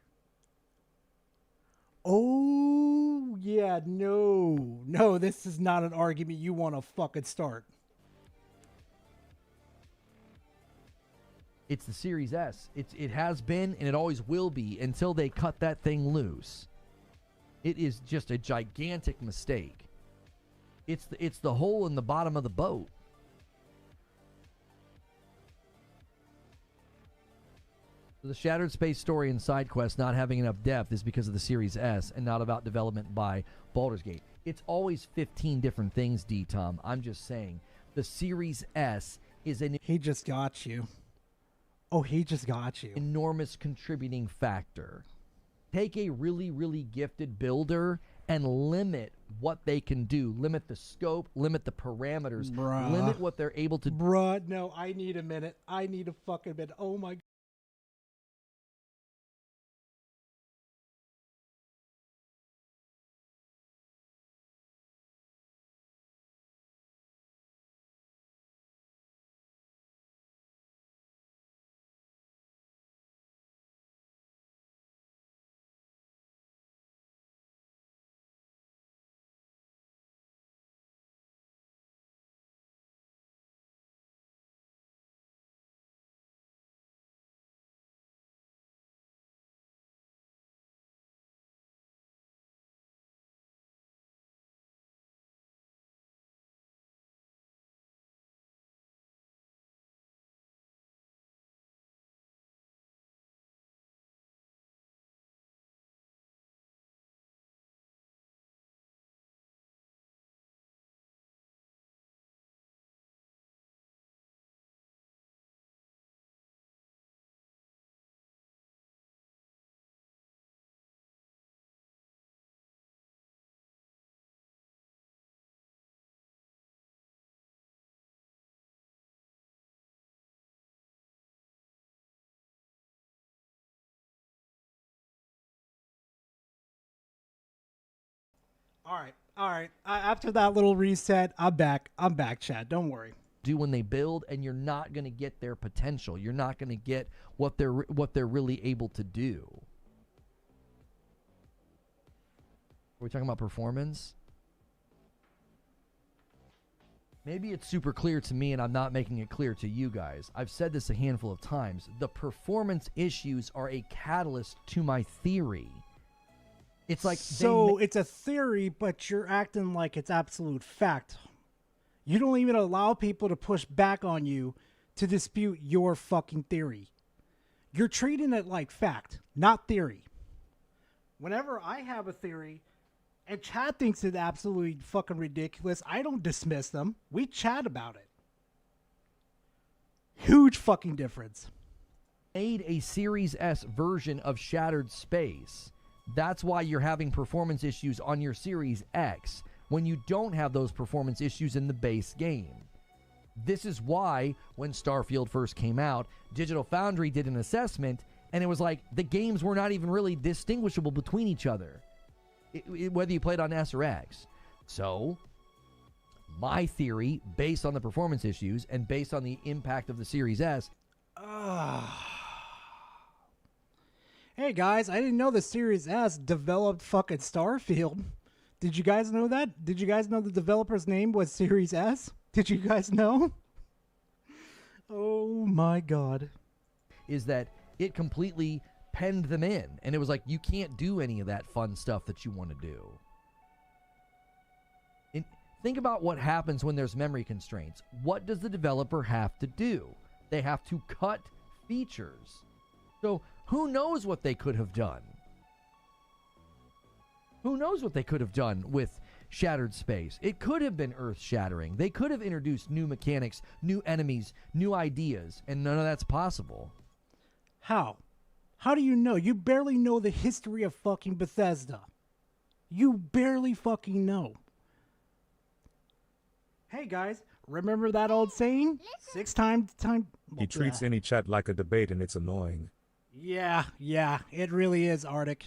Oh, yeah, no, this is not an argument you want to fucking start. It's the Series S. It has been, and it always will be until they cut that thing loose. It is just a gigantic mistake. It's the hole in the bottom of the boat. The Shattered Space story and side quests not having enough depth is because of the Series S and not about development by Baldur's Gate. It's always 15 different things, D-Tom. I'm just saying. The Series S is an... He just got you. Oh, he just got you. Enormous contributing factor. Take a really, really gifted builder and limit what they can do. Limit the scope, limit the parameters, Bruh. limit what they're able to do. Bruh, no, I need a minute. I need a fucking minute. Oh my... All right. After that little reset, I'm back. Chad. Don't worry. Do when they build, and you're not going to get their potential. You're not going to get what they're really able to do. Are we talking about performance? Maybe it's super clear to me, and I'm not making it clear to you guys. I've said this a handful of times. The performance issues are a catalyst to my theory. It's like so it's a theory, but you're acting like it's absolute fact. You don't even allow people to push back on you to dispute your fucking theory. You're treating it like fact, not theory. Whenever I have a theory and Chad thinks it's absolutely fucking ridiculous, I don't dismiss them. We chat about it. Huge fucking difference. Made a Series S version of Shattered Space. That's why you're having performance issues on your Series X when you don't have those performance issues in the base game. This is why when Starfield first came out, Digital Foundry did an assessment, and it was like the games were not even really distinguishable between each other, whether you played on S or X. So, my theory, based on the performance issues and based on the impact of the Series S... Hey guys, I didn't know the Series S developed fucking Starfield. Did you guys know that? Did you guys know the developer's name was Series S? Did you guys know? Oh my god. Is that it completely penned them in. And it was like, you can't do any of that fun stuff that you want to do. And think about what happens when there's memory constraints. What does the developer have to do? They have to cut features. So who knows what they could have done? Who knows what they could have done with Shattered Space? It could have been earth-shattering. They could have introduced new mechanics, new enemies, new ideas, and none of that's possible. How? How do you know? You barely know the history of fucking Bethesda. You barely fucking know. Hey guys, remember that old saying? 6 times time... He treats any chat like a debate and it's annoying. Yeah, it really is, Arctic.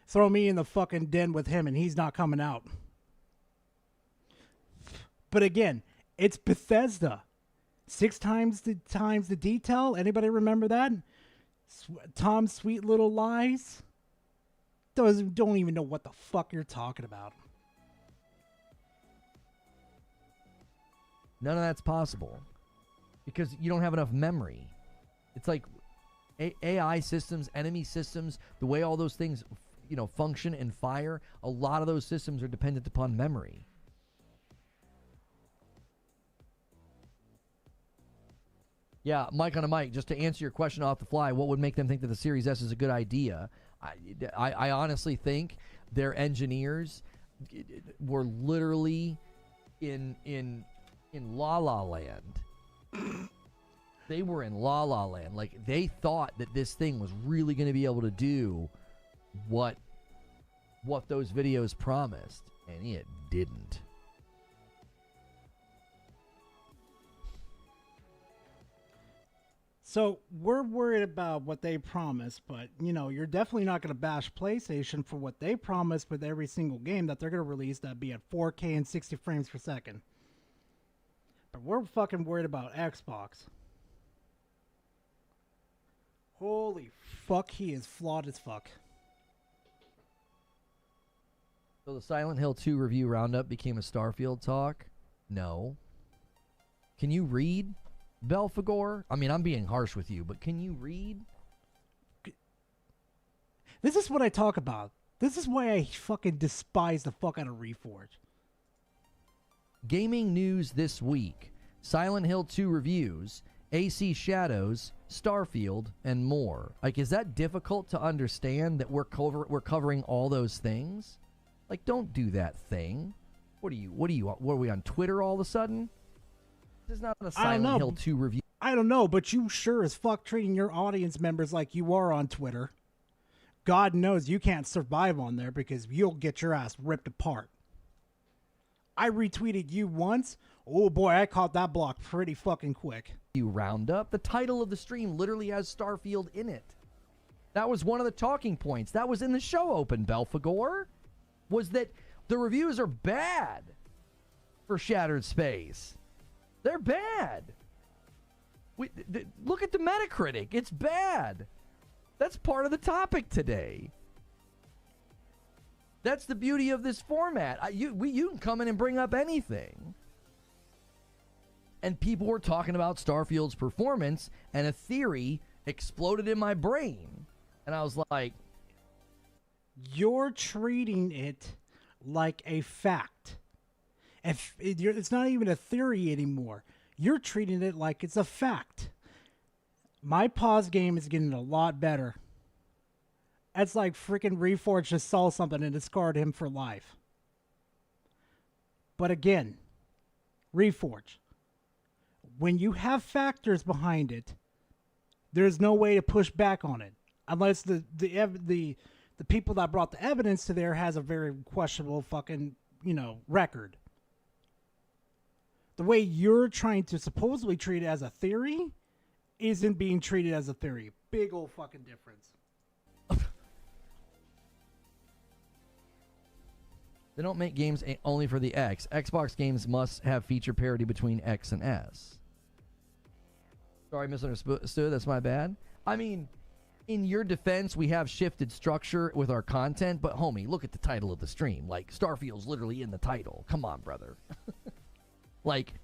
Throw me in the fucking den with him and he's not coming out. But again, it's Bethesda. 6 times the detail. Anybody remember that? Tom's sweet little lies. Don't even know what the fuck you're talking about. None of that's possible because you don't have enough memory. It's like AI systems, enemy systems, the way all those things, function and fire. A lot of those systems are dependent upon memory. Yeah, Mike on a mic, just to answer your question off the fly, what would make them think that the Series S is a good idea? I honestly think their engineers were literally in La La Land. They were in La La Land. Like, they thought that this thing was really going to be able to do what those videos promised, and it didn't. So we're worried about what they promised, but you're definitely not going to bash PlayStation for what they promised with every single game that they're going to release that be at 4K and 60 frames per second. But we're fucking worried about Xbox. Holy fuck, he is flawed as fuck. So the Silent Hill 2 review roundup became a Starfield talk? No. Can you read, Belphegor? I mean, I'm being harsh with you, but can you read? This is what I talk about. This is why I fucking despise the fuck out of Reforged. Gaming news this week. Silent Hill 2 reviews, AC Shadows, Starfield, and more. Like, is that difficult to understand that we're covering all those things? Like, don't do that thing. What are we on Twitter all of a sudden? This is not a Silent Hill 2 review. I don't know, but you sure as fuck treating your audience members like you are on Twitter. God knows you can't survive on there because you'll get your ass ripped apart. I retweeted you once. Oh boy, I caught that block pretty fucking quick. You roundup. The title of the stream literally has Starfield in it. That was one of the talking points. That was in the show open, Belphegor. Was that the reviews are bad for Shattered Space. They're bad. Look at the Metacritic. It's bad. That's part of the topic today. That's the beauty of this format. You can come in and bring up anything. And people were talking about Starfield's performance, and a theory exploded in my brain. And I was like, you're treating it like a fact. It's not even a theory anymore. You're treating it like it's a fact. My pause game is getting a lot better. It's like freaking Reforged just saw something and it scarred him for life. But again, Reforged, when you have factors behind it, there's no way to push back on it unless the people that brought the evidence to there has a very questionable fucking, record. The way you're trying to supposedly treat it as a theory isn't being treated as a theory. Big old fucking difference. They don't make games only for the X. Xbox games must have feature parity between X and S. Sorry, misunderstood. That's my bad. I mean, in your defense, we have shifted structure with our content, but homie, look at the title of the stream. Like, Starfield's literally in the title. Come on, brother. Like,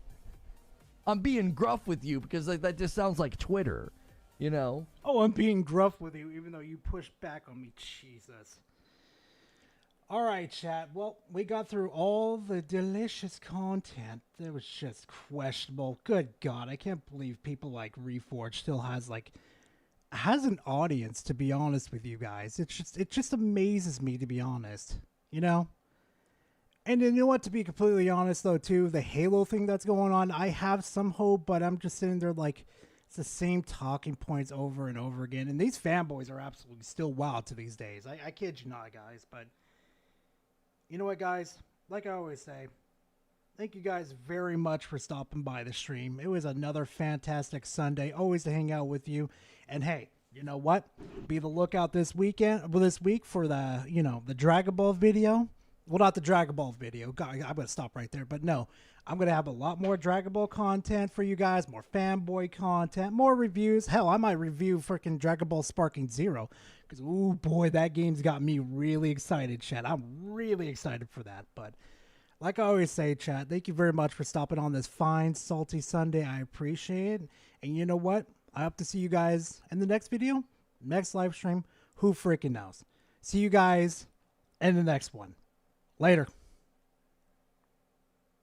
I'm being gruff with you because that just sounds like Twitter, Oh, I'm being gruff with you even though you pushed back on me. Jesus. All right, chat. Well, we got through all the delicious content that was just questionable. Good God, I can't believe people like Reforged still has an audience, to be honest with you guys. It just amazes me, to be honest. And you know what, to be completely honest, though, too, the Halo thing that's going on, I have some hope, but I'm just sitting there like, it's the same talking points over and over again. And these fanboys are absolutely still wild to these days. I kid you not, guys. But you know what, guys? Like I always say, thank you guys very much for stopping by the stream. It was another fantastic Sunday. Always to hang out with you. And hey, you know what? Be the lookout this week for the Dragon Ball video. Well, not the Dragon Ball video. God, I'm going to stop right there. But no, I'm going to have a lot more Dragon Ball content for you guys, more fanboy content, more reviews. Hell, I might review freaking Dragon Ball Sparking Zero because, ooh, boy, that game's got me really excited, chat. I'm really excited for that. But like I always say, chat, thank you very much for stopping on this fine, salty Sunday. I appreciate it. And you know what? I hope to see you guys in the next video, next live stream. Who freaking knows? See you guys in the next one. Later.